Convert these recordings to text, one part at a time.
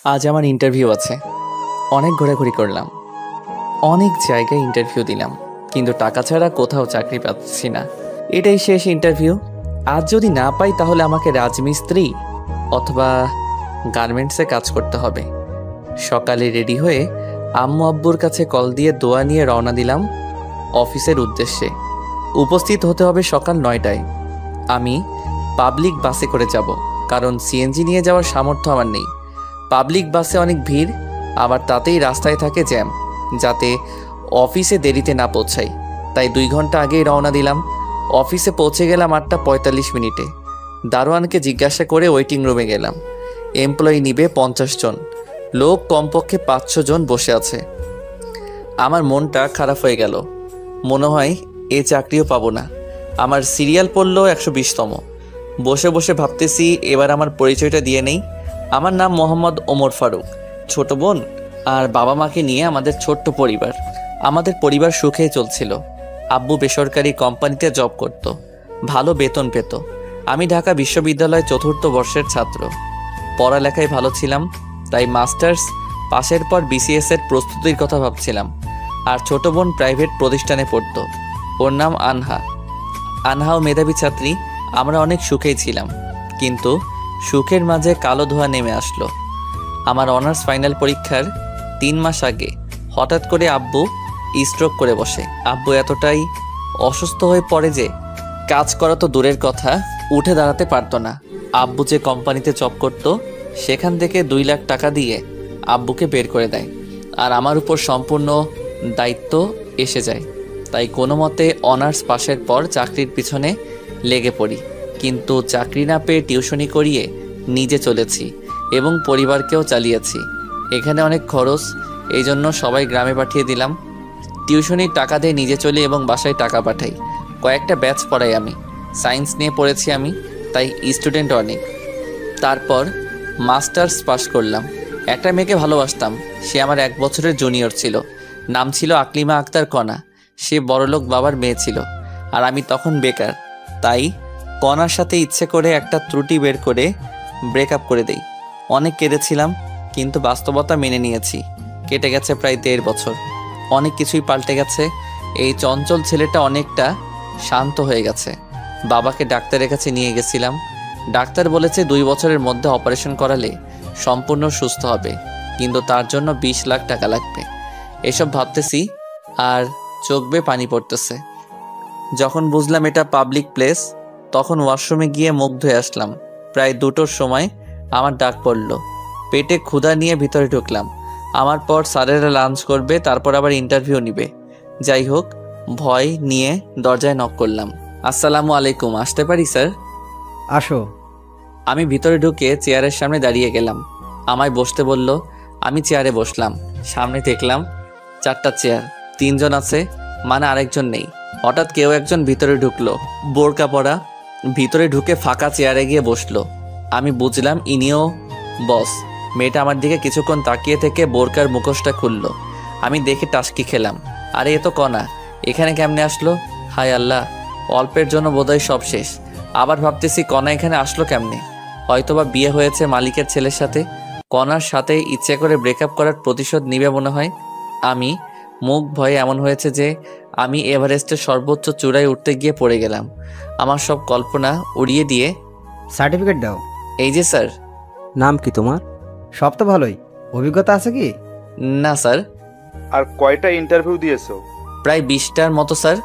আজ আমার ইন্টারভিউ আছে। অনেক ঘোরাঘুরি করলাম, অনেক জায়গায় ইন্টারভিউ দিলাম, কিন্তু টাকা ছাড়া কোথাও চাকরি পাচ্ছি না। এটাই শেষ ইন্টারভিউ। আজ যদি না পাই তাহলে আমাকে রাজমিস্ত্রি অথবা গার্মেন্টসে কাজ করতে হবে। সকালে রেডি হয়ে আম্মু আব্বুর কাছে কল দিয়ে দোয়া নিয়ে রওনা দিলাম অফিসের উদ্দেশ্যে। উপস্থিত হতে হবে সকাল 9টায়। আমি পাবলিক বাসে করে যাব, কারণ সিএনজি নিয়ে যাওয়ার সামর্থ্য আমার নেই। পাবলিক বাসে অনেক ভিড়, আবার তাতেই রাস্তায় থাকে জ্যাম, যাতে অফিসে দেরিতে না পৌঁছাই। তাই 2 ঘন্টা আগেই রওনা দিলাম। অফিসে পৌঁছে গেলাম 8টা 45 মিনিটে। দারোয়ানকে জিজ্ঞাসা করে ওয়েটিং রুমে গেলাম। এমপ্লয়ি নিবে 50 জন, লোক কমপক্ষে 500 জন বসে আছে। আমার মনটা খারাপ হয়ে গেল। মনে হয় এ চাকরিও পাবো না। আমার সিরিয়াল পড়ল 120তম। বসে বসে ভাবতেছি এবার আমার পরিচয়টা দিয়ে নেই। আমার নাম মোহাম্মদ ওমর ফারুক। ছোট বোন আর বাবা মাকে নিয়ে আমাদের ছোট্ট পরিবার। আমাদের পরিবার সুখেই চলছিল। আব্বু বেসরকারি কোম্পানিতে জব করত, ভালো বেতন পেত। আমি ঢাকা বিশ্ববিদ্যালয় 4র্থ বর্ষের ছাত্র। পড়ালেখায় ভালো ছিলাম, তাই মাস্টার্স পাশের পর বিসিএসের প্রস্তুতির কথা ভাবছিলাম। আর ছোট বোন প্রাইভেট প্রতিষ্ঠানে পড়তো, ওর নাম আনহা। আনহাও মেধাবী ছাত্রী। আমরা অনেক সুখেই ছিলাম, কিন্তু সুখের মাঝে কালো ধোঁয়া নেমে আসলো। আমার অনার্স ফাইনাল পরীক্ষার 3 মাস আগে হঠাৎ করে আব্বু স্ট্রোক করে বসে। আব্বু এতটাই অসুস্থ হয়ে পড়ে যে কাজ করা তো দূরের কথা, উঠে দাঁড়াতে পারতো না। আব্বু যে কোম্পানিতে জব করতো সেখান থেকে 2 লাখ টাকা দিয়ে আব্বুকে বের করে দেয়, আর আমার উপর সম্পূর্ণ দায়িত্ব এসে যায়। তাই কোনো মতে অনার্স পাশের পর চাকরির পিছনে লেগে পড়ি। কিন্তু চাকরি না পেয়ে টিউশনি করিয়ে নিজে চলেছি এবং পরিবারকেও চালিয়েছি। এখানে অনেক খরচ, এই জন্য সবাই গ্রামে পাঠিয়ে দিলাম। টিউশনির টাকা দিয়ে নিজে চলি এবং বাসায় টাকা পাঠাই। কয়েকটা ব্যাচ পড়াই আমি। সায়েন্স নিয়ে পড়েছি আমি, তাই স্টুডেন্ট অনেক। তারপর মাস্টার্স পাশ করলাম। একটা মেয়েকে ভালোবাসতাম, সে আমার 1 বছরের জুনিয়র ছিল। নাম ছিল আকলিমা আক্তার কণা। সে বড়লোক বাবার মেয়ে ছিল, আর আমি তখন বেকার। তাই কণার সাথে ইচ্ছে করে একটা ত্রুটি বের করে ব্রেকআপ করে দেই। অনেক কেঁদেছিলাম, কিন্তু বাস্তবতা মেনে নিয়েছি। কেটে গেছে প্রায় 1.5 বছর। অনেক কিছুই পাল্টে গেছে। এই চঞ্চল ছেলেটা অনেকটা শান্ত হয়ে গেছে। বাবাকে ডাক্তারের কাছে নিয়ে গেছিলাম। ডাক্তার বলেছে 2 বছরের মধ্যে অপারেশন করালে সম্পূর্ণ সুস্থ হবে, কিন্তু তার জন্য 20 লাখ টাকা লাগবে। এসব ভাবতেছি আর চোখ বেয়ে পানি পড়তেছে। যখন বুঝলাম এটা পাবলিক প্লেস, তখন ওয়াশরুমে গিয়ে মুখ ধুয়ে আসলাম। প্রায় 2টোর সময় আমার ডাক পড়ল। পেটে ক্ষুধা নিয়ে ভিতরে ঢুকলাম। আমার পর স্যারেরা লাঞ্চ করবে, তারপর আবার ইন্টারভিউ নিবে। যাই হোক, ভয় নিয়ে দরজায় নক করলাম। আসসালামু আলাইকুম, আসতে পারি স্যার? আসো। আমি ভিতরে ঢুকে চেয়ারের সামনে দাঁড়িয়ে গেলাম। আমায় বসতে বলল। আমি চেয়ারে বসলাম। সামনে দেখলাম 4টা চেয়ার, 3 জন আছে, মানে আরেকজন নেই। হঠাৎ কেউ একজন ভিতরে ঢুকলো, বোরকা পরা। ভিতরে ঢুকে ফাঁকা চেয়ারে গিয়ে বসলো। আমি বুঝলাম ইনিও বস। মেয়েটা আমার দিকে কিছুক্ষণ তাকিয়ে থেকে বোরকার মুখোশটা খুললো। আমি দেখে টাসকি খেলাম। আরে এ তো কণা, এখানে কেমনে আসলো? হায় আল্লাহ, অল্পের জন্য বোধহয় সব শেষ। আবার ভাবতেছি কণা এখানে আসলো কেমনে? হয়তোবা বিয়ে হয়েছে মালিকের ছেলের সাথে। কণার সাথে ইচ্ছে করে ব্রেকআপ করার প্রতিশোধ নিবে মনে হয়। আমি মুখ ভয়ে এমন হয়েছে যে আমি এভারেস্টের সর্বোচ্চ চূড়ায় উঠতে গিয়ে পড়ে গেলাম। আমার সব কল্পনা উড়িয়ে দিয়ে, সার্টিফিকেট দাও। এই যে স্যার। নাম কি তোমার? সব তো ভালোই, অভিজ্ঞতা আছে কি? না স্যার। আর কয়টা ইন্টারভিউ দিয়েছো? প্রায় 20টার মতো স্যার।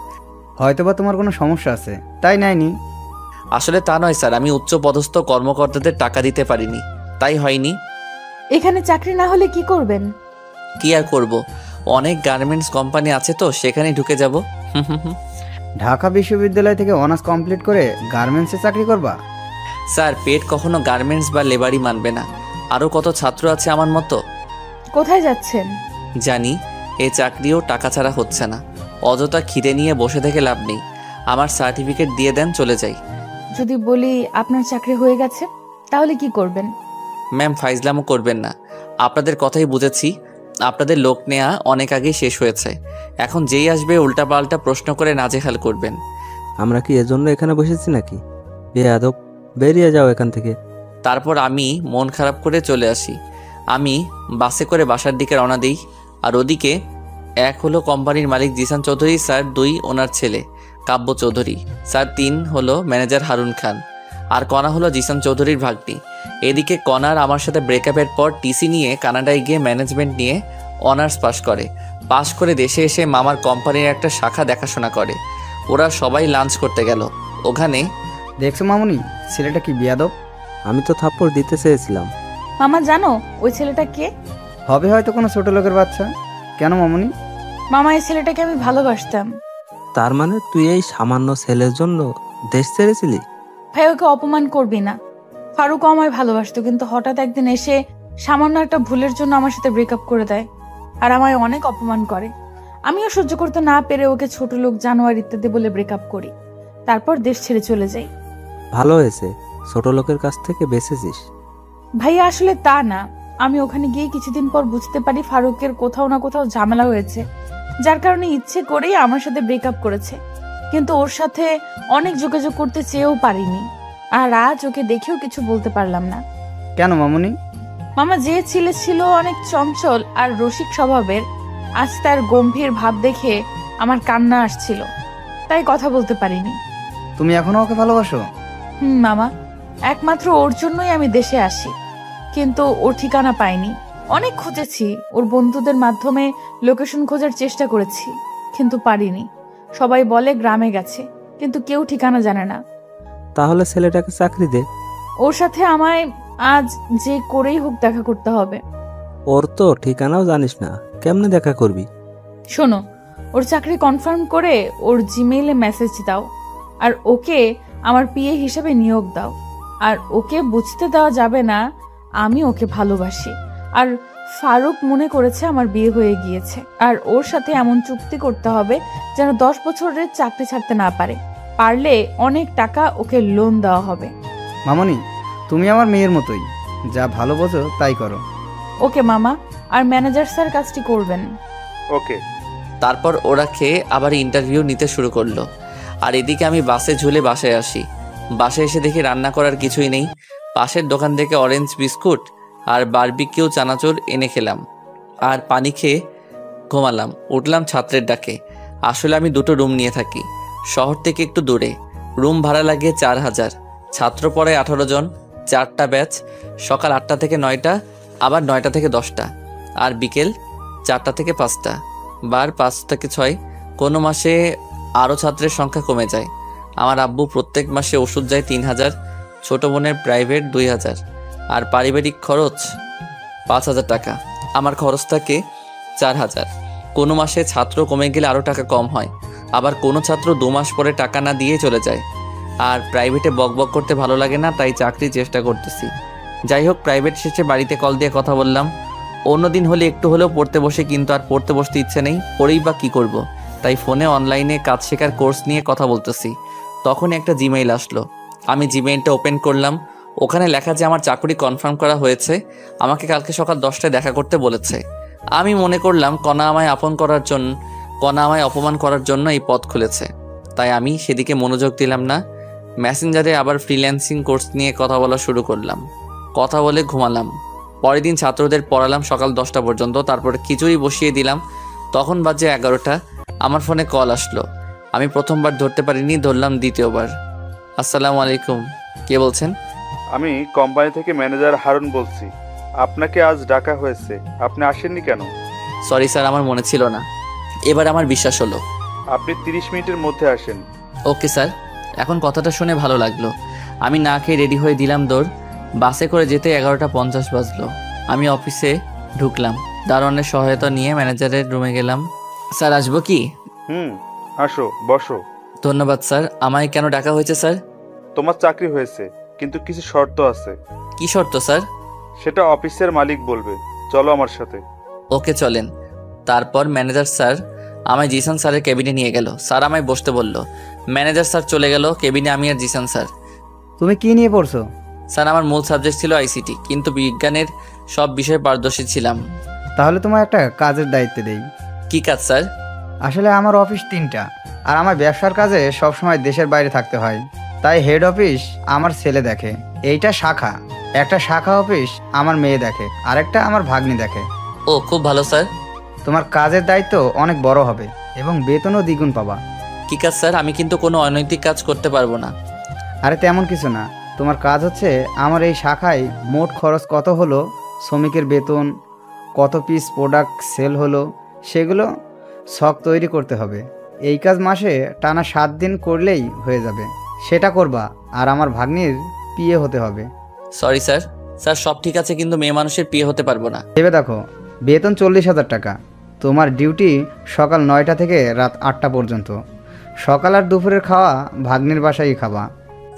হয়তোবা তোমার কোনো সমস্যা আছে, তাই নেয়নি। আসলে তা নয় স্যার, আমি উচ্চ পদস্থ কর্মকর্তাদের টাকা দিতে পারিনি, তাই হয়নি। এখানে চাকরি না হলে কি করবেন? কি আর করব, অনেক গার্মেন্টস কোম্পানি আছে তো সেখানে ঢুকে যাব। ঢাকা বিশ্ববিদ্যালয় থেকে অনার্স কমপ্লিট করে গার্মেন্টসে চাকরি করবা? স্যার, পেট কখনো গার্মেন্টস বা লেবারই মানবে না। আরও কত ছাত্র আছে আমার মতো। কোথায় যাচ্ছেন? জানি এই চাকরিও টাকা ছাড়া হচ্ছে না। অযথা খিদে নিয়ে বসে থেকে লাভ নেই। আমার সার্টিফিকেট দিয়ে দেন, চলে যাই। যদি বলি আপনার চাকরি হয়ে গেছে, তাহলে কি করবেন? ম্যাম, ফাইজলামও করবেন না। আপনাদের কথাই বুঝেছি। আপনাদের লোক নেওয়া অনেক আগেই শেষ হয়েছে। এখন যেই আসবে উল্টাপাল্টা প্রশ্ন করে নাজেহাল করবেন। আমরা কি এজন্য এখানে বসেছি নাকি? বেয়াদব, বেরিয়ে যাও এখান থেকে। তারপর আমি মন খারাপ করে চলে আসি। আমি বাসে করে বাসার দিকে রওনা দিই। আর ওদিকে 1 হলো কোম্পানির মালিক জিসান চৌধুরী স্যার, 2 ওনার ছেলে কাব্য চৌধুরী স্যার, 3 হলো ম্যানেজার হারুন খান, আর কণা হলো জিসান চৌধুরীর ভাগ্নি। এদিকে কণার আমার সাথে ব্রেকআপের পর টিসি নিয়ে কানাডায় গিয়ে ম্যানেজমেন্ট নিয়ে অনার্স পাশ করে দেশে এসে মামার কোম্পানির একটা শাখা দেখাশোনা করে। ওরা সবাই লাঞ্চ করতে গেল। ওখানে দেখছো মামুনি, ছেলেটা কি বিয়াদব। আমি তো থাপ্পড় দিতে চেয়েছিলাম। মামা জানো ওই ছেলেটা কে? হবে হয়তো কোনো ছোট লোকের বাচ্চা। কেন মামুনি? মামা, এই ছেলেটাকে আমি ভালোবাসতাম। তার মানে তুই এই সামান্য ছেলের জন্য দেশ ছেড়েছিলি? ভাই, ওকে অপমান করবি না। ফারুকও আমায় ভালোবাসতো, কিন্তু হঠাৎ একদিন এসে সামান্য একটা ভুলের জন্য আমার সাথে ব্রেকআপ করে দেয় আর আমায় অনেক অপমান করে। আমিও সহ্য করতে না পেরে ওকে ছোট লোক, জানোয়ার ইত্যাদি বলে ব্রেকআপ করি। তারপর দেশ ছেড়ে চলে যাই। ভালো হয়েছে, ছোট লোকের কাছ থেকে বেঁচেছিস। ভাইয়া, আসলে তা না। আমি ওখানে গিয়ে কিছুদিন পর বুঝতে পারি ফারুকের কোথাও না কোথাও ঝামেলা হয়েছে, যার কারণে ইচ্ছে করেই আমার সাথে ব্রেকআপ করেছে। কিন্তু ওর সাথে অনেক যোগাযোগ করতে চেয়েও পারিনি, আর আজ ওকে দেখেও কিছু বলতে পারলাম না। কেন মামুনি? মামা, যে ছেলে ছিল অনেক চঞ্চল আর রসিক স্বভাবের, আজ তার গম্ভীর ভাব দেখে আমার কান্না আসছিল, তাই কথা বলতে পারিনি। তুমি এখনো ওকে ভালোবাসো? মামা, একমাত্র ওর জন্যই আমি দেশে আসি, কিন্তু ওর ঠিকানা পাইনি। অনেক খুঁজেছি, ওর বন্ধুদের মাধ্যমে লোকেশন খোঁজার চেষ্টা করেছি, কিন্তু পারিনি। সবাই বলে গ্রামে গেছে, কিন্তু কেউ ঠিকানা জানে না। তাহলে ছেলেটাকে চাকরি দে। ওর সাথে আমায় আজ যে করেই হোক দেখা করতে হবে। ওর তো ঠিকানাও জানিস না, কেমনে দেখা করবি? শোনো, ওর চাকরি কনফার্ম করে ওর জিমেইলে মেসেজ দাও, আর ওকে আমার পিএ হিসেবে নিয়োগ দাও। আর ওকে বুঝতে দেওয়া যাবে না আমি ওকে ভালোবাসি, আর ফারুক মনে করেছে আমার বিয়ে হয়ে গিয়েছে। আর ওর সাথে এমন চুক্তি করতে হবে যেন 10 বছরের চাকরি ছাড়তে না পারে। পারলে অনেক টাকা ওকে লোন দেওয়া হবে। মামুনি, তুমি আমার মেয়ের মতোই, যা ভালো বোঝো তাই করো। ওকে মামা, আর ম্যানেজার স্যার কাজটি করবেন। ওকে। তারপর ওরা খেয়ে আবার ইন্টারভিউ নিতে শুরু করলো। আর এদিকে আমি বাসে ঝুলে বাসায় আসি। বাসায় এসে দেখি রান্না করার কিছুই নেই। পাশের দোকান থেকে অরেঞ্জ বিস্কুট আর বারবিকিউ চানাচুর এনে খেলাম, আর পানি খেয়ে ঘুমালাম। উঠলাম ছাত্রের ডাকে। আসলে আমি 2টো রুম নিয়ে থাকি, শহর থেকে একটু দূরে। রুম ভাড়া লাগে 4000। ছাত্র পড়ে 18 জন, 4টা ব্যাচ, সকাল 8টা থেকে 9টা, আবার 9টা থেকে 10টা, আর বিকেল 4টা থেকে 5টা, বার 5 থেকে 6। কোনো মাসে আরও ছাত্রের সংখ্যা কমে যায়। আমার আব্বু প্রত্যেক মাসে ওষুধ যায় 3000, ছোট বোনের প্রাইভেট 2000, আর পারিবারিক খরচ 5000 টাকা। আমার খরচ থাকে 4000। কোনো মাসে ছাত্র কমে গেলে আরও টাকা কম হয়, আবার কোনো ছাত্র 2 মাস পরে টাকা না দিয়ে চলে যায়। আর প্রাইভেটে বকবক করতে ভালো লাগে না, তাই চাকরির চেষ্টা করতেছি। যাই হোক, প্রাইভেট শেষে বাড়িতে কল দিয়ে কথা বললাম। অন্যদিন হলে একটু হলেও পড়তে বসে, কিন্তু আর পড়তে বসতে ইচ্ছে নেই, পড়েই বা কী করব। তাই ফোনে অনলাইনে কাজ শেখার কোর্স নিয়ে কথা বলতেছি। তখন একটা জিমেইল আসলো। আমি জিমেইলটা ওপেন করলাম। ওখানে লেখা যে আমার চাকরি কনফার্ম করা হয়েছে, আমাকে কালকে সকাল 10টায় দেখা করতে বলেছে। আমি মনে করলাম কণা আমায় অপমান করার জন্য এই পথ খুলেছে, তাই আমি সেদিকে মনোযোগ দিলাম না। মেসেঞ্জারে আবার ফ্রিল্যান্সিং কোর্স নিয়ে কথা বলা শুরু করলাম। কথা বলে ঘুমালাম। পরের দিন ছাত্রদের পড়ালাম সকাল 10টা পর্যন্ত, তারপরে খিচুড়ি বসিয়ে দিলাম। তখন বাজে 11টা। আমার ফোনে কল আসলো। আমি প্রথমবার ধরতে পারিনি, ধরলাম দ্বিতীয়বার। আসসালামু আলাইকুম, কে বলছেন? আমি কোম্পানি থেকে ম্যানেজার হারুন বলছি। আপনাকে আজ ডাকা হয়েছে, আপনি আসেননি কেন? সরি স্যার, আমার মনে ছিল না। এবার আমার বিশ্বাস হলো। আপনি 30 মিনিটের মধ্যে আসেন। Okay sir. এখন কথাটা শুনে ভালো লাগলো। আমি না খেয়ে রেডি হয়ে দিলাম দৌড়। বাসে করে যেতে 11টা 50 বাজলো। আমি অফিসে ঢুকলাম। দারোয়ানের সহায়তা নিয়ে ম্যানেজারের রুমে গেলাম। স্যার, আসবো কি? আসো, বসো। ধন্যবাদ স্যার। আমায় কেন ডাকা হয়েছে স্যার? তোমার চাকরি হয়েছে, কিন্তু কিছু শর্ত আছে। কি শর্ত স্যার? সেটা অফিসের মালিক বলবে। চলো আমার সাথে। ওকে, চলেন। তারপর ম্যানেজার স্যার আমায় জিসান স্যারের কেবিনে নিয়ে গেল। স্যার আমায় বসতে বলল। ম্যানেজার স্যার চলে গেল কেবিনে। আমি আর জিসান স্যার। তুমি কি নিয়ে পড়ছো? স্যার, আমার মূল সাবজেক্ট ছিল আইসিটি, কিন্তু বিজ্ঞানের সব বিষয়ে পারদর্শী ছিলাম। তাহলে তোমার একটা কাজের দায়িত্ব দেই। কি কাজ স্যার? আসলে আমার অফিস 3টা, আর আমার ব্যবসার কাজে সবসময় দেশের বাইরে থাকতে হয়, তাই হেড অফিস আমার ছেলে দেখে। এইটা শাখা, একটা শাখা অফিস আমার মেয়ে দেখে, আরেকটা আমার ভাগ্নি দেখে। ও খুব ভালো স্যার। তোমার কাজের দায়িত্ব অনেক বড় হবে এবং বেতনও দ্বিগুণ পাবা। কি কাজ স্যার? আমি কিন্তু কোনো অনৈতিক কাজ করতে পারবো না। আরে তেমন কিছু না, তোমার কাজ হচ্ছে আমার এই শাখায় মোট খরচ কত হলো, শ্রমিকের বেতন, কত পিস প্রোডাক্ট সেল হলো, সেগুলো ছক তৈরি করতে হবে। এই কাজ মাসে টানা 7 দিন করলেই হয়ে যাবে। সেটা করবা, আর আমার ভাগ্নির পিএ হতে হবে। Sorry sir. স্যার সব ঠিক আছে, কিন্তু মেয়ে মানুষের বিয়ে হতে পারবো না। ভেবে দেখো, বেতন 40,000 টাকা, তোমার ডিউটি সকাল 9টা থেকে রাত 8টা পর্যন্ত। সকাল আর দুপুরের খাওয়া ভাগ্নির বাসায় খাবা।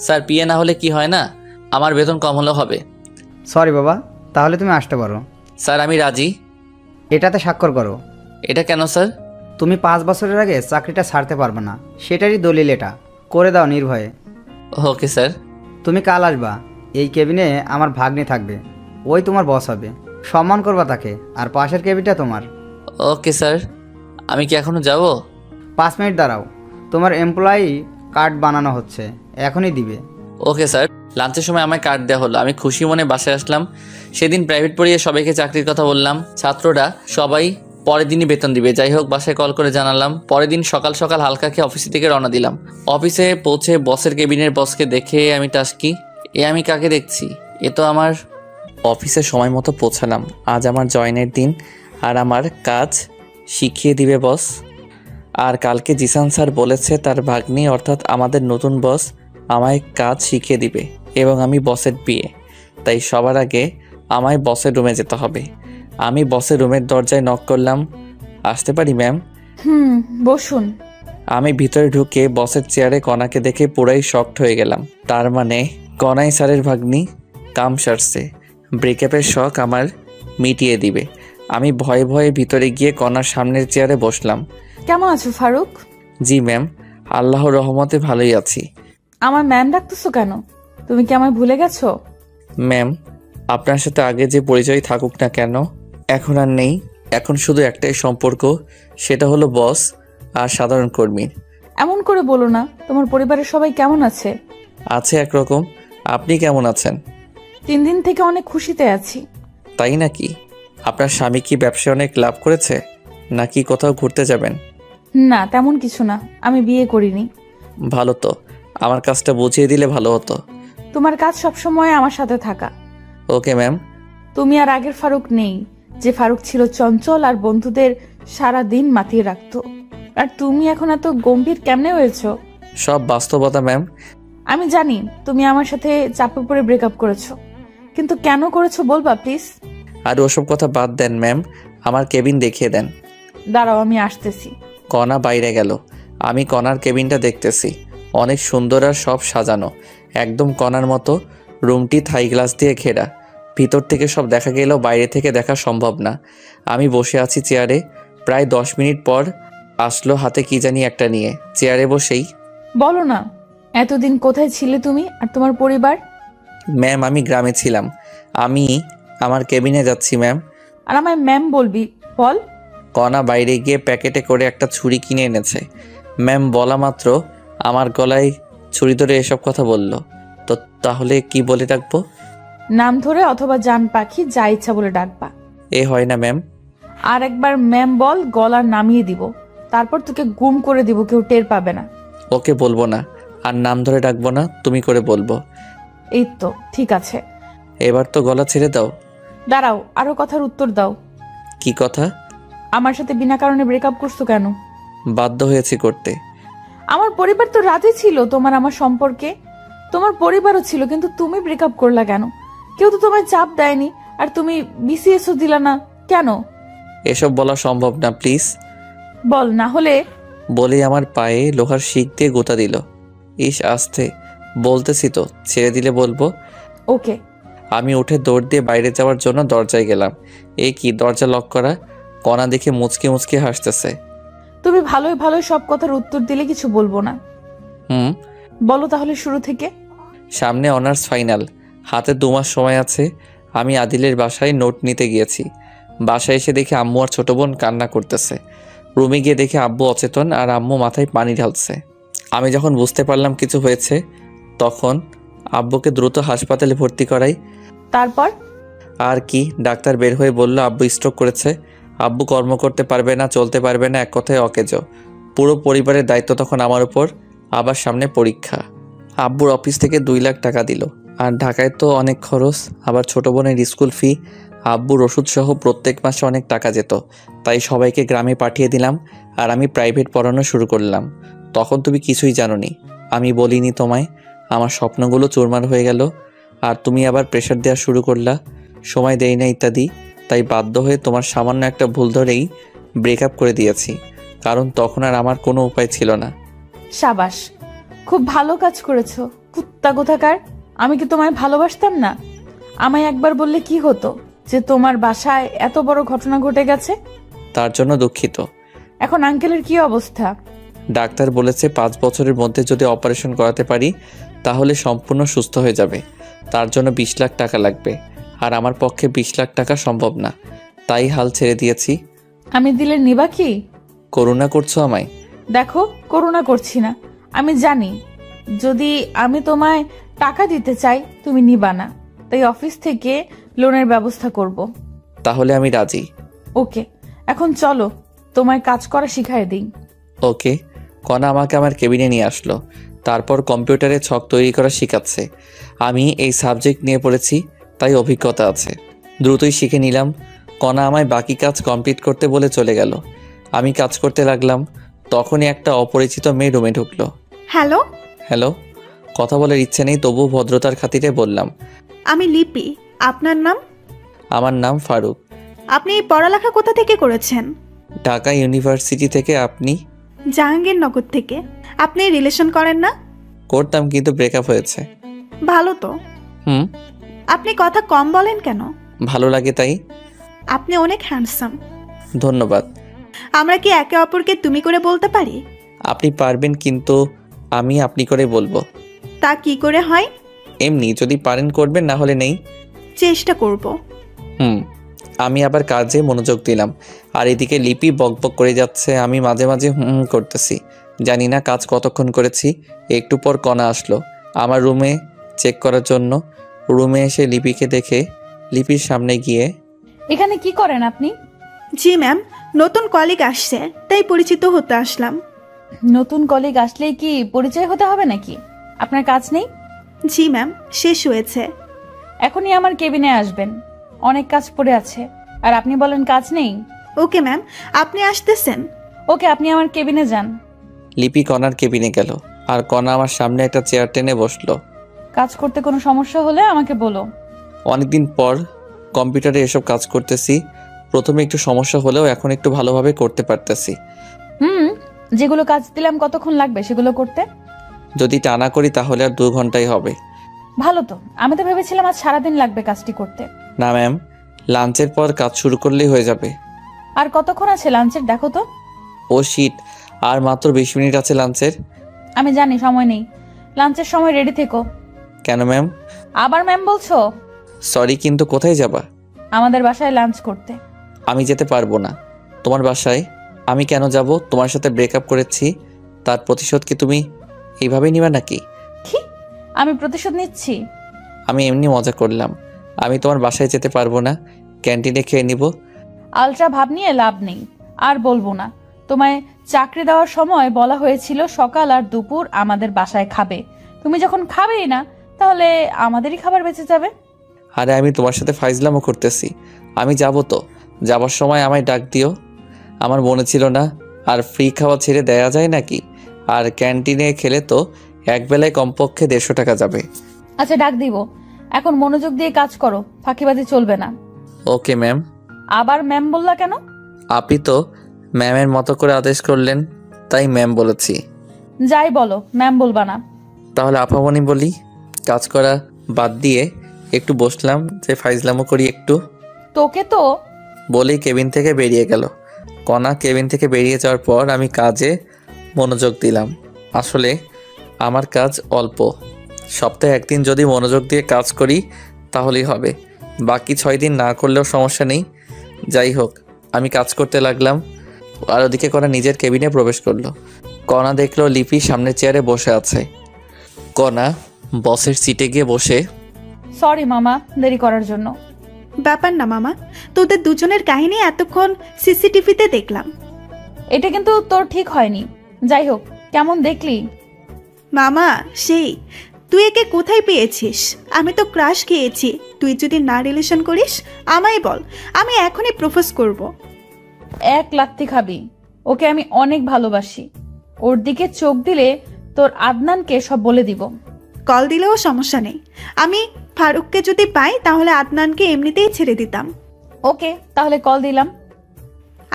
স্যার বিয়ে না হলে কি হয় না, আমার বেতন কম হলেও হবে। সরি বাবা, তাহলে তুমি আসতে পারো। স্যার আমি রাজি। এটাতে স্বাক্ষর করো। এটা কেন স্যার? তুমি 5 বছরের আগে চাকরিটা ছাড়তে পারবে না, সেটারই দলিল এটা। করে দাও নির্ভয়ে। Okay sir. তুমি কাল আসবা, এই কেবিনে আমার ভাগ্নি থাকবে, ওই তোমার বস হবে। সম্মান করবা তাকে, আর পাশের কেবিনটা তোমার। Okay sir. আমি কি এখনো যাব? 5 মিনিট দাঁড়াও, তোমার এমপ্লয়ি কার্ড বানানো হচ্ছে, এখনই দিবে। Okay sir. লাঞ্চের সময় আমায় কার্ড দেওয়া হলো, আমি খুশি মনে বাসায় আসলাম। সেদিন প্রাইভেট পড়িয়ে সবাইকে চাকরির কথা বললাম। ছাত্ররা সবাই পরের দিনই বেতন দিবে। যাই হোক, বাসায় কল করে জানালাম। পরের দিন সকাল সকাল হালকা খেয়ে অফিস থেকে রওনা দিলাম। অফিসে পৌঁছে বসের কেবিনের বসকে দেখে আমি টাস্কি, আমি কাকে দেখছি? এ তো আমার। অফিসে সময় মতো পৌঁছালাম। আজ আমার জয়েনের দিন, আর আমার কাজ শিখিয়ে দিবে বস। আর কালকে জিসান স্যার বলেছে তার ভাগ্নি অর্থাৎ আমাদের নতুন বস আমায় কাজ শিখিয়ে দিবে, এবং আমি বসের বিয়ে। তাই সবার আগে আমায় বসের রুমে যেতে হবে। আমি বসের রুমের দরজায় নক করলাম। আসতে পারি ম্যাম? বসুন। আমি ভিতরে ঢুকে বসের চেয়ারে কণাকে দেখে পুরাই শকড হয়ে গেলাম। তার মানে কণাই স্যারের ভাগ্নি। কাম সারছে। ব্রেকআপের শখ আমার মিটিয়ে দিবে। আমি ভয়ে ভয়ে ভিতরে গিয়ে কণার সামনের চেয়ারে বসলাম। কেমন আছো ফারুক? জি ম্যাম, আল্লাহর রহমতে ভালোই আছি। আমার ম্যাম ডাকতেছো কেন? তুমি কি আমায় ভুলে গেছো? ম্যাম, আপনার সাথে আগে যে পরিচয় থাকুক না কেন, এখন আর নেই। এখন শুধু একটাই সম্পর্ক, সেটা হলো বস আর সাধারণ কর্মীর। এমন করে বলো না। তোমার পরিবারের সবাই কেমন আছে? আছে একরকম। আপনি কেমন আছেন? 3 দিন থেকে অনেক খুশিতে আছি। তাই নাকি? আপনার স্বামী কি ব্যবসায় অনেক লাভ করেছে, নাকি কোথাও ঘুরতে যাবেন? না, তেমন কিছু না, আমি বিয়ে করিনি। ভালো তো, আমার কাজটা বুঝিয়ে দিলে ভালো হতো। তোমার কাজ সবসময় আমার সাথে থাকা। Okay ma'am. তুমি আর আগের ফারুক নেই, যে ফারুক ছিল চঞ্চল আর বন্ধুদের সারা দিন মাতিয়ে রাখতো। আর তুমি এখন এত গম্ভীর কেমনে হয়েছো? সব বাস্তবতা ম্যাম। আমি জানি তুমি আমার সাথে চাপে পড়ে ব্রেকআপ করেছো, কিন্তু কেন করেছো বলবা প্লিজ? আর ওসব কথা বাদ দেন ম্যাম, আমার কেবিন দেখিয়ে দেন। দাঁড়াও, আমি আসতেছি। কণা বাইরে গেল। আমি কণার কেবিনটা দেখতেছি। অনেক সুন্দর আর সব সাজানো, একদম কণার মতো। রুমটি থাই গ্লাস দিয়ে ঘেরা। ভিতর থেকে সব দেখা গেলেও বাইরে থেকে দেখা সম্ভব না। আমি বসে আছি চেয়ারে। প্রায় 10 মিনিট পর আসলো হাতে কি জানি একটা নিয়ে। চেয়ারে বসেই, বলো না, এতদিন কোথায় ছিলে তুমি আর তোমার পরিবার? ম্যাম আমি গ্রামে ছিলাম। আমি আমার কেবিনে যাচ্ছি ম্যাম। আর আমায় ম্যাম বলবি? বল। কণা বাইরে গিয়ে প্যাকেটে করে একটা ছুরি কিনে এনেছে। ম্যাম বলা মাত্র আমার গলায় ছুরি ধরে এসব কথা বলল। তো তাহলে কি বলে ডাকবো? নাম ধরে অথবা জান পাখি, যা ইচ্ছা বলে ডাকবা। এ হয় না ম্যাম। আর একবার ম্যাম বল, গলা নামিয়ে দিব, তারপর তোকে গুম করে দিব, কেউ টের পাবে না। ওকে বলবো না, আর নাম ধরে ডাকবো না, তুমি করে বলবো। এই তো ঠিক আছে। এবার তো গলা ছেড়ে দাও। দাঁড়াও, আরো কথার উত্তর দাও। কি কথা? আমার সাথে বিনা কারণে ব্রেকআপ করছো কেন? বাধ্য হয়েছি করতে। আমার পরিবার তো রাজি ছিল তোমার আমার সম্পর্কে। তোমার পরিবারও ছিল, কিন্তু তুমি ব্রেকআপ করলা কেন? কেউ তো তোমায় চাপ দেয়নি, আর তুমি বিসিএসও দিলা না কেন? এসব বলা সম্ভব না, প্লিজ বল, না হলে। বলেই আমার পায়ে লোহার শিক দিয়ে গোতা দিল। ইস আস্তে বলতেছি তো, ছেড়ে দিলে বলবো। ওকে। আমি উঠে দৌড় দিয়ে বাইরে যাওয়ার জন্য দরজায় গেলাম। এই কি, দরজা লক করা। কণা দেখে মুচকে মুচকে হাসতেছে। তুমি ভালোই ভালোই সব কথার উত্তর দিলে কিছু বলবো না। বলো তাহলে শুরু থেকে। সামনে অনার্স ফাইনাল, হাতে 2 মাস সময় আছে। আমি আদিলের বাসায় নোট নিতে গিয়েছি। বাসায় এসে দেখি আম্মু আর ছোট বোন কান্না করতেছে। রুমে গিয়ে দেখি আব্বু অচেতন আর আম্মু মাথায় পানি ঢালছে। আমি যখন বুঝতে পারলাম কিছু হয়েছে, তখন আব্বুকে দ্রুত হাসপাতালে ভর্তি করাই। তারপর? আর কি, ডাক্তার বের হয়ে বলল আব্বু স্ট্রোক করেছে। আব্বু কর্ম করতে পারবে না, চলতে পারবে না, এক কথায় অকেজো। পুরো পরিবারের দায়িত্ব তখন আমার উপর। আবার সামনে পরীক্ষা। আব্বুর অফিস থেকে 2 লাখ টাকা দিল। আর ঢাকায় তো অনেক খরচ, আবার ছোট বোনের স্কুল ফি, আব্বুর ওষুধ সহ প্রত্যেক মাসে অনেক টাকা যেত। তাই সবাইকে গ্রামে পাঠিয়ে দিলাম আর আমি প্রাইভেট পড়ানো শুরু করলাম। তখন তুমি কিছুই জানোনি, আমি বলিনি তোমায়। আমার স্বপ্নগুলো চুরমার হয়ে গেল আর তুমি আবার প্রেশার দেওয়া শুরু করলা, সময় দেই না ইত্যাদি। তাই বাধ্য হয়ে তোমার সামান্য একটা ভুল ধরেই ব্রেকআপ করে দিয়েছি, কারণ তখন আর আমার কোনো উপায় ছিল না। সাবাস, খুব ভালো কাজ করেছো। কুত্তা কোথাকার, আমি কি তোমায় ভালোবাসতাম না? আমায় একবার বললে কি হতো যে তোমার বাসায় এত বড় ঘটনা ঘটে গেছে? তার জন্য দুঃখিত। এখন আঙ্কেলের কি অবস্থা? ডাক্তার বলেছে 5 বছরের মধ্যে যদি অপারেশন করাতে পারি তাহলে সম্পূর্ণ সুস্থ হয়ে যাবে। তার জন্য 20 লাখ টাকা লাগবে, আর আমার পক্ষে 20 লাখ টাকা সম্ভব না। তাই হাল ছেড়ে দিয়েছি। আমি দিলে নিবা কি? করুণা করছো আমায়? দেখো, করুণা করছি না। আমি জানি যদি আমি তোমায় টাকা দিতে চাই তুমি নিবা না, তাই অফিস থেকে লোনের ব্যবস্থা করব। তাহলে আমি রাজি। ওকে, এখন চলো তোমায় কাজ করা শিখাই দিই। ওকে। কণা আমাকে আমার কেবিনে নিয়ে আসলো, তারপর কম্পিউটারে ছক তৈরি করা শেখাচ্ছে। আমি এই সাবজেক্ট নিয়ে পড়েছি, তাই অভিজ্ঞতা আছে, দ্রুতই শিখে নিলাম। কণা আমায় বাকি কাজ কমপ্লিট করতে বলে চলে গেল। আমি কাজ করতে লাগলাম। তখনই একটা অপরিচিত মেয়ে রুমে ঢুকলো। Hello, hello. কথা বলার ইচ্ছে নেই, তবু ভদ্রতার খাতিরে বললাম, আমি লিপি। আপনার নাম? আমার নাম ফারুক। আপনি এই পড়ালেখা কোথা থেকে করেছেন? ঢাকা ইউনিভার্সিটি থেকে। আপনি? জাহাঙ্গীরনগর থেকে। আপনি রিলেশন করেন না? করতাম, কিন্তু ব্রেকআপ হয়েছে। ভালো তো। হুম। আপনি কথা কম বলেন কেন? ভালো লাগে তাই। আপনি অনেক হ্যান্ডসাম। ধন্যবাদ। আমরা কি একে অপরকে তুমি করে বলতে পারি? আপনি পারবেন, কিন্তু আমি আপনি করে বলবো। তা কি করে হয়? এমনি, যদি পারেন করবেন, না হলে নেই। চেষ্টা করব। হুম। আমি আবার কাজে মনোযোগ দিলাম, আর এদিকে লিপি বকবক করে যাচ্ছে। আমি মাঝে মাঝে হুম করতেছি। জানি না কাজ কতক্ষণ করেছি। একটু পর কণা আসলো আমার রুমে চেক করার জন্য। রুমে এসে লিপিকে দেখে লিপির সামনে গিয়ে, এখানে কি করেন আপনি? জি ম্যাম, নতুন কলিগ আসছে তাই পরিচিত হতে আসলাম। নতুন কলিগ আসলেই কি পরিচয় হতে হবে নাকি? আপনার কাজ নেই? জি ম্যাম, শেষ হয়েছে। এখনই আমার কেবিনে আসবেন, অনেক কাজ পড়ে আছে। আর আপনি বলেন কাজ নেই? ওকে ম্যাম, আপনি আসতেছেন? ওকে, আপনি আমার কেবিনে যান। লিপি কণার কেবিনে গেল, আর কণা আমার সামনে একটা চেয়ার টেনে বসলো। কাজ করতে কোনো সমস্যা হলে আমাকে বলো। অনেকদিন পর কম্পিউটারে এসব কাজ করতেছি। প্রথমে একটু সমস্যা হলেও এখন একটু ভালোভাবে করতে পারতেছি। যেগুলো কাজ দিলাম কতক্ষণ লাগবে সেগুলো করতে? যদি টানা করি তাহলে আর 2 ঘন্টাই হবে। ভালো তো, আমি তো ভেবেছিলাম আজ সারাদিন লাগবে কাজটি করতে। না ম্যাম, লাঞ্চের পর কাজ শুরু করলেই হয়ে যাবে। আর কতক্ষণ আছে লাঞ্চের দেখো তো। ও শিট, আর মাত্র 20 মিনিট আছে লাঞ্চের। আমি জানি সময় নেই, লাঞ্চের সময় রেডি থেকো। কেন ম্যাম? আবার ম্যাম বলছো? সরি, কিন্তু কোথায় যাবা? আমাদের বাসায় লাঞ্চ করতে। আমি যেতে পারবো না। তোমার বাসায় আমি কেন যাব? তোমার সাথে ব্রেকআপ করেছি, তার প্রতিশোধ কি তুমি এইভাবেই নিবা নাকি? কি? আমি প্রতিশোধ নিচ্ছি? আমি এমনি মজা করলাম। আমি তোমার বাসায় যেতে পারবো না, ক্যান্টিনে খেয়ে নিব। আলট্রা ভাব নিয়ে লাভ নেই, আর বলবো না। তোমায় চাকরি দেওয়ার সময় বলা হয়েছিল সকাল আর দুপুর আমাদের বাসায় খাবে। তুমি যখন খাবেই না, তাহলে আমাদেরই খাবার বেঁচে যাবে। আরে আমি তোমার সাথে ফাইজলামও করতেছি। আমি যাব তো, যাবার সময় আমায় ডাক দিও। আমার মনে ছিল না। আর ফ্রি খাওয়া ছেড়ে দেয়া যায় নাকি? আর ক্যান্টিনে খেলে তো একবেলায় কমপক্ষে 150 টাকা যাবে। আচ্ছা, ডাক দিব। এখন মনোযোগ দিয়ে কাজ করো, ফাঁকিবাজি চলবে না। Okay ma'am. আবার ম্যাম বললা কেন? আপনি তো ম্যামের মতো করে আদেশ করলেন, তাই ম্যাম বলেছি। যাই বলো, ম্যাম বলবা না। তাহলে আপামনি বলি। কাজ করা বাদ দিয়ে একটু বসলাম যে ফাইজলামও করি একটু। তোকে তো বলেই কেবিন থেকে বেরিয়ে গেল। কণা কেবিন থেকে বেরিয়ে যাওয়ার পর আমি কাজে মনোযোগ দিলাম। আসলে আমার কাজ অল্প, সপ্তাহে 1 দিন যদি মনোযোগ দিয়ে কাজ করি তাহলেই হবে। বাকি 6 দিন না করলেও সমস্যা নেই। যাই হোক, আমি কাজ করতে লাগলাম। আর ওদিকে কণা নিজের কেবিনে প্রবেশ করলো। কণা দেখলো লিপি সামনের চেয়ারে বসে আছে। কণা বসের সিটে গিয়ে বসে, সরি মামা দেরি করার জন্য। ব্যাপার না মামা, তোদের দুজনের কাহিনী এতক্ষণ সিসিটিভিতে দেখলাম। এটা কিন্তু তোর ঠিক হয়নি। যাই হোক, কেমন দেখলি? মামা সেই, তুই একে কোথায় পেয়েছিস? আমি তো ক্রাশ খেয়েছি। তুই যদি না রিলেশন করিস আমায় বল, আমি এখনই প্রপোজ করব। 1 লাত্তি খাবি। ওকে আমি অনেক ভালোবাসি। ওর দিকে চোখ দিলে তোর আদনানকে সব বলে দিব। কল দিলেও সমস্যা নেই। আমি ফারুককে যদি পাই তাহলে আদনানকে এমনিতেই ছেড়ে দিতাম। ওকে, তাহলে কল দিলাম।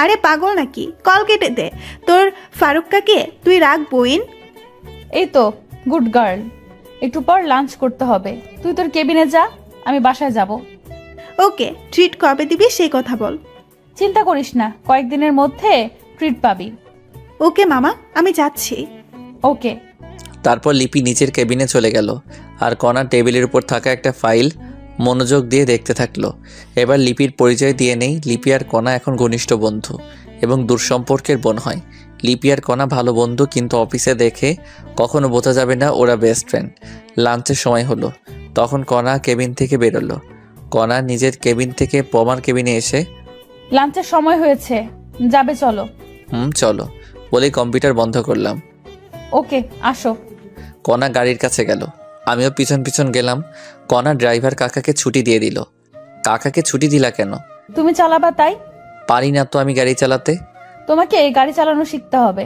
আরে পাগল নাকি, কল কেটে দে। তোর ফারুক কাকে তুই রাখ বইন। এই তো গুড গার্ল। একটু পর লাঞ্চ করতে হবে। তুই তোর কেবিনে যা, আমি বাসায় যাব। ওকে, ট্রিট কবে দিবি সেই কথা বল। চিন্তা করিস না, কয়েকদিনের মধ্যে ট্রিট পাবি। ওকে মামা, আমি যাচ্ছি। ওকে। তারপর লিপি নিচের কেবিনে চলে গেল আর কণা টেবিলের উপর থাকা একটা ফাইল মনোযোগ দিয়ে দেখতে থাকলো। এবার লিপির পরিচয় দিয়ে নেই। লিপি আর কণা এখন ঘনিষ্ঠ বন্ধু এবং দূরসম্পর্কের বোন হয়। লিপি আর কণা ভালো বন্ধু, কিন্তু অফিসে দেখে কখনো বোঝা যাবে না ওরা বেস্ট ফ্রেন্ড। লাঞ্চের সময় হলো, তখন কণা কেবিন থেকে বেরোলো। কণা নিজের কেবিন থেকে পমার কেবিনে এসে, লাঞ্চের সময় হয়েছে, যাবে চলো। চলো বলেই কম্পিউটার বন্ধ করলাম। ওকে, আসো। কণা গাড়ির কাছে গেল, আমিও পিছন পিছন গেলাম। কণা ড্রাইভার কাকাকে ছুটি দিয়ে দিল। কাকাকে ছুটি দিলা কেন? তুমি চালাবা তাই। পারি না তো আমি গাড়ি চালাতে। তোমাকে গাড়ি চালানো শিখতে হবে।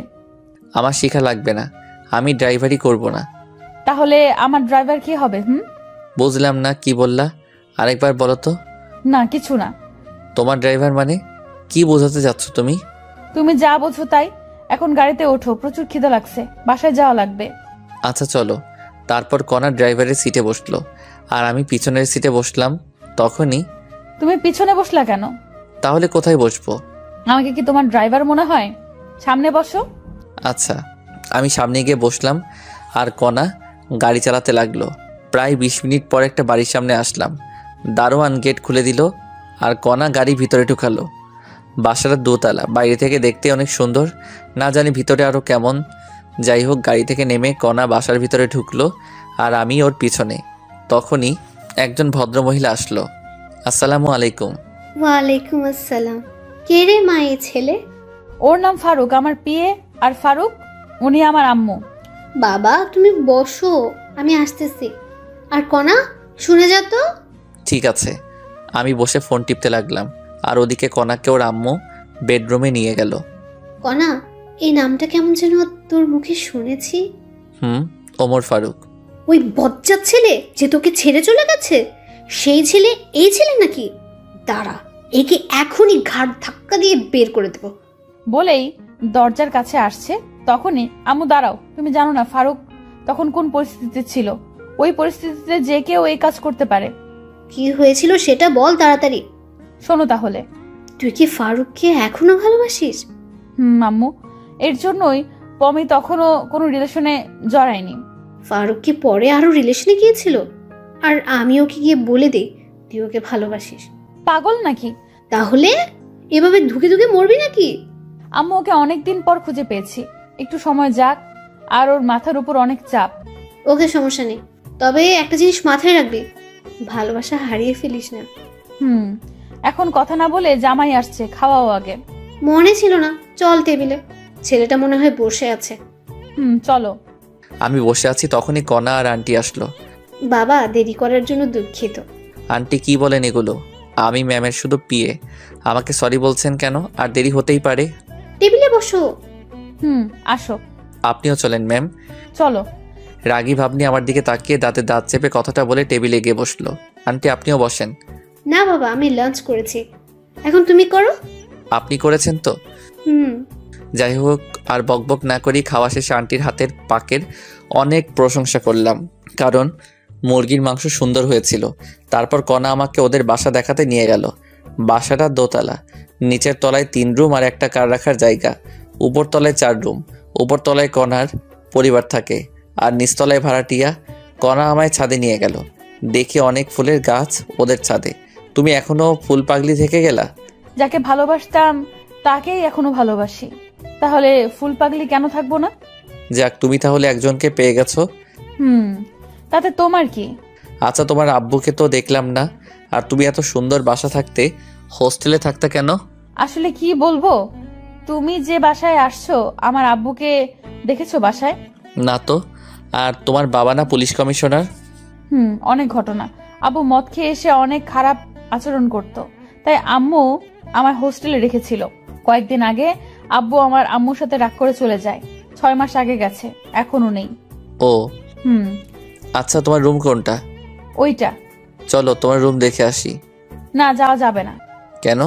আমার শেখা লাগবে না, আমি ড্রাইভারই করব না। তাহলে আমার ড্রাইভার কি হবে? বুঝলাম না, কি বললা? আরেকবার বলো তো। না কিছু না। তোমার ড্রাইভার মানে কি বোঝাতে যাচ্ছ তুমি? তুমি যা বোঝো তাই। এখন গাড়িতে ওঠো, প্রচুর খিদে লাগছে, বাসায় যাওয়া লাগবে। আচ্ছা চলো। তারপর কণা ড্রাইভারের সিটে বসলো আর আমি পিছনের সিটে বসলাম। তখনই, তুমি পিছনে বসলা কেন? তাহলে কোথায় বসবো? আমাকে কি তোমার ড্রাইভার মনে হয়? সামনে বসো। আচ্ছা, আমি সামনে গিয়ে বসলাম আর কণা গাড়ি চালাতে লাগলো। প্রায় 20 মিনিট পর একটা বাড়ির সামনে আসলাম। দারোয়ান গেট খুলে দিল আর কণা গাড়ি ভিতরে ঢুকালো। বাসাটা দোতলা, বাইরে থেকে দেখতে অনেক সুন্দর, না জানি ভিতরে আরও কেমন। যাই হোক, গাড়ি থেকে নেমে কণা বাসার ভিতরে ঢুকলো আর আমি ওর পিছনে। তখনই একজন ভদ্রমহিলা আসলো। আসসালামু আলাইকুম। ওয়ালাইকুম আসসালাম। কে রে মা এই ছেলে? ওর নাম ফারুক, আমার পিয়ে। আর ফারুক উনি আমার আম্মু। বাবা তুমি বসো, আমি আসতেছি। আর কণা শুনে যা তো। ঠিক আছে। আমি বসে ফোন টিপতে লাগলাম আর ওদিকে কণাকে ওর আম্মু বেডরুমে নিয়ে গেল। কণা, এই নামটা কেমন যেন তোর মুখে শুনেছি। ওমর ফারুক। ওই বজ্জাত ছেলে যে তোকে ছেড়ে চলে গেছে, সেই ছেলে এই ছেলে নাকি? দাঁড়া, একে এখনই ঘাড় ধাক্কা দিয়ে বের করে দেব। বলেই দরজার কাছে আসছে। তখনই, আম্মু দাঁড়াও, তুমি জানো না ফারুক তখন কোন পরিস্থিতিতে ছিল? ওই পরিস্থিতিতে যে কেউ এই কাজ করতে পারে। কি হয়েছিল সেটা বল তাড়াতাড়ি। শোনো তাহলে। তুই কি ফারুককে এখনো ভালোবাসিস? আম্মু, এর জন্যই পমি তখনও কোনো রিলেশনে জড়ায়নি। ফারুক কি পরে আরো রিলেশনে গিয়েছিল? আর আমি ওকে গিয়ে বলে দেই তুই ওকে ভালোবাসিস? পাগল নাকি? তাহলে এভাবে ধুকে ধুকে মরবি নাকি? আম্মু, ওকে অনেকদিন পর খুঁজে পেয়েছি, একটু সময় যাক। আর ওর মাথার উপর অনেক চাপ। ওকে, সমস্যা নেই, তবে একটা জিনিস মাথায় রাখবি, ভালোবাসা হারিয়ে ফেলিস না। এখন কথা না বলে জামাই আসছে, খাওয়াও আগে। মনে ছিল না, চল টেবিলে। ছেলেটা মনে হয় বসে আছে। চলো। আমি বসে আছি, তখনই কণা আর আন্টি আসলো। বাবা, দেরি করার জন্য দুঃখিত। আন্টি কি বলেন এগুলো? আমি ম্যামের শুধু পিয়ে, আমাকে সরি বলছেন কেন? আর দেরি হতেই পারে। টেবিলে বসো। আসো। আপনিও চলেন ম্যাম। চলো। রাগী ভাবনি আমার দিকে তাকিয়ে দাঁতে দাঁত চেপে কথাটা বলে টেবিলে গিয়ে বসলো। আন্টি আপনিও বসেন। না বাবা, আমি লাঞ্চ করেছি, এখন তুমি করো। আপনি করেছেন তো? যাই হোক, আর বকবক না করি খাওয়া শেষে আন্টির হাতের পাকের অনেক প্রশংসা করলাম, কারণ মুরগির মাংস সুন্দর হয়েছিল। তারপর কণা আমাকে ওদের বাসা দেখাতে নিয়ে গেল। বাসাটা দোতলা, নিচের তলায় 3 রুম আর একটা কার রাখার জায়গা, উপর তলায় 4 রুম। উপর তলায় কণার পরিবার থাকে আর নিচতলায় ভাড়াটিয়া। কণা আমায় ছাদে নিয়ে গেল, দেখি অনেক ফুলের গাছ ওদের ছাদে। তুমি এখনো ফুল পাগলি থেকে গেলা? যাকে ভালোবাসতাম তাকেই এখনো ভালোবাসি, তাহলে ফুল পাগলি কেন থাকবো না? যাক, তুমি তাহলে একজনকে পেয়ে গেছো। তাতে তোমার কি? আচ্ছা, তোমার আব্বুকে তো দেখলাম না, আর তুমি এত সুন্দর বাসা থাকতে হোস্টেলে থাকতে কেন? আসলে কি বলবো, তুমি যে বাসায় আসছো আমার আব্বুকে দেখেছো বাসায়? না তো। আর তোমার বাবা না পুলিশ কমিশনার? অনেক ঘটনা। আব্বু মদ খেয়ে এসে অনেক খারাপ আচরণ করত, তাই আম্মু আমার হোস্টেলে রেখেছিল। কয়েকদিন আগে আব্বু আমার আম্মুর সাথে রাগ করে চলে যায়। 6 মাস আগে গেছে, এখনো নেই। ও আচ্ছা, তোমার রুম কোনটা? ওইটা। চলো তোমার রুম দেখে আসি। না, যাওয়া যাবে না। কেন?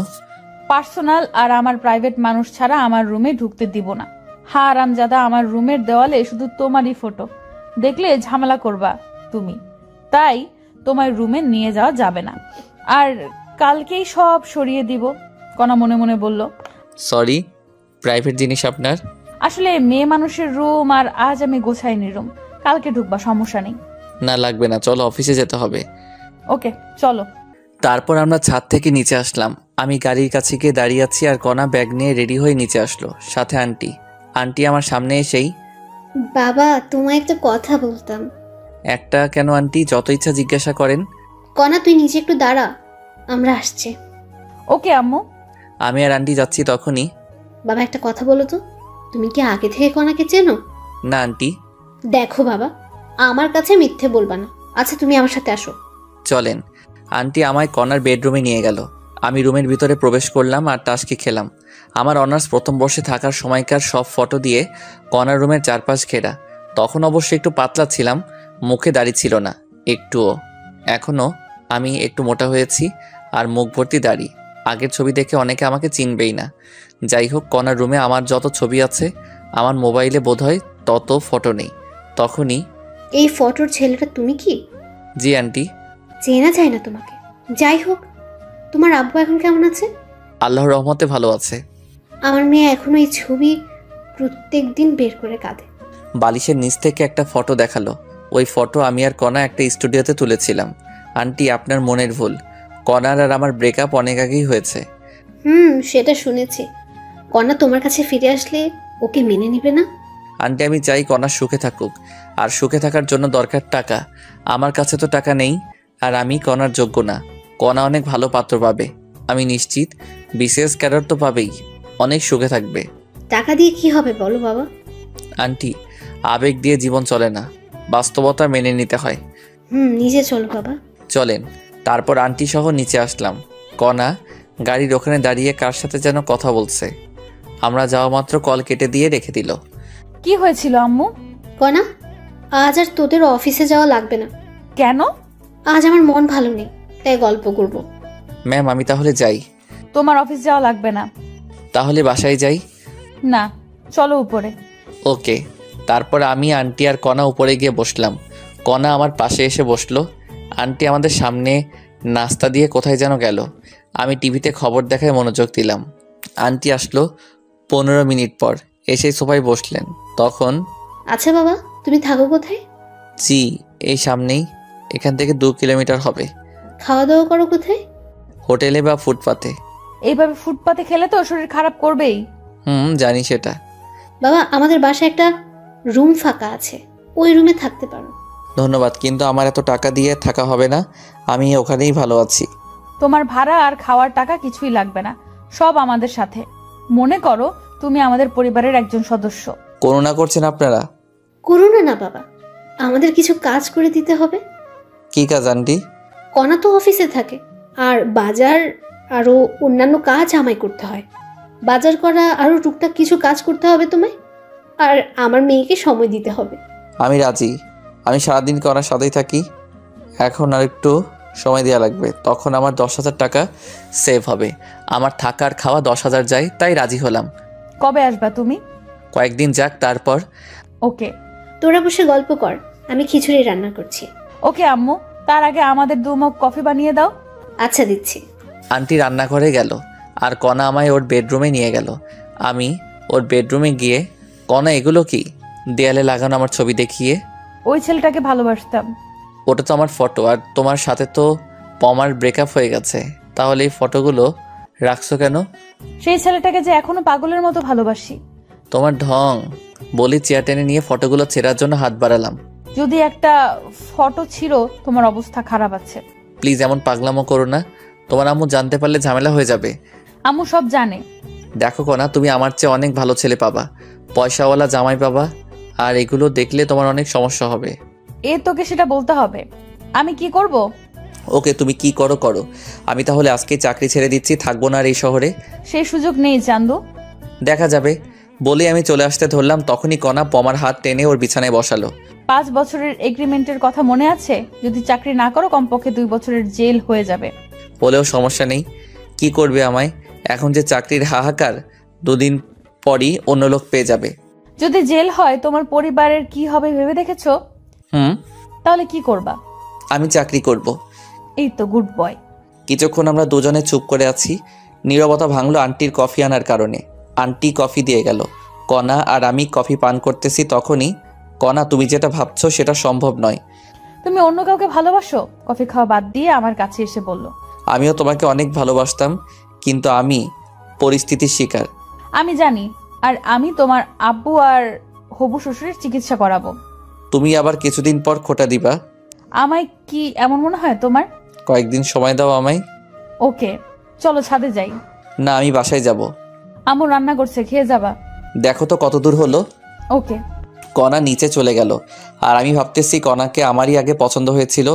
পার্সোনাল আর আমার প্রাইভেট মানুষ ছাড়া আমার রুমে ঢুকতে দিব না। হারামজাদা, আমার রুমের দেওয়ালে শুধু তোমারই ফটো, দেখলে ঝামেলা করবা তুমি, তাই তোমার রুমে নিয়ে যাওয়া যাবে না। আর কালকেই সব সরিয়ে দিব, কণা মনে মনে বলল। সরি, প্রাইভেট জিনিস আপনার। আসলে মেয়ে মানুষের রুম, আর আজ আমি গোছাইনি রুম। কালকে ঢুকবা, সমস্যা নেই। না লাগবে না, চলো অফিসে যেতে হবে। ওকে চলো। তারপর আমরা ছাদ থেকে নিচে আসলাম। আমি গাড়ির কাছে গিয়ে দাঁড়িয়ে আছি, আর কণা ব্যাগ নিয়ে রেডি হয়ে নিচে আসলো, সাথে আন্টি। আন্টি আমার সামনে এসেই, বাবা তোমায় একটা কথা বলতাম। একটা কেন আন্টি? যত ইচ্ছা জিজ্ঞাসা করেন। কণা তুই নিচে একটু দাঁড়া, আমরা আসছি। ওকে আম্মু। আমি আর আন্টি যাচ্ছি তখনই, বাবা একটা কথা বলো তো, তুমি কি আগে থেকে কণাকে চেনো? না আন্টি। দেখো বাবা, আমার কাছে মিথ্যে বলবা না। আচ্ছা তুমি আমার সাথে আসো। চলেন। আন্টি আমায় কণার বেডরুমে নিয়ে গেল। আমি রুমের ভিতরে প্রবেশ করলাম আর টাস্কি খেলাম। আমার অনার্স প্রথম বর্ষে থাকার সময়কার সব ফটো দিয়ে কণার রুমের চারপাশ ঘেরা। তখন অবশ্য একটু পাতলা ছিলাম, মুখে দাড়ি ছিল না একটুও। এখনও আমি একটু মোটা হয়েছি আর মুখ ভর্তি দাড়ি। আগের ছবি দেখে অনেকে আমাকে চিনবেই না। যাই হোক, কণার রুমে আমার যত ছবি আছে আমার মোবাইলে বোধহয় তত ফটো নেই। তখনই, এই ফটোর ছেলেটা তুমি কি? জি আন্টি। চেনা যায় না তোমাকে। যাই হোক, তোমার আব্বু এখন কেমন আছে? আল্লাহর রহমতে ভালো আছে। আমার মেয়ে এখনো এই ছবি প্রত্যেক দিন বের করে কাঁদে। বালিশের নিচ থেকে একটা ফটো দেখালো। ওই ফটো আমি আর কণা একটা স্টুডিওতে তুলেছিলাম। আন্টি, আপনার মনের ভুল। কণার আর আমার ব্রেকআপ অনেক আগেই হয়েছে। সেটা শুনেছি। কণা তোমার কাছে ফিরে আসলে ওকে মেনে নিবে না? আন্টি, আমি চাই কণা সুখে থাকুক, আর সুখে থাকার জন্য দরকার টাকা। আমার কাছে তো টাকা নেই, আর আমি কণার যোগ্য না। কণা অনেক ভালো পাত্র পাবে, আমি নিশ্চিত। বিসিএস ক্যাডার তো পাবেই, অনেক সুখে থাকবে। টাকা দিয়ে কি হবে বলো বাবা? আন্টি, আবেগ দিয়ে জীবন চলে না, বাস্তবতা মেনে নিতে হয়। নিজে চলো বাবা। চলেন। তারপর আন্টি সহ নিচে আসলাম। কণা গাড়ির ওখানে দাঁড়িয়ে কার সাথে যেন কথা বলছে। আমরা যাওয়া মাত্র কল কেটে দিয়ে রেখে দিল। কি হয়েছিল আম্মু? কণা, আজ আর তোদের অফিসে যাওয়া লাগবে না। কেন? আজ আমার মন ভালো নেই, তাই গল্প করব। ম্যাম, আমি তাহলে যাই? তোমার অফিস যাওয়া লাগবে না। তাহলে বাসায় যাই? না, চলো উপরে। ওকে। তারপর আমি, আন্টি আর কণা উপরে গিয়ে বসলাম। কণা আমার পাশে এসে বসলো। আন্টি আমাদের সামনে নাস্তা দিয়ে কোথায় যেন গেল। আমি টিভিতে খবর দেখায় মনোযোগ দিলাম। আন্টি আসলো 15 মিনিট পর, এসে সোফায় বসলেন। তখন, আচ্ছা বাবা, তুমি থাকো কোথায়? জি, এই সামনেই, এখান থেকে 2 কিলোমিটার হবে। খাওয়া দাওয়া করো কোথায়? হোটেলে বা ফুটপাতে। এইভাবে ফুটপাতে খেলে তো শরীর খারাপ করবেই। জানি সেটা। বাবা, আমাদের বাসায় একটা রুম ফাঁকা আছে, ওই রুমে থাকতে পারো। ধন্যবাদ, কিন্তু আমার এত টাকা দিয়ে থাকা হবে না, আমি ওখানেই ভালো আছি। তোমার ভাড়া আর খাওয়ার টাকা কিছুই লাগবে না, সব আমাদের সাথে। মনে করো তুমি আমাদের পরিবারের একজন সদস্য। করুণা করছেন আপনারা? করুণা না বাবা, আমাদের কিছু কাজ করে দিতে হবে। কি কাজ আন্টি? কণা তো অফিসে থাকে, আর বাজার আরো অন্যান্য কাজ আমায় করতে হয়। বাজার করা আরো টুকটাক কিছু কাজ করতে হবে তোমায়, আর আমার মেয়েকে সময় দিতে হবে। আমি রাজি। আমি সারাদিন কণার সাথেই থাকি। এখন আর একটু সময় দেওয়া লাগবে, তখন আমার 10,000 টাকা সেভ হবে। আমার থাকার খাওয়া 10,000 যায়, তাই রাজি হলাম। কবে আসবা তুমি? কয়েকদিন যাক, তারপর। ওকে। তোরা বসে গল্প কর, আমি খিচুড়ি রান্না করছি। ওকে আম্মু, তার আগে আমাদের 2 মগ কফি বানিয়ে দাও। আচ্ছা দিচ্ছি। আন্টি রান্নাঘরে গেল, আর কণা আমায় ওর বেডরুমে নিয়ে গেল। আমি ওর বেডরুমে গিয়ে, কণা এগুলো কি? দেয়ালে লাগানো আমার ছবি দেখিয়ে। ওই ছেলেটাকে ভালোবাসতাম। ওটা তো আমার ফটো, আর তোমার সাথে তো পমার ব্রেকআপ হয়ে গেছে, তাহলে এই ফটোগুলো রাখছো কেন? সেই ছেলেটাকে যে এখনো পাগলের মতো ভালোবাসি। তোমার ঢং। বলি চেয়ার টেনে নিয়ে ফটোগুলো ছেঁড়ার জন্য হাত বাড়ালাম। যদি একটা ফটো ছিল তোমার অবস্থা খারাপ আছে। প্লিজ এমন পাগলামো করো না, তোমার আম্মু জানতে পারলে ঝামেলা হয়ে যাবে। আম্মু সব জানে। দেখো কনা, তুমি আমার চেয়ে অনেক ভালো ছেলে পাবা, পয়সাওয়ালা জামাই পাবা, আর এগুলো দেখলে তোমার অনেক সমস্যা হবে। তোকে সেটা বলতে হবে। আমি কি করব? ওকে, তুমি কি করো করো, আমি তাহলে আজকে চাকরি ছেড়ে দিচ্ছি, থাকবো না আর এই শহরে। সেই সুযোগ নেই চান্দু। দেখা যাবে। বলে আমি চলে আসতে ধরলাম, তখনই কনা পমার হাত টেনে ওর বিছানায় বসালো। 5 বছরের এগ্রিমেন্টের কথা মনে আছে? যদি চাকরি না করো কমপক্ষে 2 বছরের জেল হয়ে যাবে। বলেও সমস্যা নেই, কি করবে আমায়? এখন যে চাকরির হাহাকার, 2 দিন পরই অন্য লোক পেয়ে যাবে। যদি জেল হয় তোমার পরিবারের কি হবে ভেবে দেখেছো? তাহলে কি করবা? আমি চাকরি করব। এই তো গুড বয়। কিছুক্ষণ আমরা দুজনে চুপ করে আছি। নীরবতা ভাঙলো আন্টির কফি আনার কারণে। আন্টি কফি দিয়ে গেল, কণা আর আমি কফি পান করতেছি। তখনই, কণা তুমি যেটা ভাবছো সেটা সম্ভব নয়। তুমি অন্য কাউকে ভালোবাসো? কফি খাওয়া বাদ দিয়ে আমার কাছে এসে বলল। আমিও তোমাকে অনেক ভালোবাসতাম, কিন্তু আমি পরিস্থিতির শিকার। আমি জানি, আর আমি তোমার আব্বু আর হবু শ্বশুরের চিকিৎসা করাবো। তুমি আবার কিছুদিন পর খোটা দিবা। আমায় কি এমন মনে হয় তোমার? কয়েকদিন সময় দাও আমায়। ওকে, চলো ছাদে যাই। না, আমি বাসায় যাব। আম্মু রান্না করছে, খেয়ে যাবা। দেখো তো কত দূর হলো। ওকে। কণা নিচে চলে গেল, আর আমি ভাবতেছি কণাকে আমারই আগে পছন্দ হয়েছিল,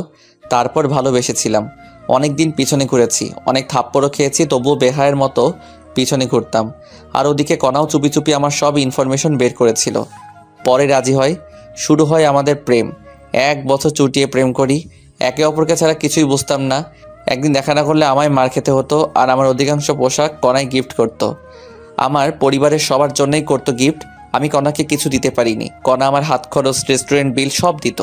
তারপর ভালোবেসেছিলাম। অনেক দিন পিছনে ঘুরেছি, অনেক থাপ্পড়ও খেয়েছি, তবুও বেহায়ের মতো পিছনে ঘুরতাম। আর ওদিকে কণাও চুপি চুপি আমার সব ইনফরমেশন বের করেছিল। পরে রাজি হয়, শুরু হয় আমাদের প্রেম। 1 বছর চুটিয়ে প্রেম করি, একে অপরকে ছাড়া কিছুই বুঝতাম না। একদিন দেখা না করলে আমায় মার খেতে হতো, আর আমার অধিকাংশ পোশাক কণায় গিফট করত। আমার পরিবারের সবার জন্যই করতো গিফট। আমি কণাকে কিছু দিতে পারিনি। কণা আমার হাত খরচ, রেস্টুরেন্ট বিল সব দিত।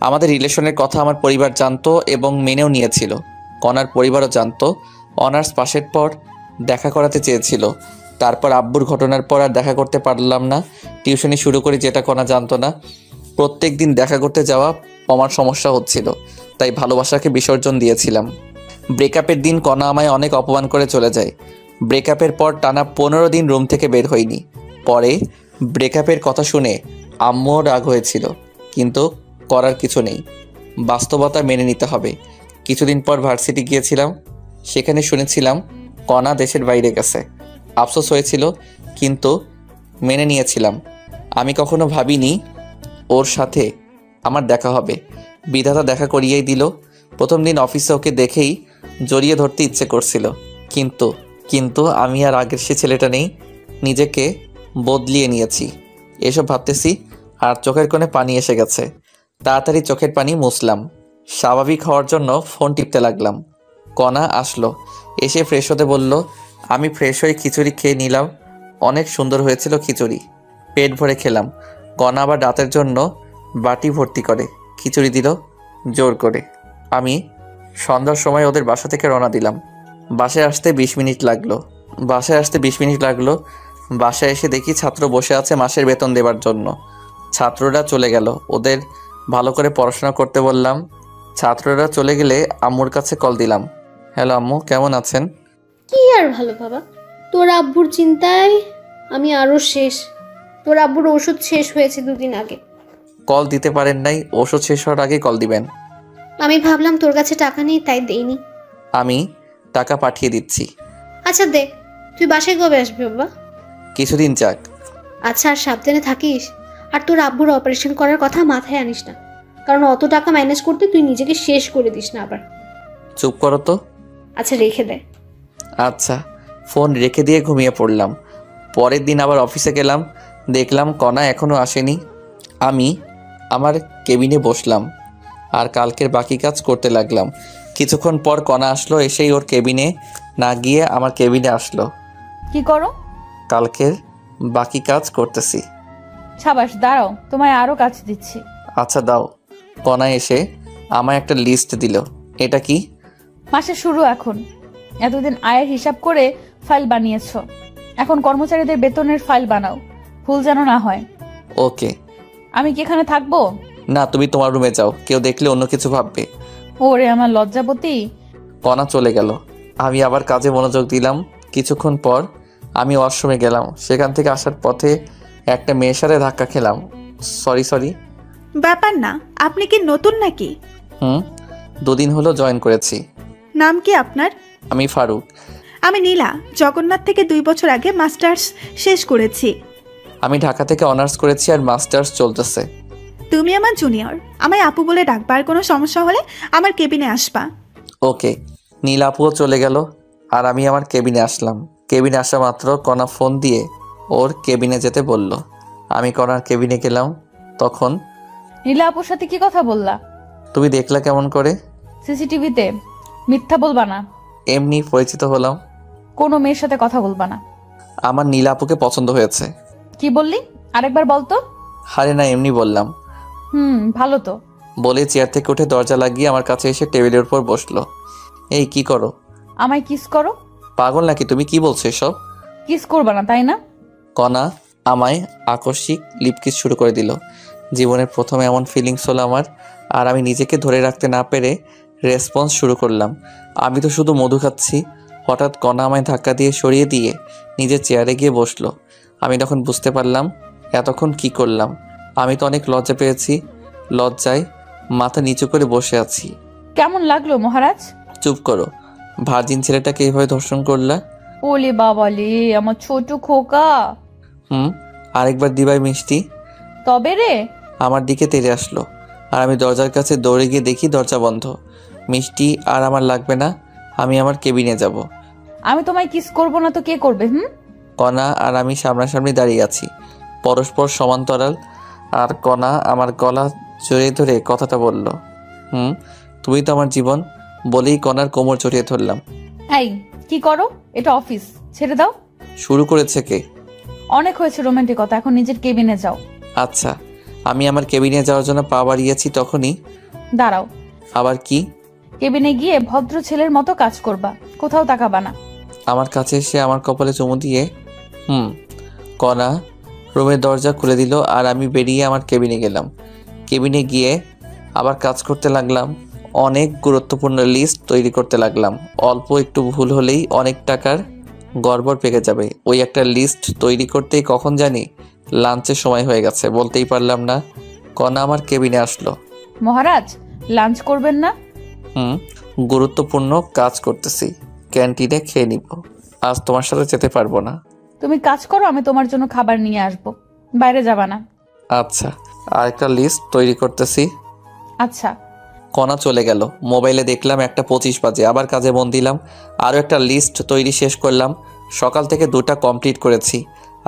আমাদের রিলেশনের কথা আমার পরিবার জানতো এবং মেনেও নিয়েছিল। কণার পরিবারও জানতো। অনার্স পাশের পর দেখা করাতে চেয়েছিল, তারপর আব্বুর ঘটনার পর আর দেখা করতে পারলাম না। টিউশনি শুরু করি, যেটা কণা জানতো না। প্রত্যেক দিন দেখা করতে যাওয়া আমার সমস্যা হচ্ছিল, তাই ভালোবাসাকে বিসর্জন দিয়েছিলাম। ব্রেকআপের দিন কণা আমায় অনেক অপমান করে চলে যায়। ব্রেকআপের পর টানা 15 দিন রুম থেকে বের হইনি। পরে ব্রেকআপের কথা শুনে আম্মুও রাগ হয়েছিল, কিন্তু করার কিছু নেই, বাস্তবতা মেনে নিতে হবে। কিছুদিন পর ভার্সিটি গিয়েছিলাম, সেখানে শুনেছিলাম কণা দেশের বাইরে গেছে। আফসোস হয়েছিল, কিন্তু মেনে নিয়েছিলাম। আমি কখনো ভাবিনি ওর সাথে আমার দেখা হবে। বিধাতা দেখা করিয়েই দিল। প্রথম দিন অফিসে ওকে দেখেই জড়িয়ে ধরতে ইচ্ছে করছিল, কিন্তু আমি আর আগের সে ছেলেটা নেই। নিজেকে বদলিয়ে নিয়েছি, এসব ভাবতেছি আর চোখের কোণে পানি এসে গেছে। তাড়াতাড়ি চোখের পানি মুছলাম, স্বাভাবিক হওয়ার জন্য ফোন টিপতে লাগলাম। কণা আসলো, এসে ফ্রেশ হতে বলল। আমি ফ্রেশ হয়ে খিচুড়ি খেয়ে নিলাম। অনেক সুন্দর হয়েছিল খিচুড়ি, পেট ভরে খেলাম। কণা আবার রাতের জন্য বাটি ভর্তি করে খিচুড়ি দিল জোর করে। আমি সন্ধ্যার সময় ওদের বাসা থেকে রওনা দিলাম। বাসায় আসতে 20 মিনিট লাগলো। বাসায় এসে দেখি ছাত্র বসে আছে মাসের বেতন দেবার জন্য। ছাত্ররা চলে গেল, ওদের ভালো করে পড়াশোনা করতে বললাম। ছাত্ররা চলে গেলে আম্মুর কাছে কল দিলাম। হ্যালো আম্মু, কেমন আছেন? কি আর ভালো বাবা, তোর আব্বুর চিন্তায় আমি আরো শেষ। তোর আব্বুর ওষুধ শেষ হয়েছে 2 দিন আগে। কল দিতে পারেন নাই? ওষুধ শেষ হওয়ার আগে কল দিবেন। আমি ভাবলাম তোর কাছে টাকা নেই, তাই দেইনি। আমি টাকা পাঠিয়ে দিচ্ছি। আচ্ছা দে, তুই বাসায় কবে আসবি বাবা? কিছুদিন যাক। আচ্ছা, আর সাবধানে থাকিস। আর তোর আব্বুর অপারেশন করার কথা মাথায় আনিস না, কারণ অত টাকা ম্যানেজ করতে তুই নিজেকে শেষ করে দিস না আবার। চুপ করো তো। আচ্ছা রেখে দে। আচ্ছা। ফোন রেখে দিয়ে ঘুমিয়ে পড়লাম। পরের দিন আবার অফিসে গেলাম, দেখলাম কণা এখনও আসেনি। আমি আমার কেবিনে বসলাম আর কালকের বাকি কাজ করতে লাগলাম। কিছুক্ষণ পর কণা আসলো, এসেই ওর কেবিনে না গিয়ে আমার কেবিনে আসলো। কি করো? কালকের বাকি কাজ করতেছি। সাবাস, দাঁড়াও, তোমায় আরো কাজ দিচ্ছি। আচ্ছা দাও। কণা এসে আমায় একটা লিস্ট দিল। এটা কি? মাসের শুরু এখন। এতদিন আয়ের হিসাব করে ফাইল বানিয়েছো, এখন কর্মচারীদের বেতনের ফাইল বানাও, ভুল যেন না হয়। ওকে। আমি কি এখানে থাকবো? না, তুমি তোমার রুমে যাও, কেউ দেখলে অন্য কিছু ভাববে। ওরে আমার লজ্জাবতী। কণা চলে গেল, আমি আবার কাজে মনোযোগ দিলাম। কিছুক্ষণ পর আমি ওয়াশরুমে গেলাম। সেখান থেকে আসার পথে একটা মেয়ের সাথে ধাক্কা খেলাম। সরি। ব্যাপার না, আপনি কি নতুন নাকি? হুম, 2 দিন হলো জয়েন করেছি। নাম কি আপনার? আমি ফারুক। আমি নীলা, জগন্নাথ থেকে 2 বছর আগে মাস্টার্স শেষ করেছি। আমি ঢাকা থেকে অনার্স করেছি আর মাস্টার্স চলতেছে। তুমি আমার জুনিয়র, আমায় আপু বলে ডাকবা, আর কোনো সমস্যা হলে আমার কেবিনে আসবা। ওকে। নীল আপুও চলে গেল আর আমি আমার কেবিনে আসলাম। কেবিনে আসা মাত্র কণা ফোন দিয়ে ওর কেবিনে যেতে বলল। আমি কণার কেবিনে গেলাম। তখন নীলা আপুর সাথে কি কথা বললা? তুমি দেখলা কেমন করে? সিসিটিভিতে। মিথ্যা বলবা না। এমনি পরিচিত হলাম। কোনো মেয়ের সাথে কথা বলবা না। আমার নীল আপুকে পছন্দ হয়েছে। কি বললি? আরেকবার বলতো। হারে না, এমনি বললাম। ভালো তো। বলে চেয়ার থেকে উঠে দরজা লাগিয়ে আমার কাছে এসে টেবিলের উপর বসলো। এই কি করো? আমায় কিস করো। পাগল নাকি তুমি? কি বলছো এসব? কিস করবা না তাই না? কণা আমায় আকস্মিক লিপকিস শুরু করে দিল। জীবনের প্রথম এমন ফিলিংস হলো আমার। আর আমি নিজেকে ধরে রাখতে না পেরে রেসপন্স শুরু করলাম। আমি তো শুধু মধু খাচ্ছি। হঠাৎ কণা আমায় ধাক্কা দিয়ে সরিয়ে দিয়ে নিজের চেয়ারে গিয়ে বসলো। আমি তখন বুঝতে পারলাম এতক্ষণ কি করলাম। আমি তো অনেক লজ্জা পেয়েছি। লজ্জায় মাথা নিচু করে বসে আছি। কেমন লাগলো মহারাজ? চুপ করো। ভার্জিন ছেলেটাকে এইভাবে ধর্ষণ করলা? ওলে বাবালে, আমার ছোট খোকা। আরেকবার দিবাই মিষ্টি। তবে রে। আমার দিকে তেড়ে আসলো আর আমি দরজার কাছে দৌড়ে গিয়ে দেখি দরজা বন্ধ। মিষ্টি আর আমার লাগবে না, আমি আমার কেবিনে যাব। আমি তোমায় কিস করব না তো কে করবে? কণা আর আমি সামনাসামনি দাঁড়িয়ে আছি, পরস্পর সমান্তরাল। আর কণা আমার গলা জড়িয়ে ধরে কথাটা বলল, তুমি তো আমার জীবন। বলেই কণার কোমর জড়িয়ে ধরলাম। এই কি করো? এটা অফিস, ছেড়ে দাও। শুরু করেছে কে? অনেক হয়েছে রোমান্টিকতা, এখন নিজের কেবিনে যাও। আচ্ছা। আমি আমার কেবিনে যাওয়ার জন্য পা বাড়িয়েছি, তখনই দাঁড়াও। আবার কি? কেবিনে গিয়ে ভদ্র ছেলের মতো কাজ করবা, কোথাও তাকাবা না। আমার কাছে এসে আমার কপালে চুমু দিয়ে কণা রুমের দরজা খুলে দিল আর আমি বেরিয়ে আমার কেবিনে গেলাম। কেবিনে গিয়ে আবার কাজ করতে লাগলাম। অনেক গুরুত্বপূর্ণ লিস্ট তৈরি করতে লাগলাম। অল্প একটু ভুল হলেই অনেক টাকার গড়বড় পেকে যাবে। ওই একটা লিস্ট তৈরি করতেই কখন জানি লাঞ্চের সময় হয়ে গেছে। বলতেই পারলাম না। কণা আমার কেবিনে আসলো। মহারাজ, লাঞ্চ করবেন না? গুরুত্বপূর্ণ কাজ করতেছি, ক্যান্টিনে খেয়ে নিব। আজ তোমার সাথে যেতে পারবো না। তুমি কাজ করো, আমি তোমার জন্য খাবার নিয়ে আসবো। বাইরে যাবা না। আচ্ছা। আর একটা লিস্ট তৈরি করতেছি। আচ্ছা। কণা চলে গেল। মোবাইলে দেখলাম 1:25 বাজে। আবার কাজে মন দিলাম। আরও একটা লিস্ট তৈরি শেষ করলাম। সকাল থেকে 2টা কমপ্লিট করেছি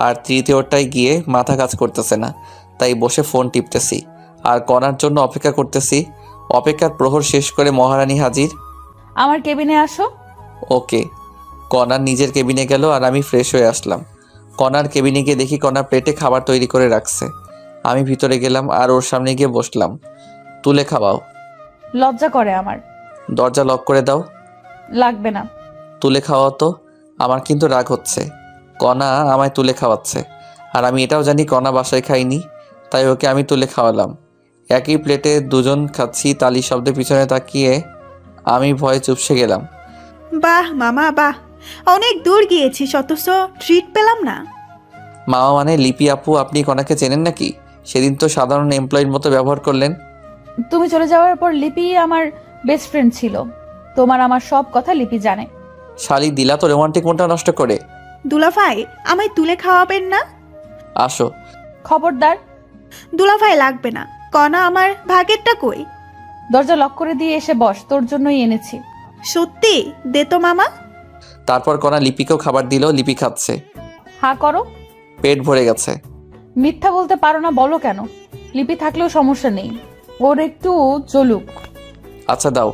আর তৃতীয়টায় গিয়ে মাথা কাজ করতেছে না, তাই বসে ফোন টিপতেছি আর কণার জন্য অপেক্ষা করতেছি। অপেক্ষার প্রহর শেষ করে মহারানী হাজির। আমার কেবিনে আসো। ওকে। কণার নিজের কেবিনে গেল আর আমি ফ্রেশ হয়ে আসলাম। কণার কেবিনে গিয়ে দেখি কণা প্লেটে খাবার তৈরি করে রাখছে। আমি ভিতরে গেলাম আর ওর সামনে গিয়ে বসলাম। তুলে খাওয়াও। লজ্জা করে আমার। দরজা লক করে দাও। লাগবে না। তুলে খাওয়াও তো। আমার কিন্তু রাগ হচ্ছে। কণা আমায় তুলে খাওয়াচ্ছে আর আমি এটাও জানি কণা বাসায় খাইনি, তাই ওকে আমি তুলে খাওয়ালাম। একই প্লেটে দুজন খাচ্ছি। তালি শব্দে পিছনে তাকিয়ে আমি ভয়ে চুপসে গেলাম। বাহ মামা বাহ, অনেক দূর গিয়েছি, অথচ ট্রিট পেলাম না। মামা মানে লিপি আপু? আপনি কণাকে চেনেন নাকি? সেদিন তো সাধারণ এমপ্লয়ির মতো ব্যবহার করলেন। তুমি চলে যাওয়ার পর লিপি আমার বেস্ট ফ্রেন্ড ছিল। তোমার আমার সব কথা লিপি জানে। শালি দিলা তো রোমান্টিক মনটা নষ্ট করে। দুলাভাই, আমায় তুলে খাওয়াবেন না? আসো। খবরদার। দুলাভাই লাগবে না, কণা আমার ভাগেরটা কই? দরজা লক করে দিয়ে এসে বস, তোর জন্যই এনেছি। সত্যি দে তো মামা। তারপর কণা লিপিকেও খাবার দিল। লিপি খাচ্ছে। হা করো। পেট ভরে গেছে। মিথ্যা বলতে পারো না, বলো কেন? লিপি থাকলেও সমস্যা নেই, ওর একটু চলুক। আচ্ছা দাও।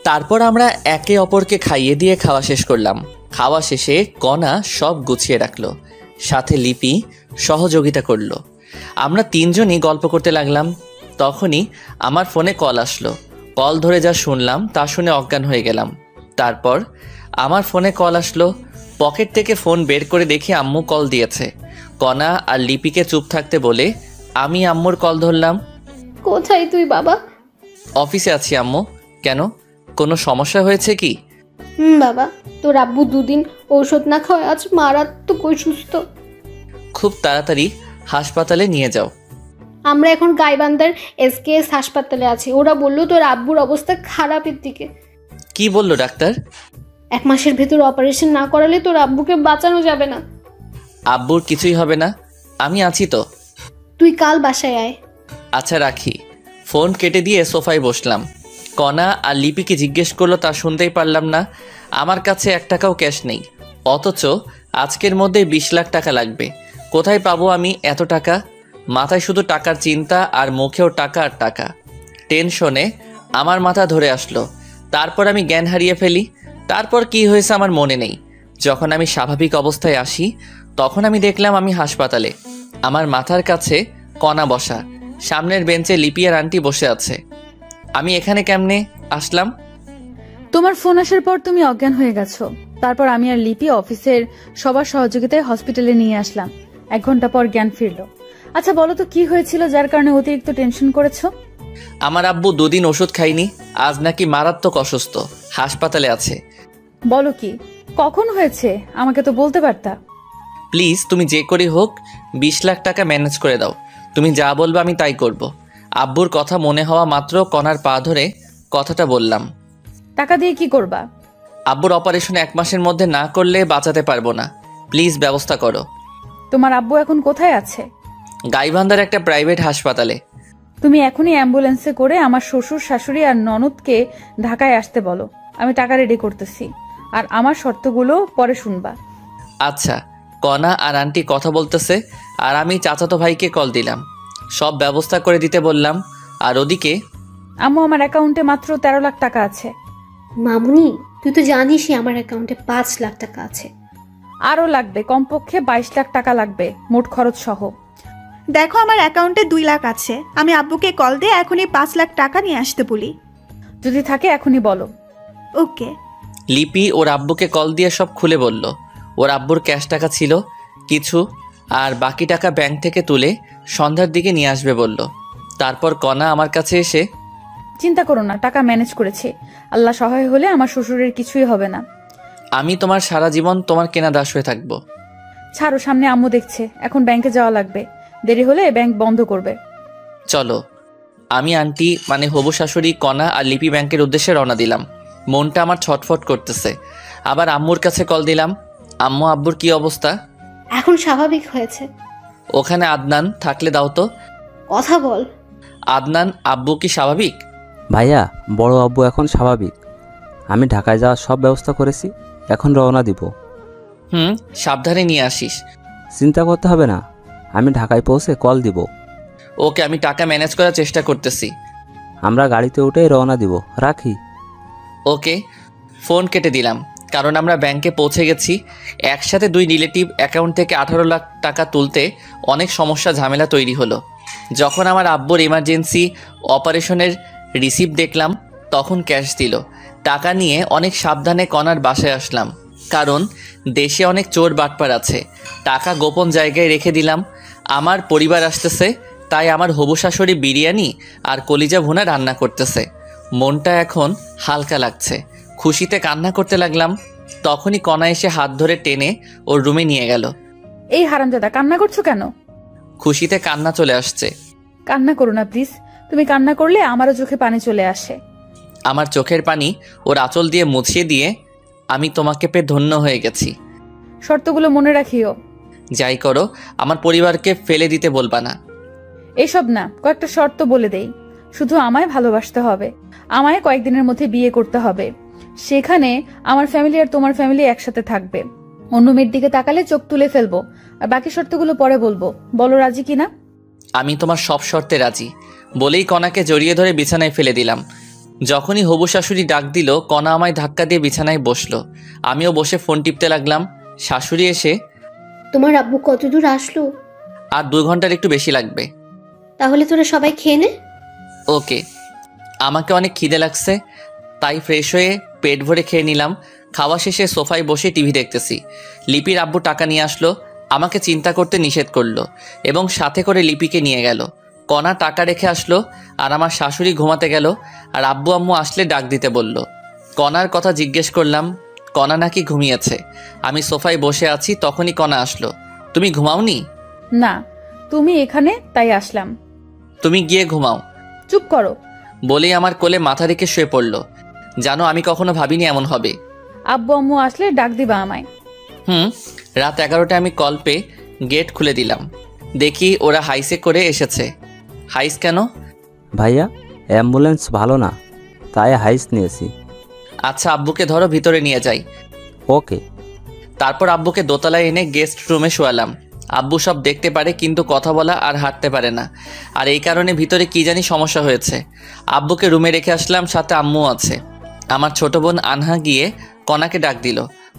তারপর আমরা একে অপরকে খাইয়ে দিয়ে খাওয়া শেষ করলাম। খাওয়া শেষে কণা সব গুছিয়ে রাখলো, সাথে লিপি সহযোগিতা করলো। আমরা 3জনই গল্প করতে লাগলাম। তখনই আমার ফোনে কল আসলো। কল ধরে যা শুনলাম তা শুনে অজ্ঞান হয়ে গেলাম। তারপর আমার ফোনে কল আসলো। পকেট থেকে ফোন বের করে দেখি আম্মু কল দিয়েছে। কণা আর লিপিকে চুপ থাকতে বলে আমি আম্মুর কল ধরলাম। কোথায় তুই বাবা? অফিসে আছি আম্মু। কেন, কোনো সমস্যা হয়েছে কি? বাবা, তোর আব্বু 2 দিন ঔষধ না খাওয়ায় আজ মারাত্মক অসুস্থ। খুব তাড়াতাড়ি হাসপাতালে নিয়ে যাও। আমরা এখন গাইবান্ধার SKS হাসপাতালে আছি। ওরা বললো তোর আব্বুর অবস্থা খারাপের দিকে। কি বললো ডাক্তার? 1 মাসের ভেতর অপারেশন না করালে তোর আব্বুকে বাঁচানো যাবে না। আব্বুর কিছুই হবে না, আমি আছি তো। তুই কাল বাসায় আয়। আচ্ছা রাখি। ফোন কেটে দিয়ে সোফায় বসলাম। কণা আর লিপিকে জিজ্ঞেস করলো, তা শুনতেই পারলাম না। আমার কাছে 1 টাকাও ক্যাশ নেই, অথচ আজকের মধ্যে 20 লাখ টাকা লাগবে। কোথায় পাবো আমি এত টাকা? মাথায় শুধু টাকার চিন্তা আর মুখেও টাকা আর টাকা। টেনশনে আমার মাথা ধরে আসলো। তারপর আমি জ্ঞান হারিয়ে ফেলি। তারপর কি হয়েছে আমার মনে নেই। যখন আমি স্বাভাবিক অবস্থায় আসি তখন আমি দেখলাম আমি হাসপাতালে। আমার মাথার কাছে কণা বসা, সামনের বেঞ্চে লিপি আর আন্টি বসে আছে। আমি এখানে কেমনে আসলাম? তোমার ফোন আসার পর তুমি অজ্ঞান হয়ে গেছো। তারপর আমি আর লিপি অফিসের সবার সহযোগিতায় হসপিটালে নিয়ে আসলাম। 1 ঘন্টা পর জ্ঞান ফিরলো। আচ্ছা বলো তো কি হয়েছিল যার কারণে অতিরিক্ত টেনশন করেছো? আমার আব্বু 2 দিন ওষুধ খায়নি, আজ নাকি মারাত্মক অসুস্থ, হাসপাতালে আছে। বলো কি? কখন হয়েছে? আমাকে তো বলতে পারতা। প্লিজ তুমি যে করেই হোক 20 লাখ টাকা ম্যানেজ করে দাও। তুমি যা বলবে আমি তাই করব। আব্বুর কথা মনে হওয়া মাত্র কণার পা ধরে কথাটা বললাম। টাকা দিয়ে কি করবা? আব্বুর অপারেশন 1 মাসের মধ্যে না করলে বাঁচাতে পারবো না, প্লিজ ব্যবস্থা করো। তোমার আব্বু এখন কোথায় আছে? গাইবান্ধার একটা প্রাইভেট হাসপাতালে। তুমি এখনই অ্যাম্বুলেন্সে করে আমার শ্বশুর শাশুড়ি আর ননদকে ঢাকায় আসতে বলো। আমি টাকা রেডি করতেছি, আর আমার শর্তগুলো পরে শুনবা। আচ্ছা। কণা আর আন্টি কথা বলতেছে আর আমি চাচাতো ভাইকে কল দিলাম, সব ব্যবস্থা করে দিতে বললাম। আর ওদিকে আম্মু, আমার অ্যাকাউন্টে মাত্র 13 লাখ টাকা আছে। মামুনি, তুই তো জানিসই আমার অ্যাকাউন্টে 5 লাখ টাকা আছে। আরও লাগবে, কমপক্ষে 22 লাখ টাকা লাগবে মোট খরচ সহ। দেখো আমার অ্যাকাউন্টে 2 লাখ আছে। আমি আব্বুকে কল দিয়ে এখনই 5 লাখ টাকা নিয়ে আসতে বলি। যদি থাকে এখনই বলো। ওকে। লিপি ওর আব্বুকে কল দিয়ে সব খুলে বলল। ওর আব্বুর ক্যাশ টাকা ছিল কিছু, আর বাকি টাকা ব্যাংক থেকে তুলে সন্ধ্যার দিকে নিয়ে আসবে বলল। তারপর কণা আমার কাছে এসে, চিন্তা করো না, টাকা ম্যানেজ করেছি। আল্লাহ সহায় হলে আমার শ্বশুরের কিছুই হবে না। আমি তোমার সারা জীবন তোমার কেনা দাস হয়ে থাকবো। ছাড়ো, সামনে আম্মু দেখছে। এখন ব্যাংকে যাওয়া লাগবে, দেরি হলে ব্যাংক বন্ধ করবে। চলো। আমি আন্টি মানে হবু শাশুড়ি, কণা আর লিপি ব্যাংকের উদ্দেশ্যে রওনা দিলাম। মনটা আমার ছটফট করতেছে। আবার আম্মুর কাছে কল দিলাম। আম্মু, আব্বুর কি অবস্থা? এখন স্বাভাবিক হয়েছে। ওখানে আদনান থাকলে দাও তো। কথা বল। আদনান, আব্বু কি স্বাভাবিক? ভাইয়া, বড় আব্বু এখন স্বাভাবিক। আমি ঢাকায় যাওয়ার সব ব্যবস্থা করেছি, এখন রওনা দিব। সাবধানে নিয়ে আসিস। চিন্তা করতে হবে না, আমি ঢাকায় পৌঁছে কল দিব। ওকে, আমি টাকা ম্যানেজ করার চেষ্টা করতেছি। আমরা গাড়িতে উঠেই রওনা দিব। রাখি। ওকে। ফোন কেটে দিলাম, কারণ আমরা ব্যাংকে পৌঁছে গেছি। একসাথে 2 রিলেটিভ অ্যাকাউন্ট থেকে 18 লাখ টাকা তুলতে অনেক সমস্যা ঝামেলা তৈরি হলো। যখন আমার আব্বুর ইমার্জেন্সি অপারেশনের রিসিপ্ট দেখলাম তখন ক্যাশ দিল। টাকা নিয়ে অনেক সাবধানে কণার বাসায় আসলাম, কারণ দেশে অনেক চোর বাটপার আছে। টাকা গোপন জায়গায় রেখে দিলাম। আমার পরিবার আসতেছে, তাই আমার হবু শাশুড়ি বিরিয়ানি আর কলিজা ভুনা রান্না করতেছে। মনটা এখন হালকা লাগছে, খুশিতে কান্না করতে লাগলাম। তখনই কণা এসে হাত ধরে টেনে ওর রুমে নিয়ে গেল। এই হারামজাদা, কান্না করছো কেন? খুশিতে কান্না চলে আসছে। কান্না করো না প্লিজ। তুমি কান্না করলে আমারও চোখে পানি চলে আসে। আমার চোখের পানি ওর আঁচল দিয়ে মুছিয়ে দিয়ে, আমি তোমাকে পেয়ে ধন্য হয়ে গেছি। শর্তগুলো মনে রাখিও। যাই করো, আমার পরিবারকে ফেলে দিতে বলবা না। এসব না, কয়েকটা শর্ত বলে দেই। শুধু আমায় ভালোবাসতে হবে, আমায় কয়েকদিনের মধ্যে বিয়ে করতে হবে। সেখানে আমার ফ্যামিলি আর তোমার ফ্যামিলি একসাথে থাকবে। অন্য মেয়ের দিকে তাকালে চোখ তুলে ফেলবো। আর বাকি শর্তগুলো পরে বলবো। বলো রাজি কিনা? আমি তোমার সব শর্তে রাজি বলেই কণাকে জড়িয়ে ধরে বিছানায় ফেলে দিলাম। যখনই হবু শাশুড়ি ডাক দিল, কণা আমায় ধাক্কা দিয়ে বিছানায় বসলো। আমিও বসে ফোন টিপতে লাগলাম। শাশুড়ি এসে, তোমার আব্বু কতদূর আসলো? আর 2 ঘন্টার একটু বেশি লাগবে। তাহলে তোরা সবাই খেয়ে নে। ওকে। আমাকে অনেক খিদে লাগছে, তাই ফ্রেশ হয়ে পেট ভরে খেয়ে নিলাম। খাওয়া শেষে সোফায় বসে টিভি দেখতেছি। লিপির আব্বু টাকা নিয়ে আসলো, আমাকে চিন্তা করতে নিষেধ করলো এবং সাথে করে লিপিকে নিয়ে গেল। কণা টাকা রেখে আসলো আর আমার শাশুড়ি ঘুমাতে গেল। আর আব্বু আম্মু আসলে ডাক দিতে বলল। কণার কথা জিজ্ঞেস করলাম, কণা নাকি ঘুমিয়েছে। আমি সোফায় বসে আছি, তখনই কণা আসলো। তুমি ঘুমাওনি? না, তুমি এখানে তাই আসলাম। তুমি গিয়ে ঘুমাও। চুপ করো। বলেই আমার কোলে মাথা রেখে শুয়ে পড়ল। জানো আমি কখনো ভাবিনি এমন হবে। আব্বু আম্মু আসলে ডাক দিবা আমায়। রাত 11টায় আমি কল পেয়ে গেট খুলে দিলাম। দেখি ওরা হাইসে করে এসেছে। হাইস কেন? ভাইয়া অ্যাম্বুলেন্স ভালো না, তাই হাইস নিয়েছি। আচ্ছা, আব্বুকে ধরো, ভিতরে নিয়ে যাই। ওকে। তারপর আব্বুকে দোতলায় এনে গেস্ট রুমে শোয়ালাম। আব্বু সব দেখতে পারে কিন্তু কথা বলা আর হাঁটতে পারে না, আর এই কারণে ভিতরে কি জানি সমস্যা হয়েছে। আব্বুকে রুমে রেখে আসলাম, সাথে আম্মু আছে। আমার ছোট বোন আনহা গিয়ে কণাকে ডাক দিল।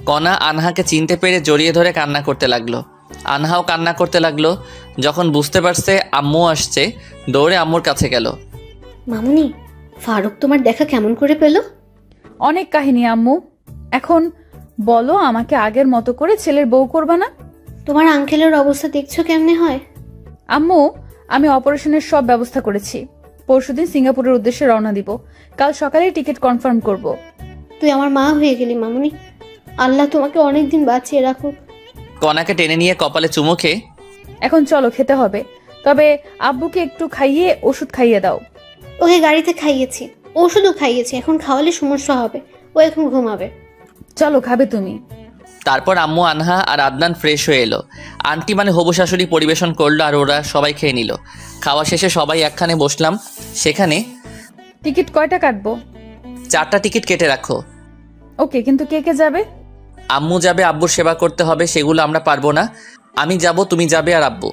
কণা আনহাকে চিনতে পেরে জড়িয়ে ধরে কান্না করতে লাগলো। আনহাও কান্না করতে লাগলো। যখন বুঝতে পারছে আম্মু আসছে, দৌড়ে আম্মুর কাছে গেল। মামুনি, ফারুক তোমার দেখা কেমন করে পেল? অনেক কাহিনী আম্মু। এখন বলো, আমাকে আগের মতো করে ছেলের বউ করবা না? তোমার আঙ্কেলের অবস্থা দেখছো কেমনে হয়? আম্মু, আমি অপারেশনের সব ব্যবস্থা করেছি। পরশুদিন সিঙ্গাপুরের উদ্দেশ্যে রওনা দিব। কাল সকালেই টিকিট কনফার্ম করব। তুই আমার মা হয়ে গেলি মামুনি। আল্লাহ তোমাকে অনেকদিন বাঁচিয়ে রাখুক। কণাকে টেনে নিয়ে কপালে চুমু খেয়ে, এখন চলো, খেতে হবে। তবে আব্বুকে একটু খাইয়ে ওষুধ খাইয়ে দাও। ওকে গাড়িতে খাইয়েছি, ওষুধও খাইয়েছি। এখন খাওয়ালে সমস্যা হবে, ও এখন ঘুমাবে। চলো, খাবে তুমি। তারপর আম্মু, আনহা আর আদনান ফ্রেশ হয়ে এলো। আন্টি মানে হবু শাশুড়ি পরিবেশন করলো আর ওরা সবাই খেয়ে নিল। খাওয়া শেষে সবাই একখানে বসলাম। সেখানে টিকিট কয়টা কাটবো? 4টা টিকিট কেটে রাখো। ওকে, কিন্তু কে কে যাবে? আম্মু যাবে, আব্বুর সেবা করতে হবে, সেগুলো আমরা পারবো না। আমি যাব, তুমি যাবে আর আব্বু।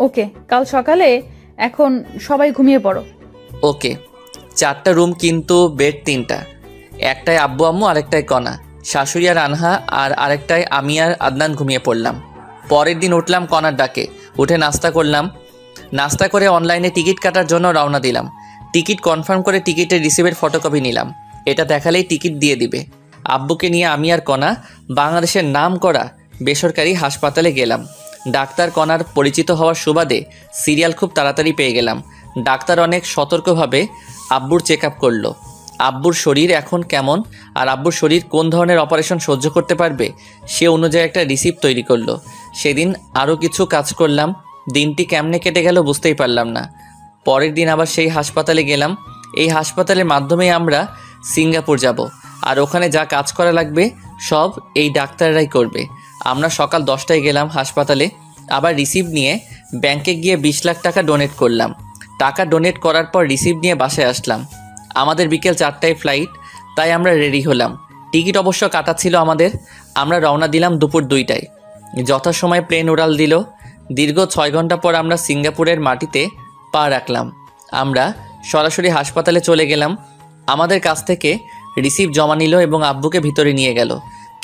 ওকে, কাল সকালে। এখন সবাই ঘুমিয়ে পড়ো। ওকে। 4টা রুম, কিন্তু বেড 3টা। একটায় আব্বু আম্মু, আরেকটায় কণা, শাশুড়ি আর আনহা, আর আরেকটায় আমি আর আদনান ঘুমিয়ে পড়লাম। পরের দিন উঠলাম কণার ডাকে। উঠে নাস্তা করলাম। নাস্তা করে অনলাইনে টিকিট কাটার জন্য রওনা দিলাম। টিকিট কনফার্ম করে টিকিটের রিসিভের ফটোকপি নিলাম। এটা দেখালেই টিকিট দিয়ে দিবে। আব্বুকে নিয়ে আমি আর কণা বাংলাদেশের নাম করা বেসরকারি হাসপাতালে গেলাম। ডাক্তার কণার পরিচিত হওয়ার সুবাদে সিরিয়াল খুব তাড়াতাড়ি পেয়ে গেলাম। ডাক্তার অনেক সতর্কভাবে আব্বুর চেক আপ করলো। আব্বুর শরীর এখন কেমন আর আব্বুর শরীর কোন ধরনের অপারেশন সহ্য করতে পারবে সে অনুযায়ী একটা রিসিপ্ট তৈরি করলো। সেদিন আরও কিছু কাজ করলাম। দিনটি কেমনে কেটে গেল বুঝতেই পারলাম না। পরের দিন আবার সেই হাসপাতালে গেলাম। এই হাসপাতালের মাধ্যমে আমরা সিঙ্গাপুর যাব, আর ওখানে যা কাজ করা লাগবে সব এই ডাক্তাররাই করবে। আমরা সকাল 10টায় গেলাম হাসপাতালে। আবার রিসিপ্ট নিয়ে ব্যাংকে গিয়ে 20 লাখ টাকা ডোনেট করলাম। টাকা ডোনেট করার পর রিসিপ্ট নিয়ে বাসায় আসলাম। আমাদের বিকেল 4টায় ফ্লাইট, তাই আমরা রেডি হলাম। টিকিট অবশ্য কাটা ছিল আমাদের। আমরা রওনা দিলাম দুপুর 2টায়। যথাসময়ে প্লেন উড়াল দিল। দীর্ঘ 6 ঘন্টা পর আমরা সিঙ্গাপুরের মাটিতে পা রাখলাম। আমরা সরাসরি হাসপাতালে চলে গেলাম। আমাদের কাছ থেকে রিসিপ্ট জমা নিল এবং আব্বুকে ভিতরে নিয়ে গেল।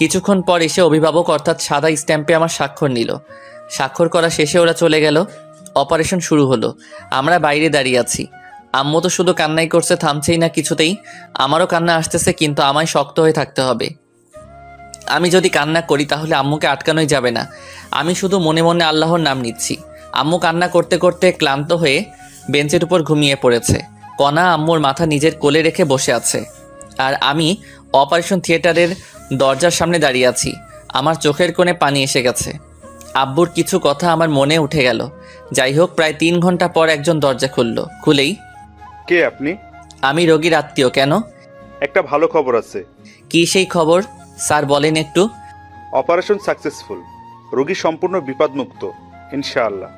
কিছুক্ষণ পর এসে অভিভাবক অর্থাৎ সাদা স্ট্যাম্পে আমার স্বাক্ষর নিল। স্বাক্ষর করা শেষে ওরা চলে গেল। অপারেশন শুরু হলো। আমরা বাইরে দাঁড়িয়ে আছি। আম্মু তো শুধু কান্নাই করছে, থামছেই না কিছুতেই। আমারও কান্না আসতেছে, কিন্তু আমায় শক্ত হয়ে থাকতে হবে। আমি যদি কান্না করি তাহলে আম্মুকে আটকানোই যাবে না। আমি শুধু মনে মনে আল্লাহর নাম নিচ্ছি। আম্মু কান্না করতে করতে ক্লান্ত হয়ে বেঞ্চের উপর ঘুমিয়ে পড়েছে। কণা আম্মুর মাথা নিজের কোলে রেখে বসে আছে, আর আমি অপারেশন থিয়েটারের দরজার সামনে দাঁড়িয়ে আছি। আমার চোখের কোণে পানি এসে গেছে। আব্বুর কিছু কথা আমার মনে উঠে গেল। যাই হোক, প্রায় 3 ঘন্টা পর একজন দরজা খুলল। খুলেই, কে আপনি? আমি রোগীর আত্মীয়। কেন? একটা ভালো খবর আছে। কি সেই খবর স্যার, বলেন একটু। অপারেশন সাকসেসফুল, রোগী সম্পূর্ণ বিপদমুক্ত ইনশাআল্লাহ।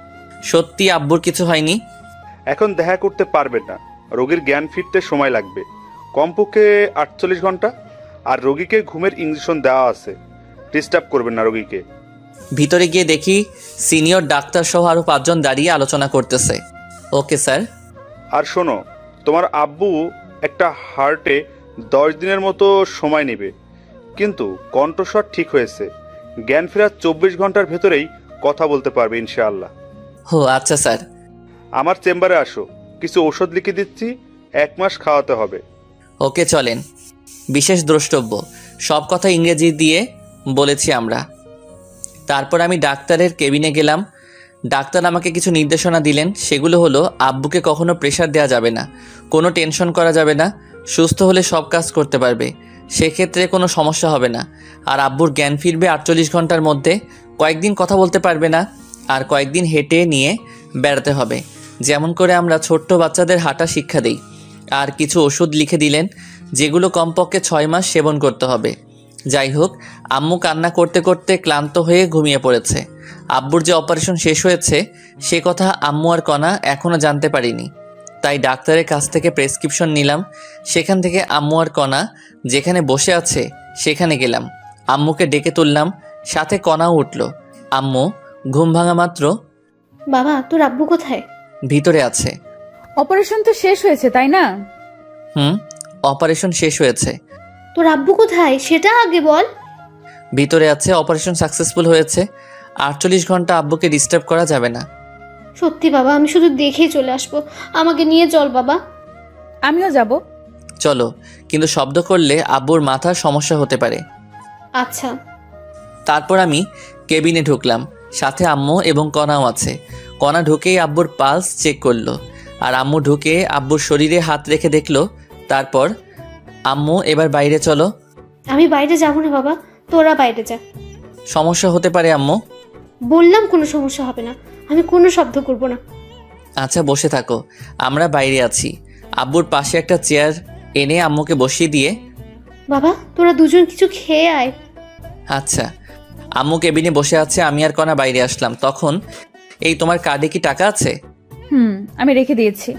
সত্যি আব্বুর কিছু হয়নি? এখন দেখা করতে পারবেন না, রোগীর জ্ঞান ফিরতে সময় লাগবে, কমপক্ষে 48 ঘন্টা। আর রোগীকে ঘুমের ইঞ্জেকশন দেওয়া আছে, ডিস্টার্ব করবেন না রোগীকে। ভিতরে গিয়ে দেখি সিনিয়র ডাক্তার সহ আরও 5 জন দাঁড়িয়ে আলোচনা করতেছে। Okay sir. আর শোনো, তোমার আব্বু একটা হার্টে 10 দিনের মতো সময় নেবে, কিন্তু কণ্ঠস্বর ঠিক হয়েছে। জ্ঞান ফেরার 24 ঘন্টার ভেতরেই কথা বলতে পারবে ইনশাআল্লাহ। ও আচ্ছা স্যার। আমার চেম্বারে আসো, কিছু ওষুধ লিখে দিচ্ছি, 1 মাস খাওয়াতে হবে। ওকে চলেন। বিশেষ দ্রষ্টব্য, সব কথা ইংরেজি দিয়ে বলেছি আমরা। তারপর আমি ডাক্তারের কেবিনে গেলাম। ডাক্তার আমাকে কিছু নির্দেশনা দিলেন। সেগুলো হলো, আব্বুকে কখনো প্রেশার দেওয়া যাবে না, কোনো টেনশন করা যাবে না, সুস্থ হলে সব কাজ করতে পারবে, সেক্ষেত্রে কোনো সমস্যা হবে না। আর আব্বুর জ্ঞান ফিরবে 48 ঘন্টার মধ্যে। কয়েকদিন কথা বলতে পারবে না, আর কয়েকদিন হেঁটে নিয়ে বেড়াতে হবে। যেমন করে আমরা ছোট্ট বাচ্চাদের হাঁটা শিক্ষা দিই। আর কিছু ওষুধ লিখে দিলেন যেগুলো কমপক্ষে 6 মাস সেবন করতে হবে। যাই হোক, আম্মু কান্না করতে করতে ক্লান্ত হয়ে ঘুমিয়ে পড়েছে। আব্বুর যে অপারেশন শেষ হয়েছে সে কথা আম্মু আর কণা এখনও জানতে পারিনি। তাই ডাক্তারের কাছ থেকে প্রেসক্রিপশন নিলাম। সেখান থেকে আম্মু আর কণা যেখানে বসে আছে সেখানে গেলাম। আম্মুকে ডেকে তুললাম, সাথে কণাও উঠল। আম্মু ঘুম ভাঙা মাত্র, বাবা তোর আব্বু কোথায়? ভিতরে আছে। অপারেশন তো শেষ হয়েছে তাই না? অপারেশন শেষ হয়েছে। তোর আব্বু কোথায় সেটা আগে বল। ভিতরে আছে, অপারেশন সাকসেসফুল হয়েছে। 48 ঘন্টা আব্বুকে ডিস্টার্ব করা যাবে না। সত্যি বাবা, আমি শুধু দেখেই চলে আসবো, আমাকে নিয়ে চল বাবা। আমিও যাব। চলো, কিন্তু শব্দ করলে আব্বুর মাথার সমস্যা হতে পারে। আচ্ছা। তারপর আমি কেবিনে ঢুকলাম, সাথে আম্মু এবং কণাও আছে। কণা ঢুকেই আব্বুর পালস চেক করলো, আর আম্মু ঢুকে আব্বুর শরীরে হাত রেখে দেখলো। তারপর, আম্মু এবার বাইরে চলো। আমি বাইরে যাবো না বাবা, তোরা বাইরে যা। সমস্যা হতে পারে আম্মু। বললাম কোনো সমস্যা হবে না, আমি কোনো শব্দ করব না। আচ্ছা বসে থাকো, আমরা বাইরে আছি। আব্বুর পাশে একটা চেয়ার এনে আম্মুকে বসিয়ে দিয়ে, বাবা তোরা দুজন কিছু খেয়ে আয়। আচ্ছা। আম্মু কেবিনে বসে আছে, আমি আর কণা বাইরে আসলাম। তখন, এই তোমার কার্ডে কি টাকা আছে? আমি রেখে দিয়েছি।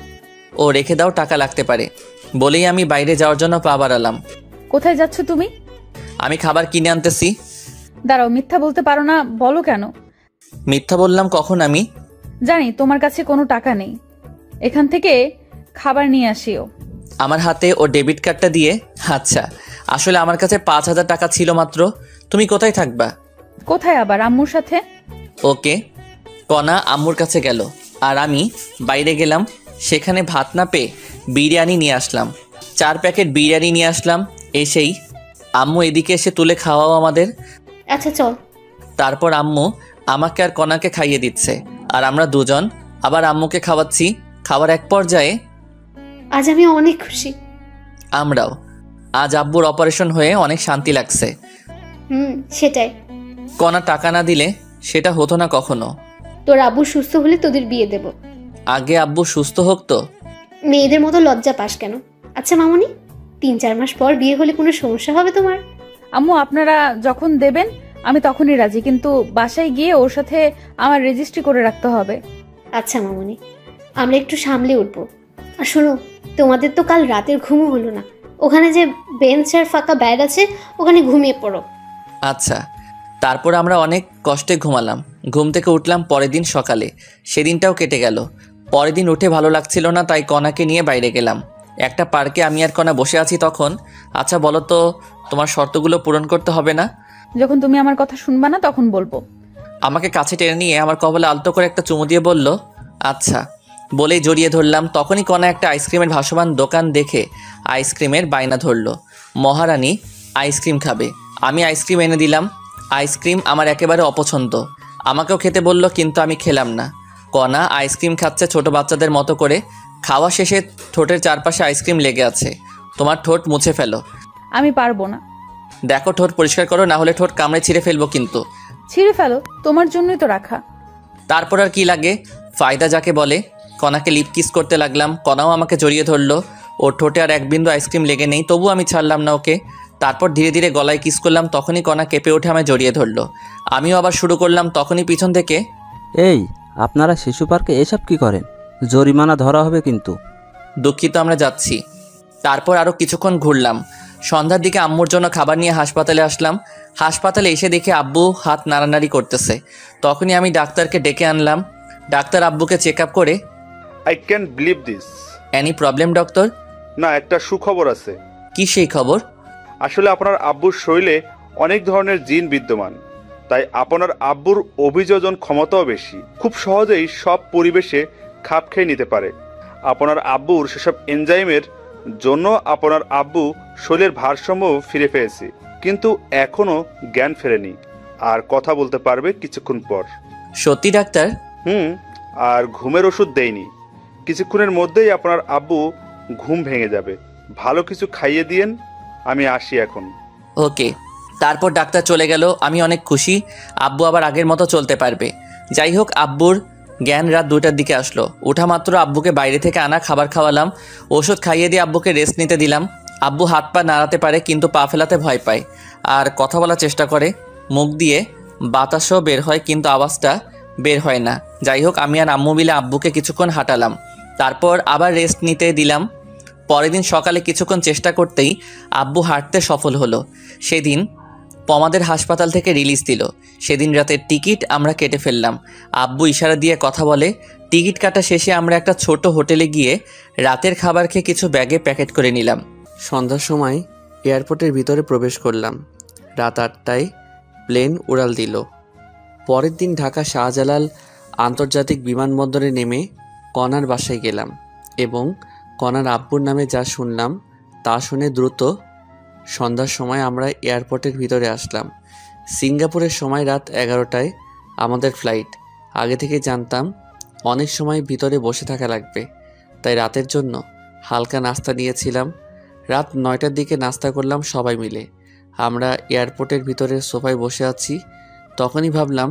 ও রেখে দাও, টাকা লাগতে পারে। বলেই আমি বাইরে যাওয়ার জন্য পা বাড়ালাম। কোথায় যাচ্ছ তুমি? আমি খাবার কিনে আনতেছি। দাঁড়াও, মিথ্যা বলতে পারো না, বলো কেন? মিথ্যা বললাম কখন আমি? জানি তোমার কাছে কোনো টাকা নেই, এখান থেকে খাবার নিয়ে আসিও। আমার হাতে ও ডেবিট কার্ডটা দিয়ে, আচ্ছা আসলে আমার কাছে 5,000 টাকা ছিল মাত্র। তুমি কোথায় থাকবা? কোথায় আবার? আম্মুর সাথে। ওকে। কণা আম্মুর কাছে গেল, আর আমি বাইরে গেলাম। সেখানে ভাত না পেয়ে বিরিয়ানি নিয়ে আসলাম। 4 প্যাকেট বিরিয়ানি নিয়ে আসলাম। এসেই আম্মু এদিকে এসে তুলে খাওয়াও আমাদের। আচ্ছা চল। তারপর আম্মু আমাকে আর কণাকে খাইয়ে দিচ্ছে, আর আমরা দুজন আবার আম্মুকে খাওয়াচ্ছি। খাবার এক পর্যায়ে, আজ আমি অনেক খুশি। আমরাও। আজ আব্বুর অপারেশন হয়ে অনেক শান্তি লাগছে। সেটাই। কণা টাকা না দিলে সেটা হতো না কখনো। তোর আব্বু সুস্থ হলে তোদের বিয়ে দেব। আগে আব্বু সুস্থ হোক তো। মেয়েদের মতো লজ্জা পাস কেন? আচ্ছা মামুনি, 3-4 মাস পর বিয়ে হলে কোনো সমস্যা হবে তোমার? আম্মু আপনারা যখন দেবেন আমি তখনই রাজি, কিন্তু বাসায় গিয়ে ওর সাথে আমার রেজিস্ট্রি করে রাখতে হবে। আচ্ছা মামুনি, আমরা একটু সামলে উঠবো। আর শোনো, তোমাদের তো কাল রাতের ঘুমও হলো না। ওখানে যে বেঞ্চ আর ফাঁকা বেড আছে ওখানে ঘুমিয়ে পড়ো। আচ্ছা। তারপর আমরা অনেক কষ্টে ঘুমালাম। ঘুম থেকে উঠলাম পরের দিন সকালে। সেদিনটাও কেটে গেল। পরের দিন উঠে ভালো লাগছিল না, তাই কণাকে নিয়ে বাইরে গেলাম। একটা পার্কে আমি আর কণা বসে আছি তখন। আচ্ছা বলো তো, তোমার শর্তগুলো পূরণ করতে হবে না? যখন তুমি আমার কথা শুনবা না তখন বলবো। আমাকে কাছে টেনে নিয়ে আমার কপালে আলতো করে একটা চুমু দিয়ে বলল, আচ্ছা। বলেই জড়িয়ে ধরলাম। তখনই কণা একটা আইসক্রিমের ভাসমান দোকান দেখে আইসক্রিমের বায়না ধরলো। মহারানী আইসক্রিম খাবে। আমি আইসক্রিম এনে দিলাম। আইসক্রিম আমার একেবারে অপছন্দ। আমাকেও খেতে বলল, কিন্তু আমি খেলাম না। কণা আইসক্রিম খাচ্ছে ছোট বাচ্চাদের মতো করে। খাওয়া শেষে ঠোঁটের চারপাশে আইসক্রিম লেগে আছে। তোমার ঠোঁট মুছে ফেলো। আমি পারবো না। দেখো ঠোঁট পরিষ্কার করো, না হলে ঠোঁট কামড়ে ছিঁড়ে ফেলবো কিন্তু। ছিঁড়ে ফেলো, তোমার জন্যই তো রাখা। তারপর আর কি লাগে, ফায়দা যাকে বলে। কণাকে লিপ কিস করতে লাগলাম। কণাও আমাকে জড়িয়ে ধরলো। ওর ঠোঁটে আর এক বিন্দু আইসক্রিম লেগে নেই, তবু আমি ছাড়লাম না ওকে। তারপর ধীরে ধীরে গলায় কিস করলাম। তখনই কণা কেঁপে উঠে আমায় জড়িয়ে ধরলো। আমিও আবার শুরু করলাম। তখনই পিছন থেকে, এই আপনারা শিশু পার্কে এসব কি করেন? জরিমানা ধরা হবে কিন্তু। দুঃখিত, আমরা যাচ্ছি। তারপর আরও কিছুক্ষণ ঘুরলাম। সন্ধ্যার দিকে আম্মুর জন্য খাবার নিয়ে হাসপাতালে আসলাম। হাসপাতালে এসে দেখে আব্বু হাত নাড়ানাড়ি করতেছে। তখনই আমি ডাক্তারকে ডেকে আনলাম। ডাক্তার আব্বুকে চেক আপ করে, I can believe this. Any problem doctor? না, একটা সুখবর আছে। কি সেই খবর? আসলে আপনার আব্বুর শরীরে অনেক ধরনের জিন বিদ্যমান, তাই আপনার আব্বুর অভিযোজন ক্ষমতাও বেশি। খুব সহজেই সব পরিবেশে খাপ খেয়ে নিতে পারে। আপনার আব্বুর সেসব এনজাইমের জন্য আপনার আব্বু শরীরের ভারসাম্য ফিরে পেয়েছে, কিন্তু এখনও জ্ঞান ফেরেনি, আর কথা বলতে পারবে কিছুক্ষণ পর। সত্যি ডাক্তার? আর ঘুমের ওষুধ দেয়নি। কিছুক্ষণের মধ্যেই আপনার আব্বু ঘুম ভেঙে যাবে। ভালো কিছু খাইয়ে দিয়েন, আমি আসি এখন। ওকে। তারপর ডাক্তার চলে গেল। আমি অনেক খুশি, আব্বু আবার আগের মতো চলতে পারবে। যাই হোক, আব্বুর জ্ঞান রাত 2টার দিকে আসলো। উঠা মাত্র আব্বুকে বাইরে থেকে আনা খাবার খাওয়ালাম, ওষুধ খাইয়ে দিয়ে আব্বুকে রেস্ট নিতে দিলাম। আব্বু হাত পা নাড়াতে পারে কিন্তু পা ফেলাতে ভয় পায় আর কথা বলার চেষ্টা করে। মুখ দিয়ে বাতাসও বের হয় কিন্তু আওয়াজটা বের হয় না। যাই হোক, আমি আর আম্মু মিলে আব্বুকে কিছুক্ষণ হাঁটালাম, তারপর আবার রেস্ট নিতে দিলাম। পরের দিন সকালে কিছুক্ষণ চেষ্টা করতেই আব্বু হাঁটতে সফল হলো। সেদিন পমাদের হাসপাতাল থেকে রিলিজ দিল। সেদিন রাতের টিকিট আমরা কেটে ফেললাম। আব্বু ইশারা দিয়ে কথা বলে। টিকিট কাটা শেষে আমরা একটা ছোট হোটেলে গিয়ে রাতের খাবার খেয়ে কিছু ব্যাগে প্যাকেট করে নিলাম। সন্ধ্যার সময় এয়ারপোর্টের ভিতরে প্রবেশ করলাম। রাত 8টায় প্লেন উড়াল দিল। পরের দিন ঢাকা শাহজালাল আন্তর্জাতিক বিমানবন্দরে নেমে কনার বাসায় গেলাম এবং কনার আব্বুর নামে যা শুনলাম তা শুনে দ্রুত সন্ধ্যার সময় আমরা এয়ারপোর্টের ভিতরে আসলাম। সিঙ্গাপুরের সময় রাত 11টায় আমাদের ফ্লাইট। আগে থেকে জানতাম অনেক সময় ভিতরে বসে থাকা লাগবে, তাই রাতের জন্য হালকা নাস্তা নিয়েছিলাম। রাত 9টার দিকে নাস্তা করলাম সবাই মিলে। আমরা এয়ারপোর্টের ভিতরে সোফায় বসে আছি, তখনই ভাবলাম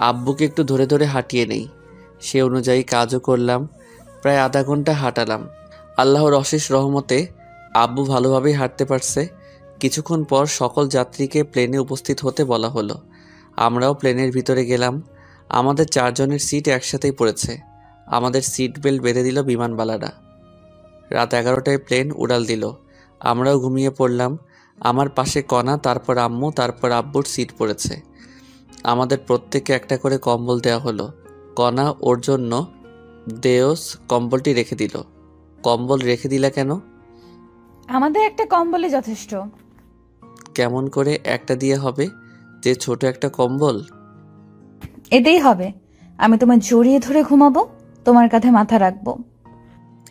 আব্বুকে একটু ধরে ধরে হাঁটিয়ে নেই। সে অনুযায়ী কাজও করলাম। প্রায় আধা ঘন্টা হাঁটালাম। আল্লাহর অশেষ রহমতে আব্বু ভালোভাবেই হাঁটতে পারছে। কিছুক্ষণ পর সকল যাত্রীকে প্লেনে উপস্থিত হতে বলা হলো। আমরাও প্লেনের ভিতরে গেলাম। আমাদের 4 জনের সিট একসাথেই পড়েছে। আমাদের সিট বেল্ট বেঁধে দিল বিমানবালারা। রাত 11টায় প্লেন উড়াল দিল। আমরাও ঘুমিয়ে পড়লাম। আমার পাশে কণা, তারপর আম্মু, তারপর আব্বুর সিট পড়েছে। আমাদের প্রত্যেককে একটা করে কম্বল দেওয়া হলো। কণা ওর জন্য দেওস কম্বলটি রেখে দিল। কম্বল রেখে দিলা কেন? আমাদের একটা কম্বলই যথেষ্ট। কেমন করে একটা দিয়ে হবে, যে ছোট একটা কম্বল? এতেই হবে। আমি তোমার জড়িয়ে ধরে ঘুমাবো, তোমার কাঁধে মাথা রাখবো।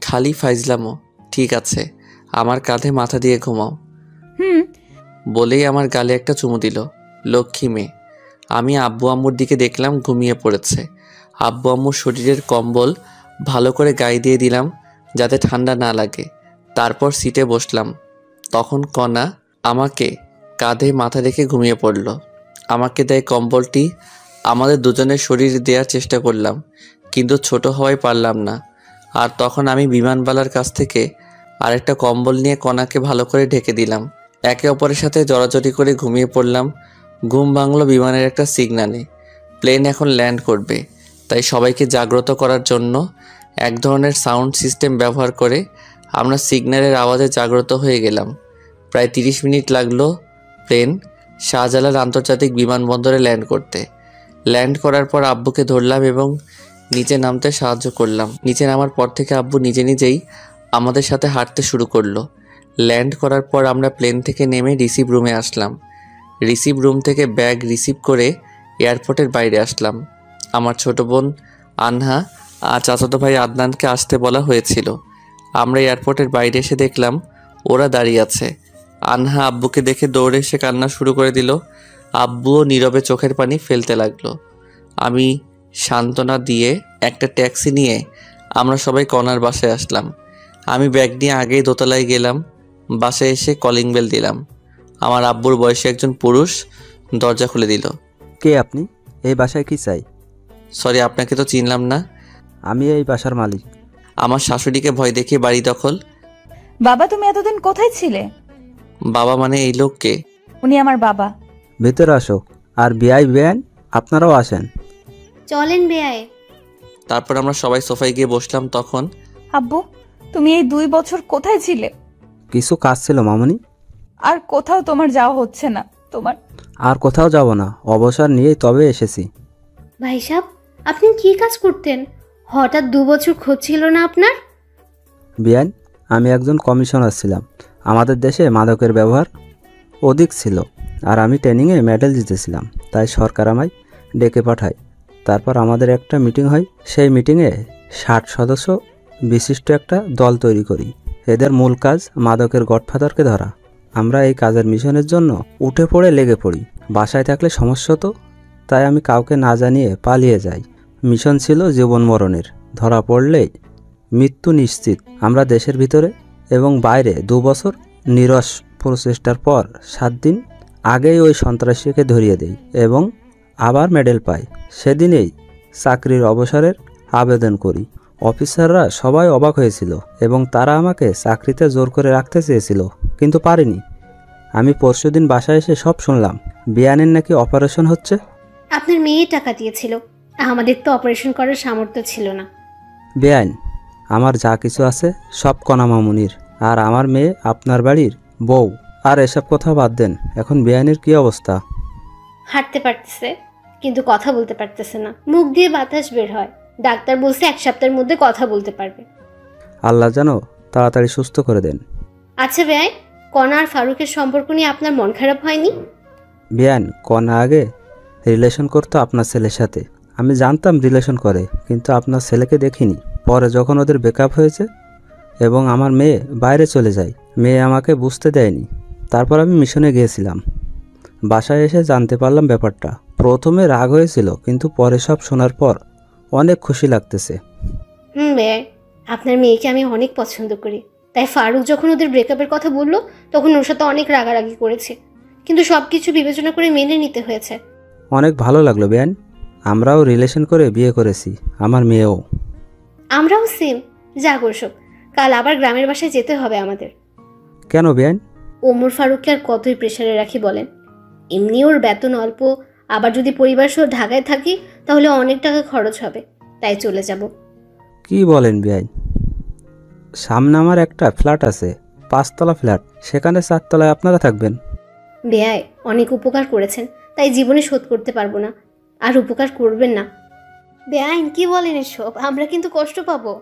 খালি ফাইজলামো। ঠিক আছে, আমার কাঁধে মাথা দিয়ে ঘুমাও। বলেই আমার গালে একটা চুমু দিল। লক্ষ্মী মেয়ে। আমি আব্বু আম্মুর দিকে দেখলাম, ঘুমিয়ে পড়েছে। আব্বু আম্মুর শরীরের কম্বল ভালো করে গায়ে দিয়ে দিলাম যাতে ঠান্ডা না লাগে। তারপর সিটে বসলাম। তখন কণা আমাকে কাঁধে মাথা রেখে ঘুমিয়ে পড়ল। আমাকে দেয় কম্বলটি। আমাদের দুজনের শরীর দেওয়ার চেষ্টা করলাম, কিন্তু ছোট হওয়ায় পারলাম না। আর তখন আমি বিমানবালার কাছ থেকে আরেকটা কম্বল নিয়ে কণাকে ভালো করে ঢেকে দিলাম। একে অপরের সাথে জড়াজড়ি করে ঘুমিয়ে পড়লাম। ঘুম ভাঙল বিমানের একটা সিগন্যালে। প্লেন এখন ল্যান্ড করবে, তাই সবাইকে জাগ্রত করার জন্য এক ধরনের সাউন্ড সিস্টেম ব্যবহার করে আমরা সিগন্যালের আওয়াজে জাগ্রত হয়ে গেলাম। প্রায় 30 মিনিট লাগলো প্লেন শাহজালাল আন্তর্জাতিক বিমানবন্দরে ল্যান্ড করতে। ল্যান্ড করার পর আব্বুকে ধরলাম এবং নিচে নামতে সাহায্য করলাম। নিচে নামার পর থেকে আব্বু নিজে নিজেই আমাদের সাথে হাঁটতে শুরু করলো। ল্যান্ড করার পর আমরা প্লেন থেকে নেমে রিসিভ রুমে আসলাম। রিসিভ রুম থেকে ব্যাগ রিসিভ করে এয়ারপোর্টের বাইরে আসলাম। আমার ছোট বোন আনহা আর চাচাতো ভাই আদনানকে আসতে বলা হয়েছিল। আমরা এয়ারপোর্টের বাইরে এসে দেখলাম ওরা দাঁড়িয়ে আছে। আনহা আব্বুকে দেখে দৌড়ে এসে কান্না শুরু করে দিল। আব্বুও নীরবে চোখের পানি ফেলতে লাগলো। আমি সান্ত্বনা দিয়ে একটা ট্যাক্সি নিয়ে আমরা সবাই কণার বাসায় আসলাম। আমি ব্যাগ নিয়ে আগেই দোতলায় গেলাম। বাসায় এসে কলিং বেল দিলাম। আমার আব্বুর বয়সী একজন পুরুষ দরজা খুলে দিল। কে আপনি? এই বাসায় কি চাই? সরি, আপনাকে তো চিনলাম না। আমি এই বাসার মালিক। আমার শাশুড়িকে ভয় দেখিয়ে বাড়ি দখল। বাবা, তুমি এতদিন কোথায় ছিলে? বাবা মানে এই লোককে? উনি আমার বাবা। ভেতরে আসো। আর বিআই বেআইন আপনারাও আসেন। চলেন বেয়ায়। তারপর আমরা সবাই সোফায় গিয়ে বসলাম। তখন আব্বু, তুমি এই 2 বছর কোথায় ছিলে? কিছু কাজ ছিল মামনি। আর কোথাও তোমার যাওয়া হচ্ছে না? তোমার আর কোথাও যাব না, অবসর নিয়েই তবে এসেছি। ভাই সাহেব, আপনি কি কাজ করতেন? হঠাৎ 2 বছর খোঁজ ছিল না আপনার? বিআইন, আমি একজন কমিশনার ছিলাম। আমাদের দেশে মাদকের ব্যবহার অধিক ছিল আর আমি ট্রেনিংয়ে মেডেল জিতেছিলাম, তাই সরকার আমায় ডেকে পাঠায়। তারপর আমাদের একটা মিটিং হয়। সেই মিটিংয়ে 60 সদস্য বিশিষ্ট একটা দল তৈরি করি। এদের মূল কাজ মাদকের গডফাদারকে ধরা। আমরা এই কাজের মিশনের জন্য উঠে পড়ে লেগে পড়ি। বাসায় থাকলে সমস্যা তো, তাই আমি কাউকে না জানিয়ে পালিয়ে যাই। মিশন ছিল জীবন মরণের। ধরা পড়লেই মৃত্যু নিশ্চিত। আমরা দেশের ভিতরে এবং বাইরে 2 বছর নিরস প্রচেষ্টার পর 7 দিন আগেই ওই সন্ত্রাসীকে ধরিয়ে দেই এবং আবার মেডেল পাই। সেদিনেই চাকরির অবসরের আবেদন করি। অফিসাররা সবাই অবাক হয়েছিল এবং তারা আমাকে চাকরিতে জোর করে রাখতে চেয়েছিল, কিন্তু পারিনি। আমি পরশুদিন বাসায় এসে সব শুনলাম বিয়ানের নাকি অপারেশন হচ্ছে। আপনার মেয়ে টাকা দিয়েছিল, আমাদের তো অপারেশন করার সামর্থ্য ছিল না। বেআইন, আমার যা কিছু আছে সব কণা মামুনির, আর আমার মেয়ে আপনার বাড়ির বউ। আর এসব কথা বাদ দেন, এখন বেআইনের কী অবস্থা? হাঁটতে পারতেছে, কিন্তু কথা বলতে পারতেছে না। মুখ দিয়ে বাতাস বের হয়। ডাক্তার বলছে 1 সপ্তাহের মধ্যে কথা বলতে পারবে। আল্লাহ যেন তাড়াতাড়ি সুস্থ করে দেন। আচ্ছা বেআই, কণা আর ফারুকের সম্পর্ক নিয়ে আপনার মন খারাপ হয়নি? বেআইন, কণা আগে রিলেশন করতো আপনার ছেলের সাথে। আমি জানতাম রিলেশন করে, কিন্তু আপনার ছেলেকে দেখিনি। পরে যখন ওদের ব্রেকআপ হয়েছে এবং আমার মেয়ে বাইরে চলে যায়, মেয়ে আমাকে বুঝতে দেয়নি। তারপর আমি মিশনে গিয়েছিলাম। বাসায় এসে জানতে পারলাম ব্যাপারটা। প্রথমে রাগ হয়েছিল, কিন্তু পরে সব শোনার পর অনেক খুশি লাগতেছে। বেআই, আপনার মেয়েকে আমি অনেক পছন্দ করি, তাই ফারুক যখন ওদের ব্রেকআপের কথা বললো তখন ওর সাথে অনেক রাগারাগি করেছে, কিন্তু সব কিছু বিবেচনা করে মেনে নিতে হয়েছে। অনেক ভালো লাগলো বেআইন। আমরাও রিলেশন করে বিয়ে করেছি, আমার মেয়েও। আমরাও সেম। যা গোসব, কাল আবার গ্রামের বাসায় যেতে হবে আমাদের। কেন বেআইন? ওমর ফারুককে আর কতই প্রেশারে রাখি বলেন? এমনি ওর বেতন অল্প, আবার যদি পরিবার সহ ঢাকায় থাকি তাহলে অনেক টাকা খরচ হবে, তাই চলে যাব। কি বলেন বেআইন? সামনে আমার একটা ফ্ল্যাট আছে, 5 তলা ফ্ল্যাট, সেখানে 4 তলায় আপনারা থাকবেন। বেয়াই, অনেক উপকার করেছেন, তাই জীবনে শোধ করতে পারবো না। আর উপকার করবেন না। বেআইন কি বলেন এসব? আমরা কিন্তু কষ্ট পাবো।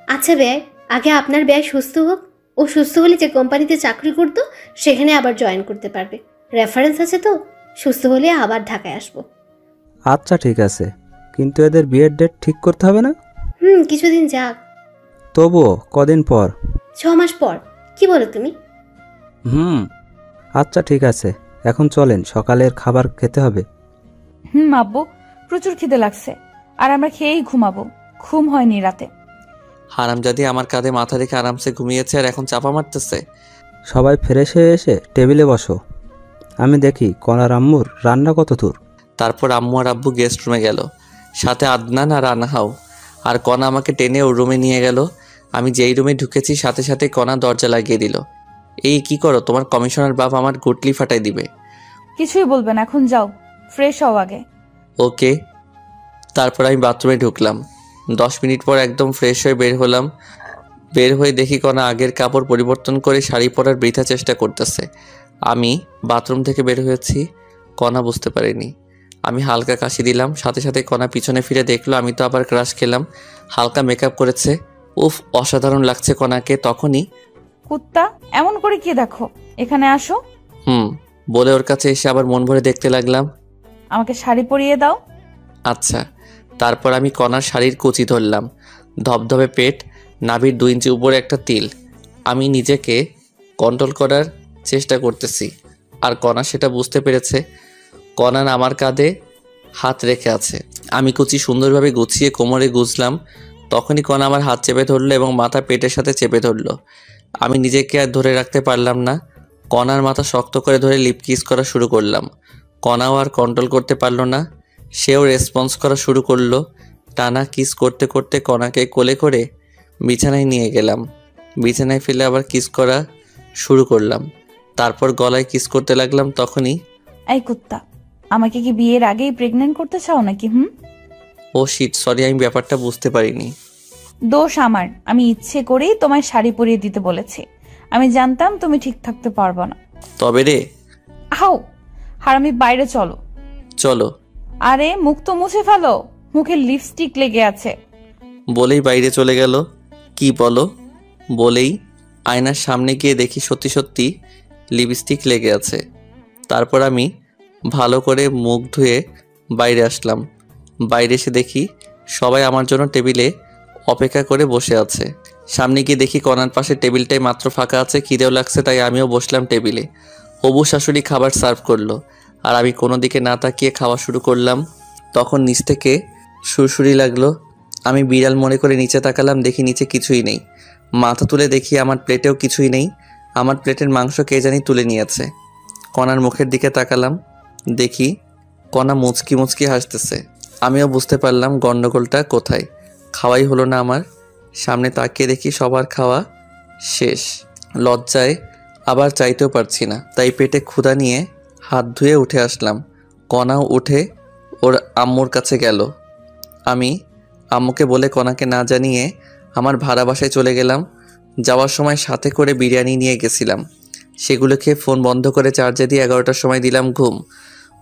আচ্ছা বেয়াই, আগে আপনার বেয়াই সুস্থ হোক। ও সুস্থ হলে যে কোম্পানিতে চাকরি করতো সেখানে আবার জয়েন করতে পারবে। রেফারেন্স আছে তো, সুস্থ হলে আবার ঢাকায় আসবো। আচ্ছা ঠিক আছে, কিন্তু এদের বিয়ের ডেট ঠিক করতে হবে না? কিছুদিন যাক। তবুও কদিন পর? 6 মাস পর। কি বলো তুমি? আচ্ছা ঠিক আছে, এখন চলেন, সকালের খাবার খেতে হবে। আব্বু, প্রচুর খিদে লাগছে, আর আমরা খেয়েই ঘুমাবো। ঘুম হয়নি রাতে। হারামজাদি আমার কাঁধে মাথা রেখে আরামসে ঘুমিয়েছে আর এখন চাপা মারতেছে। সবাই ফ্রেশ হয়ে এসে টেবিলে বসো। আমি দেখি কনার আম্মুর রান্না কত দূর। তারপর আম্মু আর আব্বু গেস্ট রুমে গেল, সাথে আদনান আর আনাহাও। আর কণা আমাকে টেনে ওর রুমে নিয়ে গেল। আমি যেই রুমে ঢুকেছি সাথে সাথে কণা দরজা লাগিয়ে দিল। এই কি করো? তোমার কমিশনার বাপ আমার গুটলি ফাটাই দিবে। কিছুই বলবেন, এখন যাও, ফ্রেশ হও আগে। ওকে। তারপর আমি বাথরুমে ঢুকলাম। 10 মিনিট পর একদম ফ্রেশ হয়ে বের হলাম। বের হয়ে দেখি কণা আগের কাপড় পরিবর্তন করে শাড়ি পরার বৃথা চেষ্টা করতেছে। আমি বাথরুম থেকে বের হয়েছি, কণা বুঝতে পারিনি। আমি হালকা কাশি দিলাম, সাথে সাথে কণা পিছনে ফিরে দেখলো আমি তো আবার ক্রাশ খেলাম। হালকা মেকআপ করেছে, উফ অসাধারণ লাগছে কণাকে। তখনই কুত্তা, এমন করে কি দেখো, এখানে আসো। বলে ওর কাছে এসে আবার মন ভরে দেখতে লাগলাম। আমাকে শাড়ি পরিয়ে দাও। আচ্ছা। তারপর আমি কণার শাড়ির কুচি ধরলাম, ধবধবে পেট, নাভির 2 ইঞ্চি উপরে একটা তিল। আমি নিজেকে কন্ট্রোল করার চেষ্টা করতেছি, আর কণা সেটা বুঝতে পেরেছে। কণা আমার কাঁধে হাত রেখে আছে। আমি কুচি সুন্দরভাবে গুছিয়ে কোমরে গুজলাম। তখনই কণা আমার হাত চেপে ধরলো এবং মাথা পেটের সাথে চেপে ধরলো। আমি নিজেকে আর ধরে রাখতে পারলাম না, কণার মাথা শক্ত করে ধরে লিপ কিস করা শুরু করলাম। কণাও আর কন্ট্রোল করতে পারলো না, সেও রেসপন্স করা শুরু করলো। টানা কিস করতে করতে কণাকে কোলে করে বিছানায় নিয়ে গেলাম। বিছানায় ফেলে আবার কিস করা শুরু করলাম। তারপর গলায় কিস করতে লাগলাম। তখনই এই কুত্তা, আমাকে কি বিয়ের আগেই প্রেগন্যান্ট করতে চাও নাকি? ও শিট, সরি, আমি ব্যাপারটা বুঝতে পারিনি। দোষ আমার, আমি ইচ্ছে করেই তোমায় শাড়ি পরিয়ে দিতে বলেছি। আমি জানতাম তুমি ঠিক থাকতে পারবো না। তবে রে হাও হারামি, বাইরে চলো। চলো। আরে মুখ তো মুছে ফেলো, মুখে লিপস্টিক লেগে আছে। বলেই বাইরে চলে গেল। কি বলো? বলেই আয়নার সামনে গিয়ে দেখি সত্যি সত্যি লিপস্টিক লেগে আছে। তারপর আমি ভালো করে মুখ ধুয়ে বাইরে আসলাম। বাইরে এসে দেখি সবাই আমার জন্য টেবিলে অপেক্ষা করে বসে আছে। সামনে গিয়ে দেখি কণার পাশে টেবিলটাই মাত্র ফাঁকা আছে। খিদেও লাগছে, তাই আমিও বসলাম টেবিলে। হবু শাশুড়ি খাবার সার্ভ করলো, আর আমি কোনো দিকে না তাকিয়ে খাওয়া শুরু করলাম। তখন নিচ থেকে সুরসুরি লাগলো। আমি বিড়াল মনে করে নিচে তাকালাম, দেখি নিচে কিছুই নেই। মাথা তুলে দেখি আমার প্লেটেও কিছুই নেই। আমার প্লেটের মাংস কে জানি তুলে নিয়েছে। কণার মুখের দিকে তাকালাম, দেখি কণা মুচকি মুচকি হাসতেছে। আমিও বুঝতে পারলাম গন্ডগোলটা কোথায়। খাওয়াই হলো না আমার। সামনে তাকিয়ে দেখি সবার খাওয়া শেষ। লজ্জায় আবার চাইতেও পারছি না, তাই পেটে ক্ষুধা নিয়ে হাত ধুয়ে উঠে আসলাম। কণাও উঠে ওর আম্মুর কাছে গেল। আমি আম্মুকে বলে কণাকে না জানিয়ে আমার ভাড়া বাসায় চলে গেলাম। যাওয়ার সময় সাথে করে বিরিয়ানি নিয়ে গেছিলাম। সেগুলো খেয়ে ফোন বন্ধ করে চার্জে দিয়ে 11টার সময় দিলাম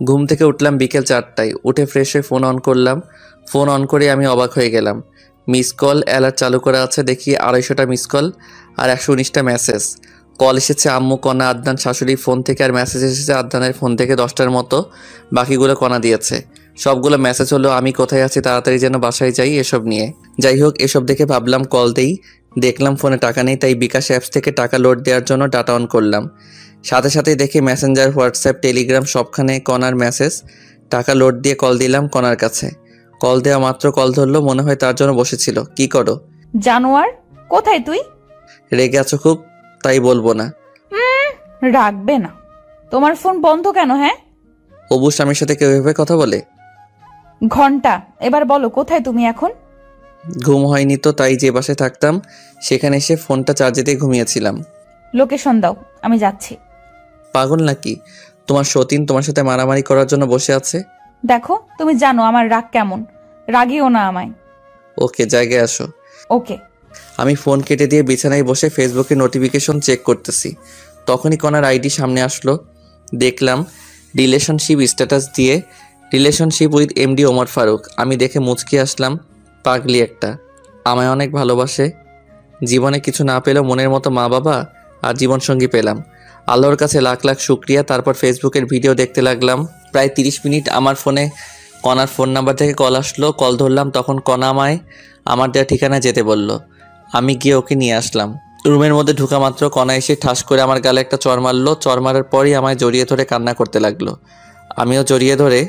ঘুম থেকে উঠলাম বিকেল 4টায়। উঠে ফ্রেশ হয়ে ফোন অন করলাম। ফোন অন করে আমি অবাক হয়ে গেলাম। মিস কল অ্যালার্ট চালু করা আছে, দেখি 250টা মিস কল আর 119টা মেসেজ। কল এসেছে আম্মু, কণা, আদনান শাশুড়ির ফোন থেকে, আর মেসেজ এসেছে আদনানের ফোন থেকে 10টার মতো। বাকিগুলো কণা দিয়েছে। সবগুলো মেসেজ হলো আমি কোথায় আছি, তাড়াতাড়ি যেন বাসায় যাই, এসব নিয়ে। যাই হোক, এসব দেখে ভাবলাম কল দেই। দেখলাম ফোনে টাকা নেই, তাই বিকাশ অ্যাপস থেকে টাকা লোড দেওয়ার জন্য ডাটা অন করলাম। সাথে সাথেই দেখি মেসেঞ্জার, হোয়াটসঅ্যাপ, টেলিগ্রাম সবখানে কণার মেসেজ। টাকা লোড দিয়ে কল দিলাম কণার কাছে। কল দেওয়া মাত্র কল ধরলো, মনে হয় তার জন্য বসেছিল। কি করো? জানোয়ার, কোথায় তুই? রেগে আছো খুব? তাই বলবো না। রাখবে না। তোমার ফোন বন্ধ কেন? হ্যাঁ, অবু স্বামীর সাথে কেউ এভাবে কথা বলে? ঘন্টা, এবার বলো কোথায় তুমি এখন? ঘুম হয়নি তো, তাই যে বাসায় থাকতাম সেখানে এসে ফোনটা চার্জে দিয়ে ঘুমিয়েছিলাম। লোকেশন দাও, আমি যাচ্ছি। পাগল নাকি? তোমার সতীন তোমার সাথে মারামারি করার জন্য বসে আছে। দেখো, তুমি জানো আমার রাগ কেমন, রাগিও না আমায়। ওকে, জায়গায় আসো। ওকে। আমি ফোন কেটে দিয়ে বিছানায় বসে ফেসবুকে নোটিফিকেশন চেক করতেছি। তখনই কণার আইডি সামনে আসলো। দেখলাম রিলেশনশিপ স্ট্যাটাস দিয়ে, relationship with MD Omar Faruk. আমি দেখে মুচকি আসলাম। পাগলি একটা, আমায় অনেক ভালোবাসে। জীবনে কিছু না পেলেও মনের মতো মা বাবা আর জীবনসঙ্গী পেলাম। আল্লাহর কাছে লাখ লাখ শুক্রিয়া। তারপর ফেসবুকের ভিডিও দেখতে লাগলাম। প্রায় 30 মিনিট আমার ফোনে কণার ফোন নাম্বার থেকে কল আসলো। কল ধরলাম, তখন কণা আমায় আমার দেওয়া ঠিকানায় যেতে বলল। আমি গিয়ে ওকে নিয়ে আসলাম। রুমের মধ্যে ঢুকা মাত্র কণা এসে ঠাস করে আমার গালে একটা চড় মারলো। চড় মারার পরই আমায় জড়িয়ে ধরে কান্না করতে লাগলো। আমিও জড়িয়ে ধরে,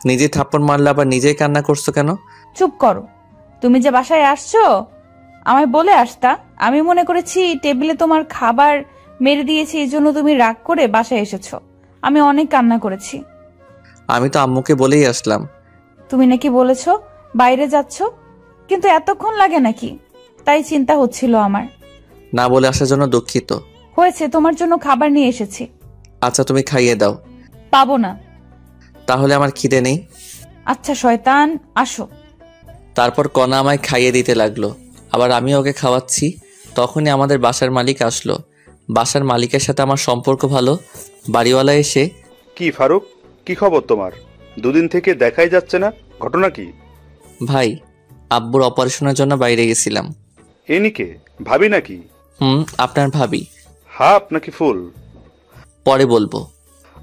নিজে থাপ্পড় মারলে আবার নিজেই কান্না করছো কেন? চুপ করো। তুমি যে বাসায় আসছো আমায় বলে আসতা। আমি মনে করেছি টেবিলে তোমার খাবার মেরে দিয়েছি, এই জন্য তুমি রাগ করে বাসায় এসেছো। আমি অনেক কান্না করেছি। আমি তো আম্মুকে বলেই আসলাম। তুমি নাকি বলেছো বাইরে যাচ্ছ, কিন্তু এতক্ষণ লাগে নাকি? তাই চিন্তা হচ্ছিল আমার। না বলে আসার জন্য দুঃখিত। হয়েছে, তোমার জন্য খাবার নিয়ে এসেছি। আচ্ছা, তুমি খাইয়ে দাও। পাবো না। তাহলে আমার খিদে নেই। আচ্ছা শয়তান, আসো। তারপর কণা আমায় খাইয়ে দিতে লাগলো, আবার আমি ওকে খাওয়াচ্ছি। তখনই আমাদের বাসার মালিক আসলো। বাসার মালিকের সাথে আমার সম্পর্ক ভালো। বাড়িওয়ালা এসে, কি ফারুক, কি খবর তোমার? দুদিন থেকে দেখাই যাচ্ছে না, ঘটনা কি? ভাই, আব্বুর অপারেশনের জন্য বাইরে গেছিলাম। এনিকে ভাবি নাকি? আপনার ভাবি। হাফ নাকি ফুল? পরে বলবো।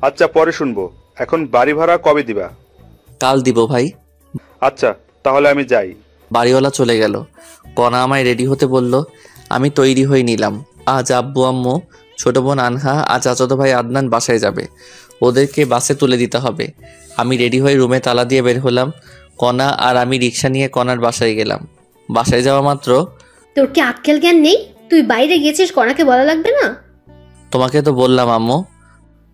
আচ্ছা, পরে শুনবো। এখন বাড়ি ভাড়া কবে দিবা? কাল দিব ভাই। আচ্ছা, তাহলে আমি যাই। বাড়িওয়ালা চলে গেল। কণা আমায় রেডি হতে বলল। আমি তৈরি হয়ে নিলাম। আজ আব্বু, আম্মু, ছোট বোন আনহা আর চাচাতো ভাই আদনান বাসায় যাবে। ওদেরকে বাসে তুলে দিতে হবে। আমি রেডি হয়ে রুমে তালা দিয়ে বের হলাম। কণা আর আমি রিক্সা নিয়ে কণার বাসায় গেলাম। বাসায় যাওয়া মাত্র, তোর কি আক্কেল জ্ঞান নেই? তুই বাইরে গেছিস, কণাকে বলা লাগবে না? তোমাকে তো বললাম আম্মু।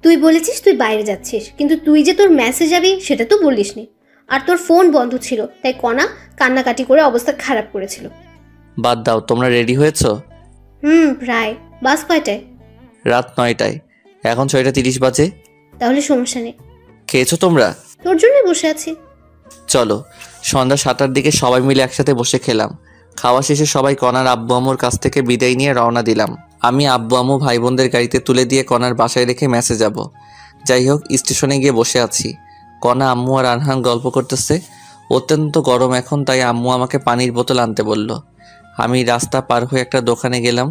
তুই বলেছিস তুই বাইরে যাচ্ছিস, কিন্তু তুই যে তোর মেসেজ যাবি সেটা তো বলিসনি। আর তোর ফোন বন্ধ ছিল, তাই কণা কান্নাকাটি করে অবস্থা খারাপ করেছিল। বাদ দাও, তোমরা রেডি হয়েছো? প্রায়। বাস কয়টায়? রাত 9টায়। এখন 6:30 বাজে। তাহলে সমস্যা নেই। খেয়েছো তোমরা? তোর জন্যই বসে আছি। চলো। সন্ধ্যা 7টার দিকে সবাই মিলে একসাথে বসে খেলাম। খাওয়া শেষে সবাই কণার আব্বু আম্মুর কাছ থেকে বিদায় নিয়ে রওনা দিলাম। আমি আব্বু আম্মু ভাই বোনদের গাড়িতে তুলে দিয়ে কণার বাসায় রেখে মেসে যাব। যাই হোক, স্টেশনে গিয়ে বসে আছি। কণা, আম্মু আর আনহান গল্প করতেছে। অত্যন্ত গরম এখন, তাই আম্মু আমাকে পানির বোতল আনতে বলল। আমি রাস্তা পার হয়ে একটা দোকানে গেলাম।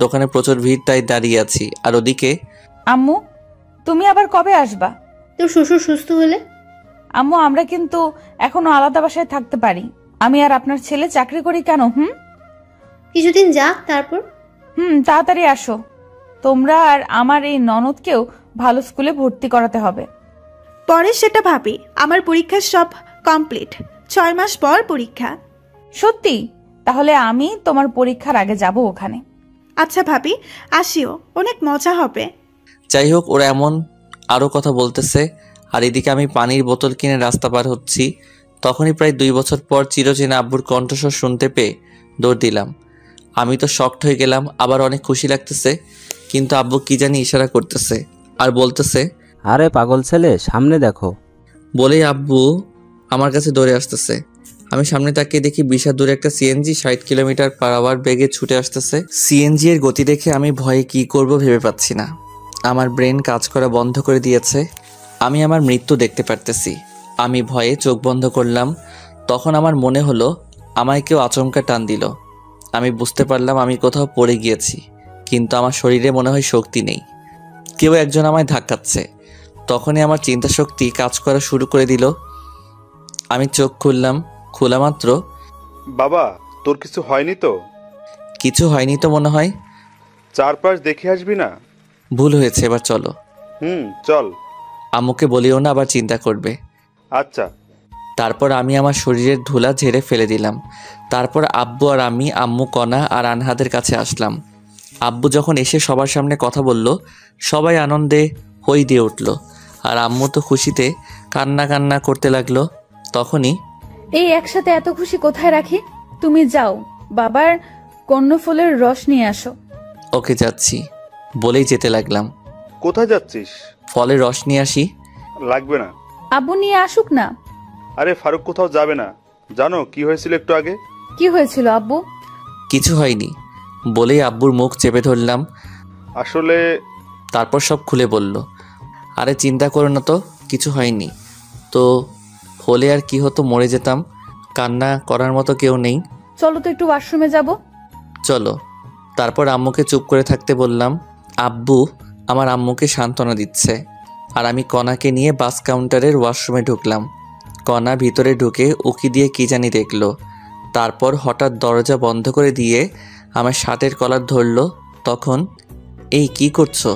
দোকানে প্রচুর ভিড়, তাই দাঁড়িয়ে আছি। আর ওদিকে, আম্মু তুমি আবার কবে আসবা? তোর শ্বশুর সুস্থ হলে। আম্মু, আমরা কিন্তু এখনো আলাদা বাসায় থাকতে পারি। আমি আর আপনার ছেলে চাকরি করি কেন? কিছুদিন যাক, তারপর। তাড়াতাড়ি আসো। তোমরা আর আমার এই ননদকেও ভালো স্কুলে ভর্তি করাতে হবে। পরে সেটা ভাবি। আমার পরীক্ষা সব কমপ্লিট। 6 মাস পর পরীক্ষা। সত্যি? তাহলে আমি তোমার পরীক্ষার আগে যাব ওখানে। আচ্ছা ভাবি, আসিও, অনেক মজা হবে। যাই হোক, ওরা এমন আরও কথা বলতেছে। আর এদিকে আমি পানির বোতল কিনে রাস্তা পার হচ্ছি। তখনই প্রায় 2 বছর পর চিরচেনা আব্বুর কণ্ঠস্বর শুনতে পেয়ে দৌড় দিলাম। আমি তো শকড হয়ে গেলাম, আবার অনেক খুশি লাগতেছে। কিন্তু আব্বু কি জানি ইশারা করতেছে আর বলতেছে, আরে পাগল ছেলে, সামনে দেখো। বলেই আব্বু আমার কাছে দৌড়ে আসতেছে। আমি সামনে তাকিয়ে দেখি বিশাল দূরে একটা সিএনজি 60 কিলোমিটার/আওয়ার বেগে ছুটে আসতেছে। সিএনজি এর গতি দেখে আমি ভয়ে কি করব ভেবে পাচ্ছি না। আমার ব্রেন কাজ করা বন্ধ করে দিয়েছে। আমি আমার মৃত্যু দেখতে পারতেছি। আমি ভয়ে চোখ বন্ধ করলাম। তখন আমার মনে হলো আমায় কেউ আচমকা টান দিল। আমি বুঝতে পারলাম আমি কোথাও পড়ে গিয়েছি, কিন্তু আমার শরীরে মনে হয় শক্তি নেই। কেউ একজন আমায় ধাক্কাচ্ছে। তখনই আমার চিন্তা শক্তি কাজ করা শুরু করে দিল। আমি চোখ খুললাম। খোলা মাত্র, বাবা, তোর কিছু হয়নি তো? কিছু হয়নি তো মনে হয়। চারপাশ দেখে আসবি না? ভুল হয়েছে, এবার চলো। চল। আম্মুকে বলিও না, আবার চিন্তা করবে। আচ্ছা। তারপর আমি আমার শরীরের ধুলা ঝেড়ে ফেলে দিলাম। তারপর আব্বু আর আমি, আম্মু, কণা আর আনহাদের কাছে আসলাম। আব্বু যখন এসে সবার সামনে কথা বলল, সবাই আনন্দে হই দিয়ে উঠল। আর আম্মু তো খুশিতে কান্না কান্না করতে লাগলো। তখনই, এই একসাথে এত খুশি কোথায় রাখি? তুমি যাও বাবার কর্ণফুলের রস নিয়ে আসো। ওকে যাচ্ছি বলেই যেতে লাগলাম। কোথায় যাচ্ছিস? ফলের রস নিয়ে আসি। লাগবে না। আব্বু নিয়ে আসুক না। আরে ফারুক কোথাও যাবে না। জানো কি হয়েছিল একটু আগে? কি হয়েছিল আব্বু? কিছু হয়নি বলেই আব্বুর মুখ চেপে ধরলাম। আসলে তারপর সব খুলে বলল। আরে চিন্তা করো না তো, কিছু হয়নি তো। হলে আর কি হতো, মরে যেতাম। কান্না করার মতো কেউ নেই। চলো তো একটু ওয়াশরুমে যাব। চলো। তারপর আম্মুকে চুপ করে থাকতে বললাম। আব্বু আমার আম্মুকে সান্ত্বনা দিচ্ছে, আর আমি কণাকে নিয়ে বাস কাউন্টারের ওয়াশরুমে ঢুকলাম। কণা ভিতরে ঢুকে উকি দিয়ে কি জানি দেখলো। তারপর হঠাৎ দরজা বন্ধ করে দিয়ে আমার শার্টের কলার ধরলো। তখন, এই কি করছো?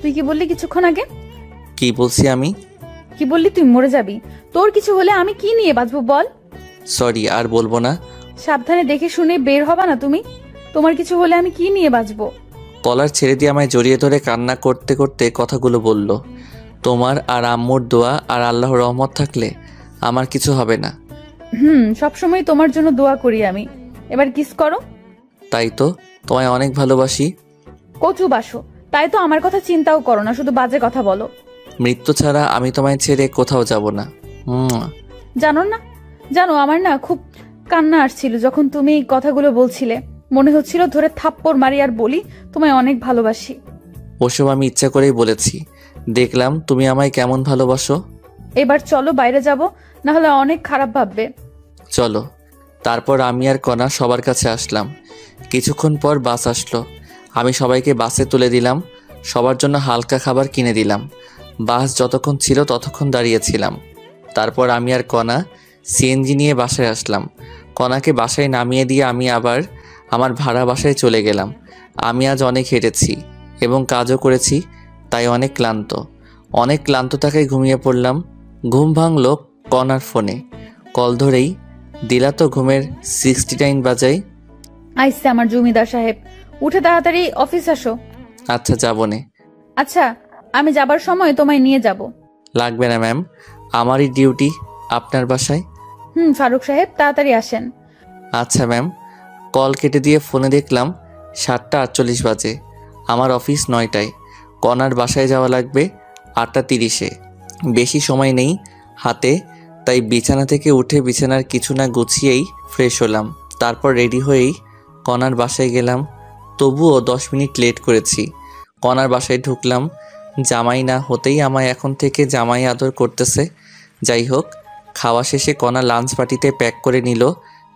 তুই কি বললি কিছুক্ষণ আগে? কি বলছি আমি? কি বললি তুই মরে যাবি? তোর কিছু হলে আমি কি নিয়ে বাঁচবো বল? সরি, আর বলবো না। সাবধানে দেখে শুনে বের হবা না তুমি? তোমার কিছু হলে আমি কি নিয়ে বাঁচবো? কলার ছেড়ে দিয়ে আমায় জড়িয়ে ধরে কান্না করতে করতে কথাগুলো বলল। তোমার আর আম্মুর দোয়া আর আল্লাহর রহমত থাকলে আমার কিছু হবে না। সবসময় তোমার জন্য দোয়া করি আমি। এবার কিস করো। তাই তো, তোমায় অনেক ভালোবাসি। কচু বাসো, তাই তো আমার কথা চিন্তাও করো না, শুধু বাজে কথা বলো। মৃত্যু ছাড়া আমি তোমায় ছেড়ে কোথাও যাব না। জানো আমার না খুব কান্না আসছিল যখন তুমি এই কথাগুলো বলছিলে। মনে হচ্ছিল ধরে থাপ্পড় মারি আর বলি তোমায় অনেক ভালোবাসি। ওসব আমি ইচ্ছা করেই বলেছি। দেখলাম তুমি আমায় কেমন ভালোবাসো। এবার চলো বাইরে যাব, না হলে অনেক খারাপ ভাববে। চলো। তারপর আমি আর কণা সবার কাছে আসলাম। কিছুক্ষণ পর বাস আসলো। আমি সবাইকে বাসে তুলে দিলাম। সবার জন্য হালকা খাবার কিনে দিলাম। বাস যতক্ষণ ছিল ততক্ষণ দাঁড়িয়েছিলাম। তারপর আমি আর কণা সিএনজি নিয়ে বাসায় আসলাম। কণাকে বাসায় নামিয়ে দিয়ে আমি আবার আমার ভাড়া বাসায় চলে গেলাম। আমি আজ অনেক হেঁটেছি এবং কাজও করেছি, তাই অনেক ক্লান্ত থাকায় ঘুমিয়ে পড়লাম। ঘুম ভাঙল কণার ফোনে। কল ধরেই দিলা তো ঘুমের 69 বাজায়। আইসে আমার জমিদার সাহেব, উঠে তাড়াতাড়ি অফিস আসো। আচ্ছা যাবনে। আচ্ছা, আমি যাবার সময় তোমায় নিয়ে যাব। লাগবে না ম্যাম, আমারই ডিউটি আপনার বাসায়। ফারুক সাহেব তাড়াতাড়ি আসেন। আচ্ছা ম্যাম। কল কেটে দিয়ে ফোনে দেখলাম 7:48 বাজে। আমার অফিস 9টায়। কণার বাসায় যাওয়া লাগবে 8:30-এ। বেশি সময় নেই হাতে, তাই বিছানা থেকে উঠে বিছানার কিছু না গুছিয়েই ফ্রেশ হলাম। তারপর রেডি হয়েই কণার বাসায় গেলাম। তবুও 10 মিনিট লেট করেছি। কণার বাসায় ঢুকলাম। জামাই না হতেই আমায় এখন থেকে জামাই আদর করতেছে। যাই হোক, খাওয়া শেষে কণা লাঞ্চ পার্টিতে প্যাক করে নিল।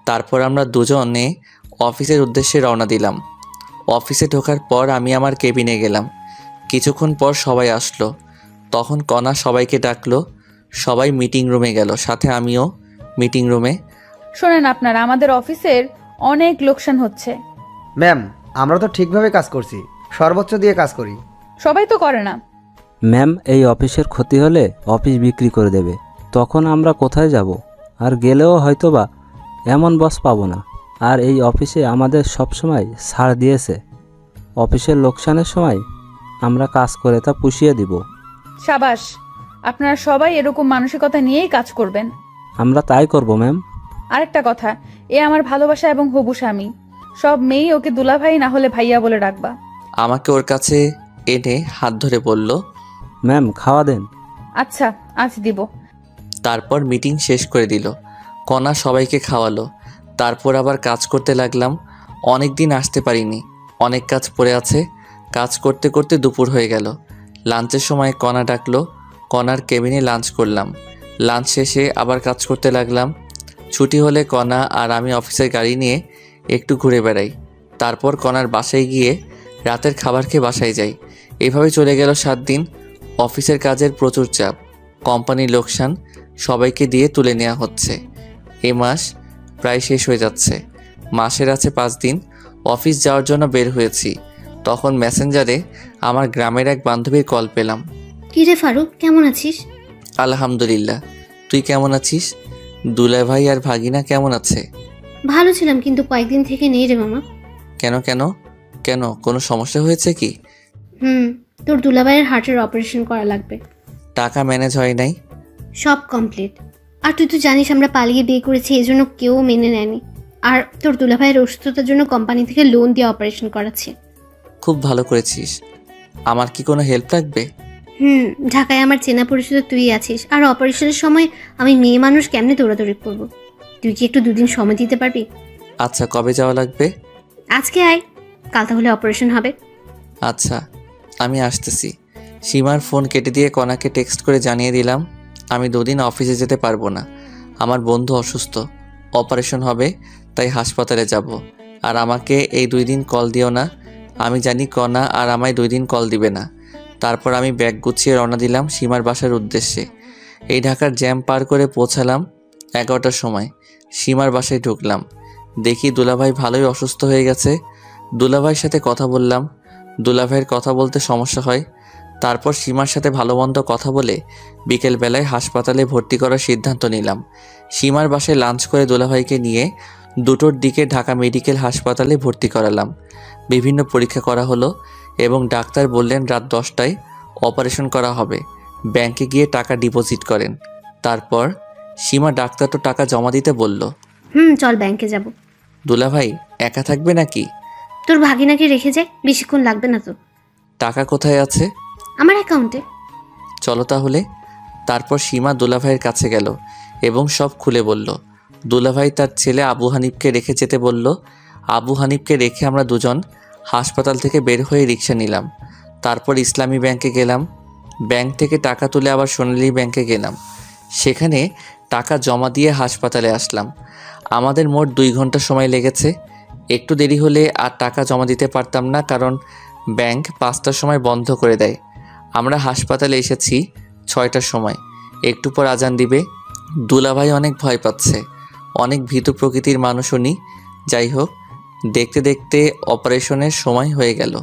তারপর আমরা দুজনে অফিসের উদ্দেশ্যে রওনা দিলাম। অফিসে ঢোকার পর আমি আমার কেবিনে গেলাম। কিছুক্ষণ পর সবাই আসলো। তখন কণা সবাইকে ডাকলো। সবাই মিটিং রুমে গেল, সাথে আমিও মিটিং রুমে। শোনেন, আপনারা আমাদের অফিসের অনেক লোকসান হচ্ছে। ম্যাম, আমরা তো ঠিকভাবে কাজ করছি, সর্বোচ্চ দিয়ে কাজ করি। সবাই তো করে না। ম্যাম, এই অফিসের ক্ষতি হলে অফিস বিক্রি করে দেবে, তখন আমরা কোথায় যাব? আর গেলেও হয়তোবা এমন বস পাবো না। আর এই অফিসে আমাদের সবসময় ছাড় দিয়েছে। অফিসের লোকসানের সময় আমরা কাজ করে তা পুষিয়ে দিব। সাবাস, আপনারা সবাই এরকম মানসিকতা নিয়েই কাজ করবেন। আমরা তাই করব ম্যাম। আরেকটা কথা, এ আমার ভালোবাসা এবং হবু স্বামী। সব মেয়েই ওকে দুলাভাই না হলে ভাইয়া বলে ডাকবা। আমাকে ওর কাছে এনে হাত ধরে বলল, ম্যাম খাওয়া দেন। আচ্ছা, আজ দিব। তারপর মিটিং শেষ করে দিল। কণা সবাইকে খাওয়ালো। তারপর আবার কাজ করতে লাগলাম। অনেক দিন আসতে পারিনি, অনেক কাজ পড়ে আছে। কাজ করতে করতে দুপুর হয়ে গেল। লাঞ্চের সময় কণা ডাকলো। কণার কেবিনে লাঞ্চ করলাম। লাঞ্চ শেষে আবার কাজ করতে লাগলাম। ছুটি হলে কণা আর আমি অফিসের গাড়ি নিয়ে একটু ঘুরে বেড়াই। তারপর কণার বাসায় গিয়ে রাতের খাবার খেয়ে বাসায় যাই। এভাবে চলে গেল 7 দিন। অফিসের কাজের প্রচুর চাপ, কোম্পানির লোকসান, সবাইকে দিয়ে তুলে নেওয়া হচ্ছে। এ মাস প্রায় শেষ হয়ে যাচ্ছে। মাসের আছে 5 দিন। অফিস যাওয়ার জন্য বের হয়েছি। তখন মেসেঞ্জারে আমার গ্রামের এক বান্ধবীর কল পেলাম। কি রে ফারুক, কেমন আছিস? আলহামদুলিল্লাহ, তুই কেমন আছিস? দুলা ভাই আর ভাগিনা কেমন আছে? ভালো ছিলাম, কিন্তু কয়েকদিন থেকে নেই রে মামা। কেন কেন কেন কোনো সমস্যা হয়েছে কি? তোর দুলাভাইয়ের হার্টের অপারেশন করা লাগবে। টাকা ম্যানেজ হয় নাই? সব কমপ্লিট। আর তুই তো জানিস আমরা পালিয়ে বিয়ে করেছি, এই জন্য কেউ মেনে নেয়নি। আর তোর দুলাভাইয়ের অসুস্থতার জন্য কোম্পানি থেকে লোন দিয়ে অপারেশন করাচ্ছি। খুব ভালো করেছিস। আমার কি কোনো হেল্প লাগবে? ঢাকায় আমার চেনা পরিচিত তুই আছিস, আর অপারেশনের সময় আমি মেয়ে মানুষ কেমনে দৌড়াদৌড়ি করব? তুই কি একটু 2 দিন সময় দিতে পারবি? আচ্ছা, কবে যাওয়া লাগবে? আজকে আয়, কাল তাহলে অপারেশন হবে। আচ্ছা, আমি আসতেছি। সীমার ফোন কেটে দিয়ে কণাকে টেক্সট করে জানিয়ে দিলাম আমি 2 দিন অফিসে যেতে পারবো না। আমার বন্ধু অসুস্থ, অপারেশন হবে, তাই হাসপাতালে যাব। আর আমাকে এই 2 দিন কল দিও না। আমি জানি কণা আর আমায় 2 দিন কল দিবে না। তারপর আমি ব্যাগ গুছিয়ে রওনা দিলাম সীমার বাসার উদ্দেশ্যে। এই ঢাকার জ্যাম পার করে পৌঁছালাম 11টার সময়। সীমার বাসায় ঢুকলাম, দেখি দুলাভাই ভালোই অসুস্থ হয়ে গেছে। দুলাভাইয়ের সাথে কথা বললাম। দুলাভাইয়ের কথা বলতে সমস্যা হয়। তারপর সীমার সাথে ভালো মন্দ কথা বলে বিকেলবেলায় হাসপাতালে ভর্তি করার সিদ্ধান্ত নিলাম। সীমার বাসায় লাঞ্চ করে দুলাভাইকে নিয়ে 2টোর দিকে ঢাকা মেডিকেল হাসপাতালে ভর্তি করালাম। বিভিন্ন পরীক্ষা করা হলো এবং ডাক্তার বললেন রাত 10টায় অপারেশন করা হবে। ব্যাংকে গিয়ে টাকা ডিপোজিট করেন। তারপর সীমা ডাক্তার তো টাকা জমা দিতে বলল। চল ব্যাংকে যাব। দুলাভাই একা থাকবে নাকি? তোর ভাগিনাকে রেখে যাই, বেশিক্ষণ লাগবে না তো। টাকা কোথায় আছে? আমার অ্যাকাউন্টে। চলো তাহলে। তারপর সীমা দুলাভাইয়ের কাছে গেল এবং সব খুলে বলল। দুলাভাই তার ছেলে আবু হানিফকে রেখে যেতে বলল। আবু হানিফকে রেখে আমরা 2জন হাসপাতাল থেকে বের হয়ে রিক্সা নিলাম। তারপর ইসলামী ব্যাংকে গেলাম। ব্যাংক থেকে টাকা তুলে আবার সোনালী ব্যাংকে গেলাম। সেখানে টাকা জমা দিয়ে হাসপাতালে আসলাম। আমাদের মোট 2 ঘন্টা সময় লেগেছে। একটু দেরি হলে আর টাকা জমা দিতে পারতাম না, কারণ ব্যাংক 5টার সময় বন্ধ করে দেয়। আমরা হাসপাতালে এসেছি 6টার সময়। একটু পর আজান দিবে। দুলাভাই অনেক ভয় পাচ্ছে, অনেক ভীতু প্রকৃতির মানুষ উনি। যাই হোক, দেখতে দেখতে অপারেশনের সময় হয়ে গেল।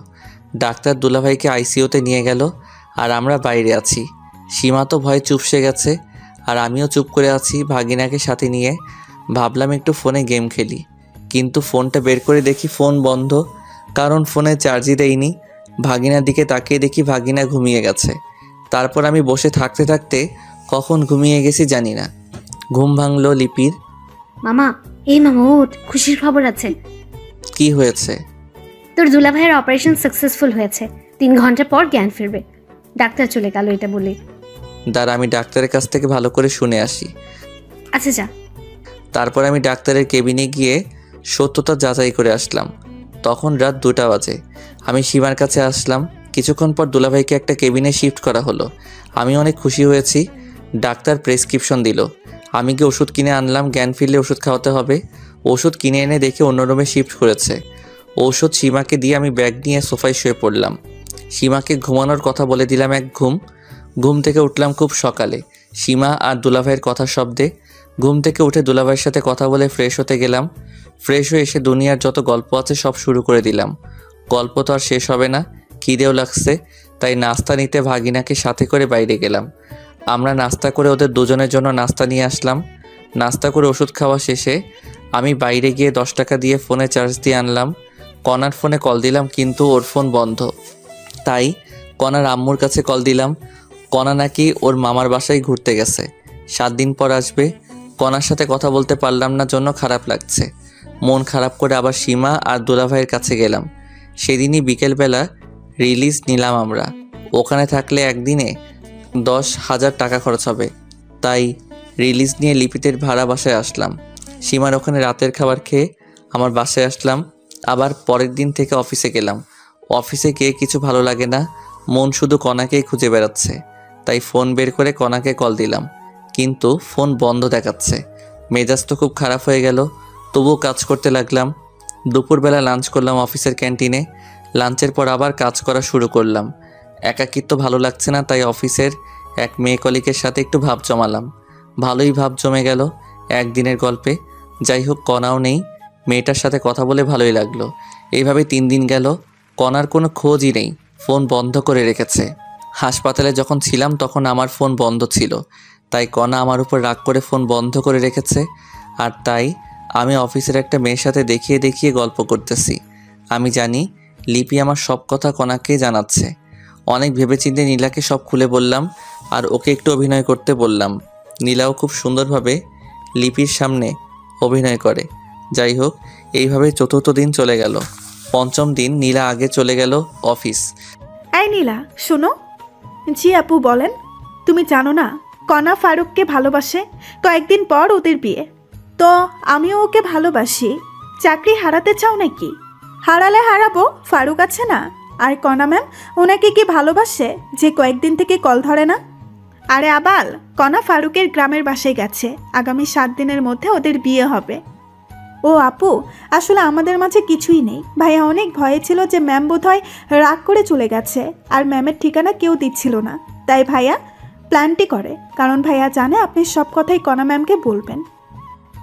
ডাক্তার দুলাভাইকে আইসিইউতে নিয়ে গেল আর আমরা বাইরে আছি। সীমা তো ভয়ে চুপসে গেছে আর আমিও চুপ করে আছি ভাগিনাকে সাথে নিয়ে। ভাবলাম একটু ফোনে গেম খেলি, কিন্তু ফোনটা বের করে দেখি ফোন বন্ধ, কারণ ফোনে চার্জই দেয়নি। ভাগিনার দিকে তাকিয়ে দেখি ভাগিনা ঘুমিয়ে গেছে। তারপর আমি বসে থাকতে থাকতে কখন ঘুমিয়ে গেছি জানি না। ঘুম ভাঙলো লিপির। মামা ওঠ, খুশির খবর আছে। কি হয়েছে? তোর দুলাভাইয়ের অপারেশন সাকসেসফুল হয়েছে। 3 ঘন্টা পর জ্ঞান ফিরবে। ডাক্তার চলে গেল এটা বলে। দাঁড়া, আমি ডাক্তারের কাছ থেকে ভালো করে শুনে আসি। আচ্ছা যা। তারপর আমি ডাক্তারের কেবিনে গিয়ে সত্যতা যাচাই করে আসলাম। তখন রাত 2টা বাজে। আমি সীমার কাছে আসলাম। কিছুক্ষণ পর দুলাভাইকে একটা কেবিনে শিফট করা হলো। আমি অনেক খুশি হয়েছি। ডাক্তার প্রেসক্রিপশন দিল। আমি গিয়ে ওষুধ কিনে আনলাম। জ্ঞান ফিরলে ওষুধ খাওয়াতে হবে। ওষুধ কিনে এনে দেখে অন্য রুমে শিফট করেছে। ঔষধ সীমাকে দিয়ে আমি ব্যাগ নিয়ে সোফায় শুয়ে পড়লাম। সীমাকে ঘুমানোর কথা বলে দিলাম এক ঘুম। ঘুম থেকে উঠলাম খুব সকালে, সীমা আর দুলাভাইয়ের কথার শব্দে। ঘুম থেকে উঠে দুলাভাইয়ের সাথে কথা বলে ফ্রেশ হতে গেলাম। ফ্রেশ হয়ে এসে দুনিয়ার যত গল্প আছে সব শুরু করে দিলাম। গল্প তো আর শেষ হবে না, খিদেও লাগছে, তাই নাস্তা নিতে ভাগিনাকে সাথে করে বাইরে গেলাম। আমরা নাস্তা করে ওদের 2জনের জন্য নাস্তা নিয়ে আসলাম। নাস্তা করে ওষুধ খাওয়া শেষে আমি বাইরে গিয়ে 10 টাকা দিয়ে ফোনে চার্জ দিয়ে আনলাম। কণার ফোনে কল দিলাম, কিন্তু ওর ফোন বন্ধ। তাই কণার আম্মুর কাছে কল দিলাম। কণা নাকি ওর মামার বাসায় ঘুরতে গেছে, 7 দিন পর আসবে। কণার সাথে কথা বলতে পারলাম না জন্য খারাপ লাগছে। মন খারাপ করে আবার সীমা আর দুলাভাইয়ের কাছে গেলাম। সেদিনই বিকেলবেলা রিলিজ নিলাম আমরা। ওখানে থাকলে একদিনে 10,000 টাকা খরচ হবে, তাই রিলিজ নিয়ে লিপিতের ভাড়া বাসায় আসলাম। সীমার ওখানে রাতের খাবার খেয়ে আমার বাসায় আসলাম। আবার পরের দিন থেকে অফিসে গেলাম। অফিসে গিয়ে কিছু ভালো লাগে না, মন শুধু কণাকেই খুঁজে বেড়াচ্ছে। তাই ফোন বের করে কণাকে কল দিলাম, কিন্তু ফোন বন্ধ দেখাচ্ছে। মেজাজ তো খুব খারাপ হয়ে গেল, তবুও কাজ করতে লাগলাম। দুপুরবেলা লাঞ্চ করলাম অফিসের ক্যান্টিনে। লাঞ্চের পর আবার কাজ করা শুরু করলাম। একাকিত্ব ভালো লাগছে না, তাই অফিসের এক মেয়ে কলিগের সাথে একটু ভাব জমালাম। ভালোই ভাব জমে গেল একদিনের গল্পে। যাই হোক, কণাও নেই, মেয়েটার সাথে কথা বলে ভালোই লাগলো। এইভাবে 3 দিন গেল, কণার কোনো খোঁজই নেই, ফোন বন্ধ করে রেখেছে। হাসপাতালে যখন ছিলাম তখন আমার ফোন বন্ধ ছিল, তাই কণা আমার উপর রাগ করে ফোন বন্ধ করে রেখেছে। আর তাই আমি অফিসের একটা মেয়ের সাথে দেখিয়ে দেখিয়ে গল্প করতেছি। আমি জানি লিপি আমার সব কথা কণাকে জানাচ্ছে। অনেক ভেবেচিন্তে নীলাকে সব খুলে বললাম, আর ওকে একটু অভিনয় করতে বললাম। নীলাও খুব সুন্দরভাবে লিপির সামনে অভিনয় করে। যাই হোক, এইভাবে 4র্থ দিন চলে গেল। 5ম দিন নীলা আগে চলে গেল অফিস। এই নীলা, শোনো। জি আপু, বলেন। তুমি জানো না কণা ফারুককে ভালোবাসে? কয়েকদিন পর ওদের বিয়ে। তো আমিও ওকে ভালোবাসি। চাকরি হারাতে চাও নাকি? হারালে হারাবো, ফারুক আছে না। আর কণা ম্যাম ওনাকে কি ভালোবাসে যে কয়েকদিন থেকে কল ধরে না? আরে আবাল, কণা ফারুকের গ্রামের বাসায় গেছে। আগামী 7 দিনের মধ্যে ওদের বিয়ে হবে। ও আপু, আসলে আমাদের মাঝে কিছুই নেই। ভাইয়া অনেক ভয়ে ছিল যে ম্যাম বোধহয় রাগ করে চলে গেছে, আর ম্যামের ঠিকানা কেউ দিচ্ছিল না। তাই ভাইয়া প্ল্যানটি করে, কারণ ভাইয়া জানে আপনি সব কথাই কণা ম্যামকে বলবেন।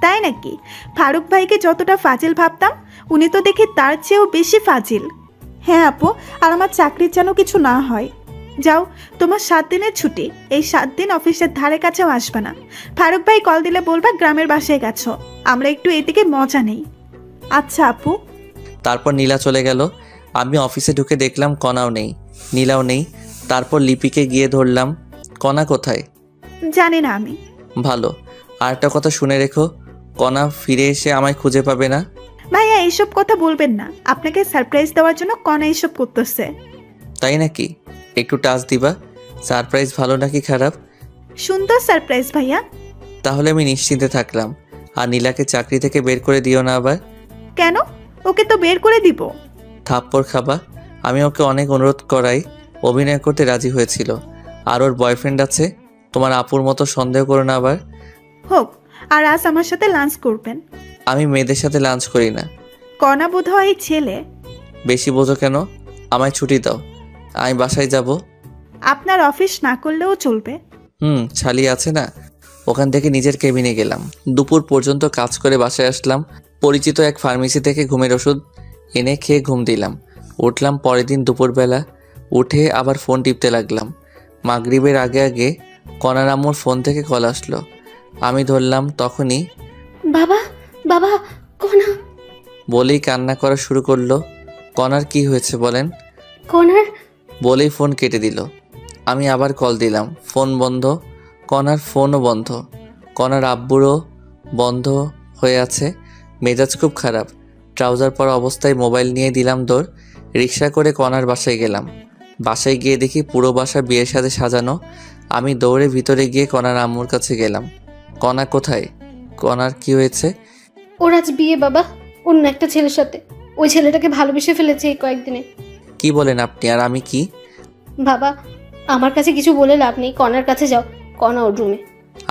তাই নাকি? ফারুক ভাইকে যতটা ফাজিল ভাবতাম, উনি তো দেখি তার চেয়েও বেশি ফাজিল। হ্যাঁ আপু, আর আমার চাকরির যেন কিছু না হয়। যাও, তোমার 7 দিনের ছুটি। এই 7 দিন অফিসের ধারে কাছেও আসবে না। ফারুক ভাই কল দিলে বলবা গ্রামের বাসায় গেছো, আমরা একটু এদিকে মজা নেই। আচ্ছা আপু। তারপর নীলা চলে গেল। আমি অফিসে ঢুকে দেখলাম কণাও নেই, নীলাও নেই। তারপর লিপিকে গিয়ে ধরলাম। কণা কোথায়? জানি না আমি। ভালো। আর একটা কথা শুনে রেখো, কণা ফিরে এসে আমায় খুঁজে পাবে না। ভাইয়া এইসব কথা বলবেন না। আপনাকে সারপ্রাইজ দেওয়ার জন্য কণা এইসব করতেছে। তাই নাকি? একটু টাচ দিবা। সারপ্রাইজ ভালো নাকি খারাপ? সুন্দর সারপ্রাইজ ভাইয়া। তাহলে আমি নিশ্চিন্তে থাকলাম। আর নীলাকে চাকরি থেকে বের করে দিও না আবার। কেন? ওকে তো বের করে দিব। থাপ্পড় খাবা। আমি ওকে অনেক অনুরোধ করাই অভিনয় করতে রাজি হয়েছিল। আর ওর বয়ফ্রেন্ড আছে। তোমার আপুর মতো সন্দেহ করো না আবার। হোক, আর আজ আমার সাথে লাঞ্চ করবেন। আমি মেয়েদের সাথে লাঞ্চ করি না। কণা বোধহয় ছেলে। বেশি বোঝো কেন? আমায় ছুটি দাও, আমি বাসায় যাব। আপনার অফিস না করলেও চলবে। ছালি আছে না, ওখান থেকে নিজের কেবিনে গেলাম। দুপুর পর্যন্ত কাজ করে বাসায় আসলাম। পরিচিত এক ফার্মেসি থেকে ঘুমের ওষুধ এনে খেয়ে ঘুম দিলাম। উঠলাম পরের দিন দুপুরবেলা। উঠে আবার ফোন টিপতে লাগলাম। মাগরিবের আগে আগে কণার আম্মুর ফোন থেকে কল আসলো। আমি ধরলাম। তখনই বাবা, বাবা, কণা। বলেই কান্না করা শুরু করলো। কণার কি হয়েছে বলেন? কণার। বলেই ফোন কেটে দিল। আমি আবার কল দিলাম, ফোন বন্ধ। কণার ফোনও বন্ধ। কণার আব্বুরও বন্ধ হয়ে আছে। মেজাজ খুব খারাপ। ট্রাউজার পরা অবস্থায় মোবাইল নিয়ে দিলাম দৌড়। রিক্সা করে কণার বাসায় গেলাম। বাসায় গিয়ে দেখি পুরো বাসা বিয়ের সাথে সাজানো। আমি দৌড়ে ভিতরে গিয়ে কণার আম্মুর কাছে গেলাম। কণা কোথায়? কণার কি হয়েছে? ওর আজ বিয়ে বাবা, অন্য একটা ছেলের সাথে। ওই ছেলেটাকে ভালোবেসে ফেলেছে এই কয়েকদিনে। কি বলেন আপনি? আর আমি কি? বাবা, আমার কাছে কিছু বলে লাভ নেই। কণার কাছে যাও, কণা ওর রুমে।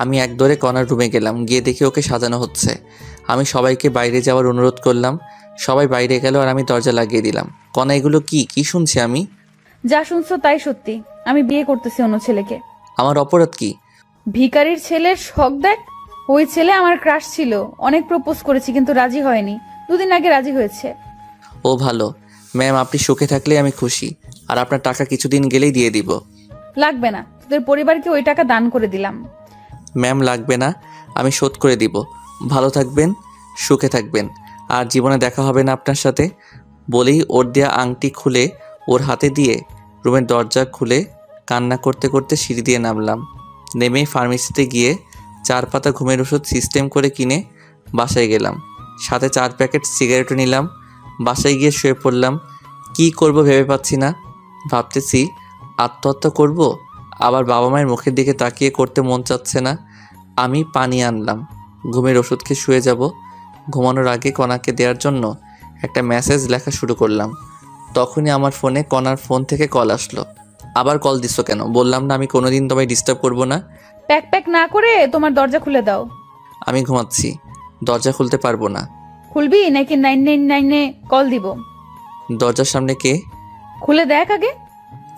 আমি এক দৌড়ে কণার রুমে গেলাম। গিয়ে দেখি ওকে সাজানো হচ্ছে। আমি সবাইকে বাইরে যাওয়ার অনুরোধ করলাম। সবাই বাইরে গেল আর আমি দরজা লাগিয়ে দিলাম। কণা, এগুলো কি শুনছি আমি? যা শুনছো তাই সত্যি। আমি বিয়ে করতেছি অন্য ছেলেকে। আমার অপরাধ কি? ভিখারির ছেলের শখ দেখ। ওই ছেলে আমার ক্রাশ ছিল। অনেক প্রপোজ করেছি কিন্তু রাজি হয়নি। 2 দিন আগে রাজি হয়েছে। ও ভালো। ম্যাম, আপনি সুখে থাকলে আমি খুশি। আর আপনার টাকা কিছুদিন গেলেই দিয়ে দিব। লাগবে না, তোদের পরিবারকে ওই টাকা দান করে দিলাম। ম্যাম, লাগবে না, আমি শোধ করে দিব। ভালো থাকবেন, সুখে থাকবেন, আর জীবনে দেখা হবে না আপনার সাথে। বলেই ওর দেয়া আংটি খুলে ওর হাতে দিয়ে রুমের দরজা খুলে কান্না করতে করতে সিঁড়ি দিয়ে নামলাম। নেমেই ফার্মেসিতে গিয়ে 4 পাতা ঘুমের ওষুধ সিস্টেম করে কিনে বাসায় গেলাম, সাথে 4 প্যাকেট সিগারেটও নিলাম। বাসায় গিয়ে শুয়ে পড়লাম। কি করব ভেবে পাচ্ছি না। ভাবতেছি আত্মহত্যা করব, আবার বাবা মায়ের মুখের দিকে তাকিয়ে করতে মন চাচ্ছে না। আমি পানি আনলাম, ঘুমের ওষুধ খেয়ে শুয়ে যাব। ঘুমানোর আগে কণাকে দেওয়ার জন্য একটা মেসেজ লেখা শুরু করলাম। তখনই আমার ফোনে কণার ফোন থেকে কল আসলো। আবার কল দিছো কেন? বললাম না আমি কোনোদিন তোমায় ডিস্টার্ব করব না। প্যাক প্যাক না করে তোমার দরজা খুলে দাও। আমি ঘুমাচ্ছি, দরজা খুলতে পারবো না। খুলবি নাকি 999 কল দিব? দরজার সামনে কে? খুলে দেখ আগে।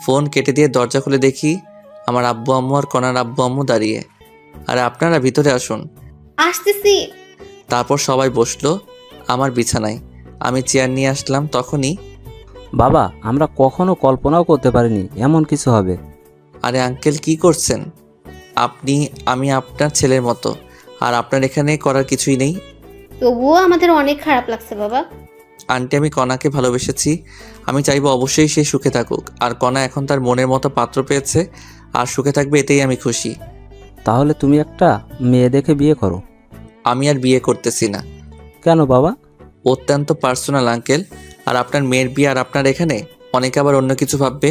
ফোন কেটে দিয়ে দরজা খুলে দেখি আমার আব্বু আম্মু আর কণার আব্বু আম্মু দাঁড়িয়ে। আরে আপনারা ভিতরে আসুন। আসতেছি। তারপর সবাই বসলো আমার বিছানায়। আমি চেয়ার নিয়ে আসলাম। তখনই বাবা, আমরা কখনো কল্পনাও করতে পারিনি এমন কিছু হবে। আরে আঙ্কেল কি করছেন আপনি? আমি আপনার ছেলের মতো, আর আপনার এখানে করার কিছুই নেই। তবুও আমাদের অনেক খারাপ লাগছে বাবা। আন্টি, আমি কণাকে ভালোবেসেছি। আমি চাইবো অবশ্যই সে সুখে থাকুক, আর কণা এখন তার মনের মতো পাত্র পেয়েছে আর সুখে থাকবে, এতেই আমি খুশি। তাহলে তুমি একটা মেয়ে দেখে বিয়ে করো। আমি আর বিয়ে করতেছি না। কেন বাবা? অত্যন্ত পার্সোনাল আঙ্কেল। আর আপনার মেয়ের বিয়ে আর আপনার এখানে অনেকে আবার অন্য কিছু ভাববে।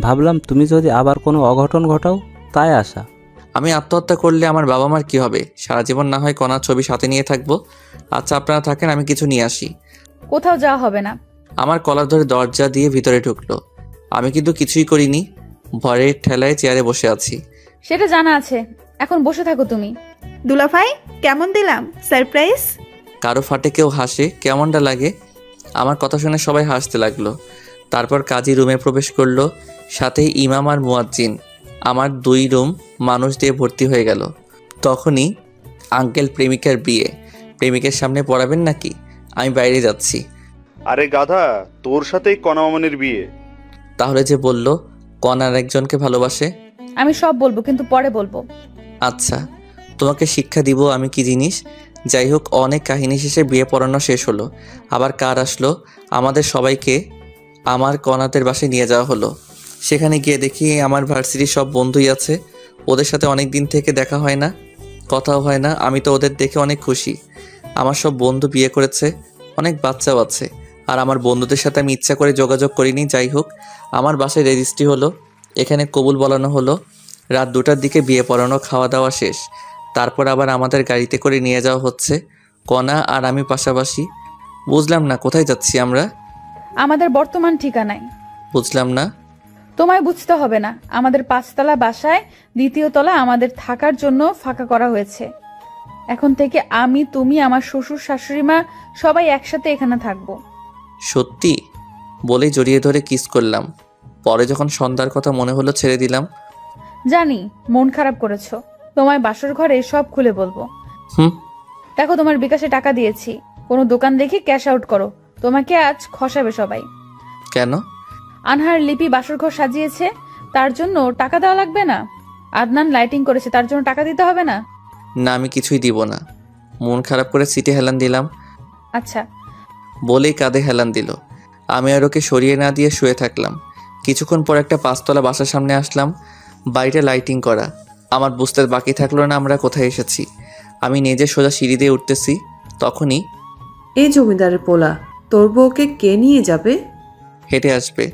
ভাবলাম তুমি যদি আবার কোনো অঘটন ঘটাও, তাই আশা। আমি আত্মহত্যা করলে আমার বাবা মার কি হবে? সারা জীবন না হয় কণার ছবি সাথে নিয়ে থাকবো। আচ্ছা আপনারা থাকেন, আমি কিছু নিয়ে আসি। কোথাও যাওয়া হবে না। আমার কলার ধরে দরজা দিয়ে ভিতরে ঢুকলো। আমি কিন্তু কিছুই করিনি, ভয়ের ঠেলায় চেয়ারে বসে আছি। সেটা জানা আছে, এখন বসে থাকো তুমি। দুলাভাই, কেমন দিলাম সারপ্রাইজ? কারো ফাটে কেউ হাসে, কেমনটা লাগে? আমার কথা শুনে সবাই হাসতে লাগলো। তারপর কাজী রুমে প্রবেশ করলো, সাথে ইমাম আর মুয়াজ্জিন। আমার 2 রুম মানুষ দিয়ে ভর্তি হয়ে গেল। তখনই আঙ্কেল, প্রেমিকার বিয়ে, প্রেমিকের সামনে পড়াবেন নাকি? আমি বাইরে যাচ্ছি। আরে গাধা, তোর সাথেই কণা মামনির বিয়ে। তাহলে যে বলল কণার একজনকে ভালোবাসে। আমি সব বলবো, কিন্তু পরে বলবো। আচ্ছা, তোমাকে শিক্ষা দিব আমি কি জিনিস। যাই হোক, অনেক কাহিনী শেষে বিয়ে পড়ানো শেষ হলো। আবার কার আসলো, আমাদের সবাইকে আমার কণাদের বাসায় নিয়ে যাওয়া হলো। সেখানে গিয়ে দেখি আমার ভার্সিটির সব বন্ধুই আছে। ওদের সাথে অনেক দিন থেকে দেখা হয় না, কথাও হয় না। আমি তো ওদের দেখে অনেক খুশি। আমার সব বন্ধু বিয়ে করেছে, অনেক বাচ্চাও আছে। আর আমার বন্ধুদের সাথে আমি ইচ্ছা করে যোগাযোগ করিনি। যাই হোক, আমার বাসায় রেজিস্ট্রি হলো, এখানে কবুল বলানো হলো। রাত 2টার দিকে বিয়ে পড়ানো, খাওয়া দাওয়া শেষ। তারপর আবার আমাদের গাড়িতে করে নিয়ে যাওয়া হচ্ছে, কণা আর আমি পাশাপাশি। বুঝলাম না কোথায় যাচ্ছি আমরা? আমাদের বর্তমান ঠিকানায়। বুঝলাম না। তোমায় বুঝতে হবে না। আমাদের 5তলা বাসায় 2য় তলা আমাদের থাকার জন্য ফাঁকা করা হয়েছে। এখন থেকে আমি, তুমি, আমার শ্বশুর শাশুড়ি মা সবাই একসাথে এখানে থাকবো। সত্যি? বলেই জড়িয়ে ধরে কিস করলাম। পরে যখন সন্ধ্যার কথা মনে হলো ছেড়ে দিলাম। জানি মন খারাপ করেছো, তোমায় বাসর ঘরে সব খুলে বলবো। দেখো, তোমার বিকাশে টাকা দিয়েছি, কোনো দোকান দেখে ক্যাশ আউট করো। তোমাকে আজ খসাবে সবাই। কেন? আনহার লিপি বাসর ঘর সাজিয়েছে, তার জন্য টাকা দেওয়া লাগবে না? আদনান লাইটিং করেছে, তার জন্য টাকা দিতে হবে না? না, আমি কিছুই দিব না। মন খারাপ করে সিটে হেলান দিলাম। আচ্ছা। বলেই কাঁধে হেলান দিল। আমি আর ওকে সরিয়ে না দিয়ে শুয়ে থাকলাম। কিছুক্ষণ পর একটা 5তলা বাসার সামনে আসলাম। বাড়িটা লাইটিং করা। আমার বুঝতে বাকি থাকলো না আমরা কোথায় এসেছি। আমি নিজে সোজা সিঁড়ি দিয়ে উঠতেছি, তখনই এই জমিদারের পোলা, তোর বউকে কে নিয়ে যাবে? হেঁটে আসবে।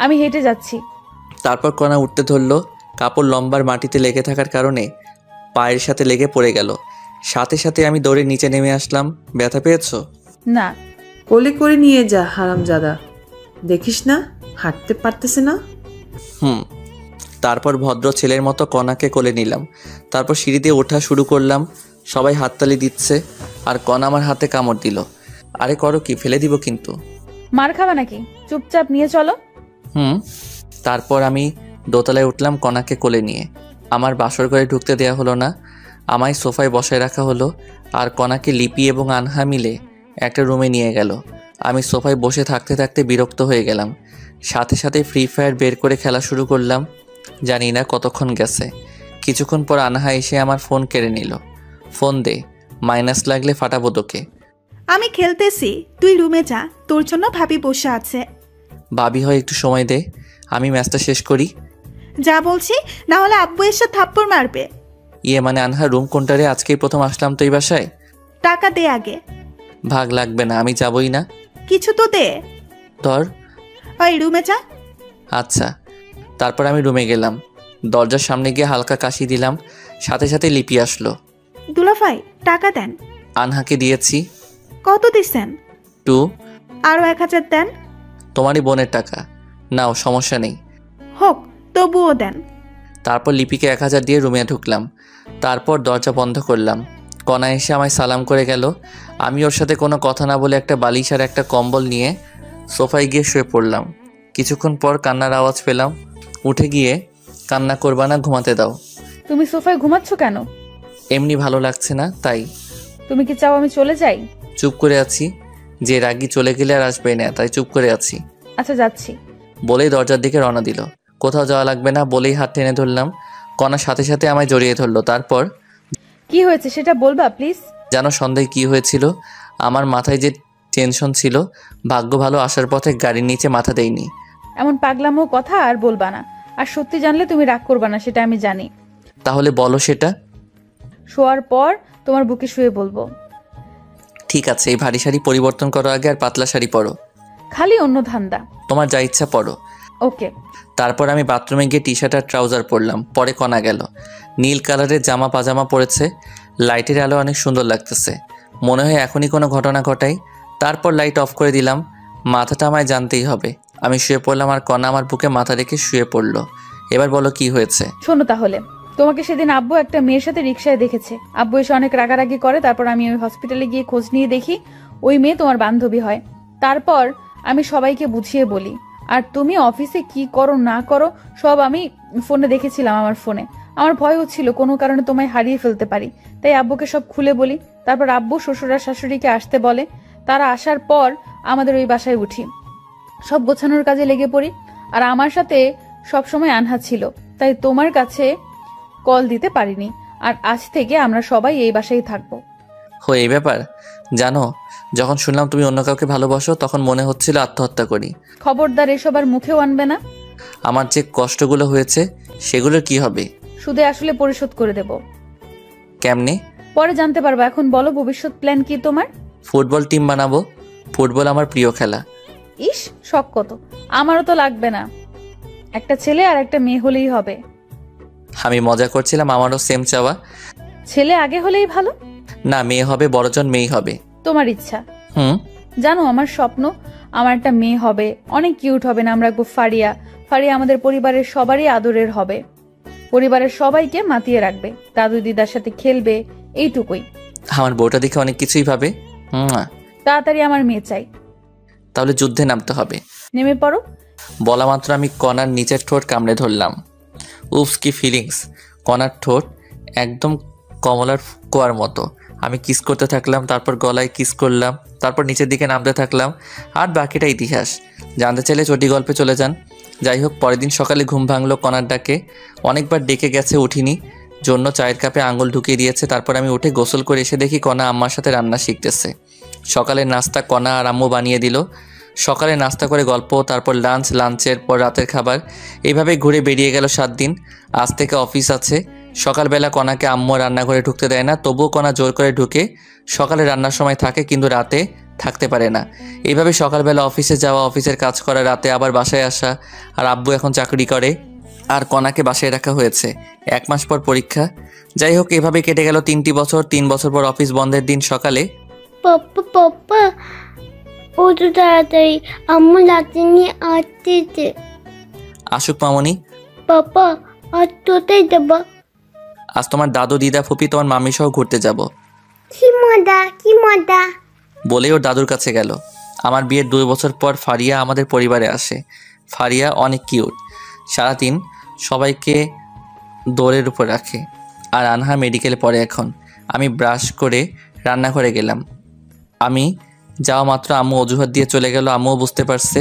আমি হেঁটে যাচ্ছি। তারপর কণা উঠতে ধরলো। কাপড় লম্বার মাটিতে লেগে থাকার কারণে পায়ের সাথে লেগে পড়ে গেল। সাথে সাথে আমি দৌড়ে নিচে নেমে আসলাম। ব্যথা পেয়েছো? না। কোলে করে নিয়ে যা হারামজাদা, দেখিস না হাঁটতে পারতেছে না। তারপর ভদ্র ছেলের মতো কণাকে কোলে নিলাম। তারপর সিঁড়ি দিয়ে ওঠা শুরু করলাম। সবাই হাততালি দিচ্ছে, আর কণা আমার হাতে কামড় দিল। আরে করো কি, ফেলে দিব কিন্তু। মার খাবা নাকি? চুপচাপ নিয়ে চলো। তারপর আমি দোতলায় উঠলাম কণাকে কোলে নিয়ে। আমার বাসর ঘরে ঢুকতে দেওয়া হলো না, আমায় সোফায় বসায় রাখা হলো। আর কণাকে লিপি এবং আনহা মিলে একটা রুমে নিয়ে গেল। আমি সোফায় বসে থাকতে থাকতে বিরক্ত হয়ে গেলাম। সাথে সাথে ফ্রি ফায়ার বের করে খেলা শুরু করলাম। জানি না কতক্ষণ গেছে। কিছুক্ষণ পর আনহা এসে আমার ফোন কেড়ে নিল। ফোন দে, মাইনাস লাগলে ফাটাবো তোকে। আমি খেলতেছি, তুই রুমে যা, তোর জন্য ভাবি বসে আছে। ভাবি হয় একটু সময় দে, আমি ম্যাচটা শেষ করি। যা বলছি, না হলে আব্বু এসে থাপ্পড় মারবে। ইয়ে মানে আনহা, রুম কোনটারে? আজকেই প্রথম আসলাম তো এই বাসায়। টাকা দে আগে। ভাগ লাগবে না, আমি যাবই না। কিছু তো দে। ধর। ওই রুমে যা। আচ্ছা। তারপর আমি রুমে গেলাম, দরজার সামনে গিয়ে হালকা কাশি দিলাম, সাথে সাথে লিপি আসলো। দুলাভাই টাকা দেন। আনহাকে দিয়েছি। কত দিচ্ছেন? 2। আরো 1000 দেন। তোমারই বোনের টাকা, নাও, সমস্যা নেই। হোক, তবুও দেন। তারপর লিপিকে 1000 দিয়ে রুমে ঢুকলাম, তারপর দরজা বন্ধ করলাম। কণা এসে আমায় সালাম করে গেল। আমি ওর সাথে কোনো কথা না বলে একটা বালিশ আর একটা কম্বল নিয়ে সোফায় গিয়ে শুয়ে পড়লাম। কিছুক্ষণ পর কান্নার আওয়াজ পেলাম। উঠে গিয়ে, কান্না করবা না, ঘুমাতে দাও। তুমি সোফায় ঘুমাচ্ছ কেন? এমনি ভালো লাগছে না তাই। তুমি কি চাও আমি চলে যাই? চুপ করে আছি, যে রাগী চলে গেলে আর আসবে না, তাই চুপ করে আছি। আচ্ছা যাচ্ছি। বলেই দরজার দিকে রওনা দিল। কোথাও যাওয়া লাগবে না বলেই হাত টেনে ধরলাম। কণার সাথে সাথে আমায় জড়িয়ে ধরলো। তারপর, কি হয়েছে সেটা বলবা প্লিজ? জানো সন্ধ্যায় কি হয়েছিল? আমার মাথায় যে টেনশন ছিল, ভাগ্য ভালো আসার পথে গাড়ির নিচে মাথা দেয়নি। এমন পাগলামো কথা আর বলবা না। আর সত্যি জানলে তুমি রাগ করবা না, সেটা আমি জানি। তাহলে বলো সেটা। শোয়ার পর তোমার বুকে শুয়ে বলবো। ঠিক আছে, এই ভারী শাড়ি পরিবর্তন করো আগে, আর পাতলা শাড়ি পরো। খালি অন্য ধান্দা। তোমার যা ইচ্ছা পরো। ওকে। তারপর আমি বাথরুমে গিয়ে টি শার্ট আর ট্রাউজার পরলাম। পরে কণা গেল, নীল কালারের জামা পাজামা পরেছে, লাইটের আলো অনেক সুন্দর লাগতেছে, মনে হয় এখনই কোনো ঘটনা ঘটাই। তারপর লাইট অফ করে দিলাম। মাথাটা আমায় জানতেই হবে। আমি শুয়ে পড়লাম আর কণা আমার বুকে মাথা রেখে শুয়ে পড়লো। এবার বলো কি হয়েছে। শোনো তাহলে, তোমাকে সেদিন আব্বু একটা মেয়ের সাথে রিক্সায় দেখেছে। আব্বু এসে অনেক রাগারাগি করে। তারপর আমি ওই হসপিটালে গিয়ে খোঁজ নিয়ে দেখি ওই মেয়ে তোমার বান্ধবী হয়। তারপর আমি সবাইকে বুঝিয়ে বলি। আর তুমি অফিসে কি করো না করো সব আমি ফোনে দেখেছিলাম। আমার ফোনে আমার ভয় হচ্ছিল কোনো কারণে তোমায় হারিয়ে ফেলতে পারি, তাই আব্বুকে সব খুলে বলি। তারপর আব্বু শ্বশুর আর শাশুড়িকে আসতে বলে। তারা আসার পর আমাদের ওই বাসায় উঠি, সব গোছানোর কাজে লেগে পড়ি। আর আমার সাথে সবসময় আনহা ছিল, তাই তোমার কাছে কল দিতে পারিনি। আর আজ থেকে আমরা সবাই এই বাসায় থাকবো। এই ব্যাপার। জানো, যখন শুনলাম তুমি অন্য কাউকে ভালোবাসো, তখন মনে হচ্ছিল আত্মহত্যা করি। খবরদার এসব আর মুখেও আনবে না। আমার যে কষ্টগুলো হয়েছে সেগুলোর কি হবে? সুদে আসলে পরিশোধ করে দেব। কেমনে? পরে জানতে পারবো। এখন বলো ভবিষ্যৎ প্ল্যান কি তোমার? ফুটবল টিম বানাবো। ফুটবল আমার প্রিয় খেলা। ইস, শখ কত! আমারও তো লাগবে না, একটা ছেলে আর একটা মেয়ে হলেই হবে। আমি মজা করছিলাম, আমারও সেম চাওয়া। ছেলে আগে হলেই ভালো। না, মেয়ে হবে, বড়জন মেয়ে হবে। তোমার ইচ্ছা। জানো আমার স্বপ্ন আমার একটা মেয়ে হবে, অনেক কিউট হবে, নাম রাখবো ফারিয়া। ফারিয়া আমাদের পরিবারের সবারই আদরের হবে, পরিবারের সবাইকে মাতিয়ে রাখবে, দাদু দিদার সাথে খেলবে, এইটুকুই। আমার বউটা দেখে অনেক কিছুই ভাবে। তাড়াতাড়ি আমার মেয়ে চাই। তাহলে যুদ্ধে নামতে হবে। নেমে পড়ো। বলা মাত্র আমি কণার নিচের ঠোঁট কামড়ে ধরলাম। উফস, কি ফিলিংস! কণার ঠোঁট একদম কমলার কোয়ার মতো। আমি কিস করতে থাকলাম, তারপর গলায় কিস করলাম, তারপর নিচের দিকে নামতে থাকলাম। আর বাকিটা ইতিহাস। জানতে চাইলে চটি গল্পে চলে যান। যাই হোক, পরের দিন সকালে ঘুম ভাঙলো কণার ডাকে। অনেকবার ডেকে গেছে, উঠিনি, জন্য চায়ের কাপে আঙুল ঢুকিয়ে দিয়েছে। তারপর আমি উঠে গোসল করে এসে দেখি কণা আম্মার সাথে রান্না শিখতেছে। সকালের নাস্তা কণা আর আম্মু বানিয়ে দিল। সকালে নাস্তা করে গল্প, তারপর লাঞ্চের পর রাতের খাবার। এইভাবে ঘুরে বেরিয়ে গেল 7 দিন। আজ থেকে অফিস আছে। সকালবেলা কণাকে আম্মু রান্নাঘরে ঢুকতে দেয় না, তবুও কণা জোর করে ঢুকে সকালে রান্নার সময় থাকে, কিন্তু রাতে থাকতে পারে না। এইভাবে সকালবেলা অফিসে যাওয়া, অফিসের কাজ করা, রাতে আবার বাসায় আসা। আর আব্বু এখন চাকরি করে, আর কণাকে বাসায় রাখা হয়েছে। 1 মাস পর পরীক্ষা। যাই হোক, এভাবে কেটে গেল 3টি বছর। 3 বছর পর অফিস বন্ধের দিন সকালে, পাপা ও তো তাড়াতাড়ি, আম্মু লাঠি নিয়ে আসতেছে। আসুক মামনি। পাপা আজ কোথায় যাব? আজ তোমার দাদু, দিদা, ফুপি, তোমার মামি সহ ঘুরতে যাব। কি মজা! বলেই ওর দাদুর কাছে গেল। আমার বিয়ের 2 বছর পর ফারিয়া আমাদের পরিবারে আসে। ফারিয়া অনেক কিউট, সারাদিন সবাইকে দৌড়ের উপর রাখে। আর আনহা মেডিকেলে পড়ে এখন। আমি ব্রাশ করে রান্নাঘরে গেলাম। আমি যাওয়া মাত্র আম্মু অজুহাত দিয়ে চলে গেল। আম্মুও বুঝতে পারছে।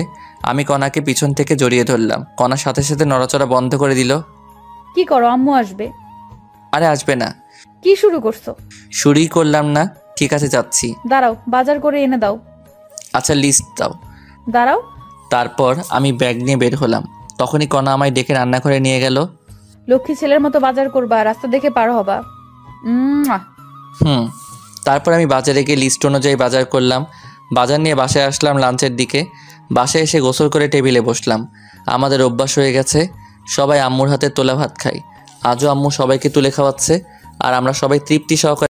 আমি কণাকে পিছন থেকে জড়িয়ে ধরলাম। কণার সাথে সাথে নড়াচড়া বন্ধ করে দিল। কি করো? আম্মু আসবে। আরে আসবে না। কি শুরু করছো? শুরুই করলাম না। ঠিক আছে, যাচ্ছি। দাঁড়াও, বাজার করে এনে দাও। আচ্ছা, লিস্ট দাও। দাঁড়াও। তারপর আমি ব্যাগ নিয়ে বের হলাম। তখনই কণা আমায় ডেকে রান্নাঘরে নিয়ে গেল। লক্ষ্মী ছেলের মতো বাজার করবা, রাস্তা দেখে পার হবা। তারপর আমি বাজারে গিয়ে লিস্ট অনুযায়ী বাজার করলাম। বাজার নিয়ে বাসায় আসলাম লাঞ্চের দিকে। বাসায় এসে গোসল করে টেবিলে বসলাম। আমাদের অভ্যাস হয়ে গেছে সবাই আম্মুর হাতে তোলা ভাত খাই। আজও আম্মু সবাইকে তুলে খাওয়াচ্ছে আর আমরা সবাই তৃপ্তি সহকারে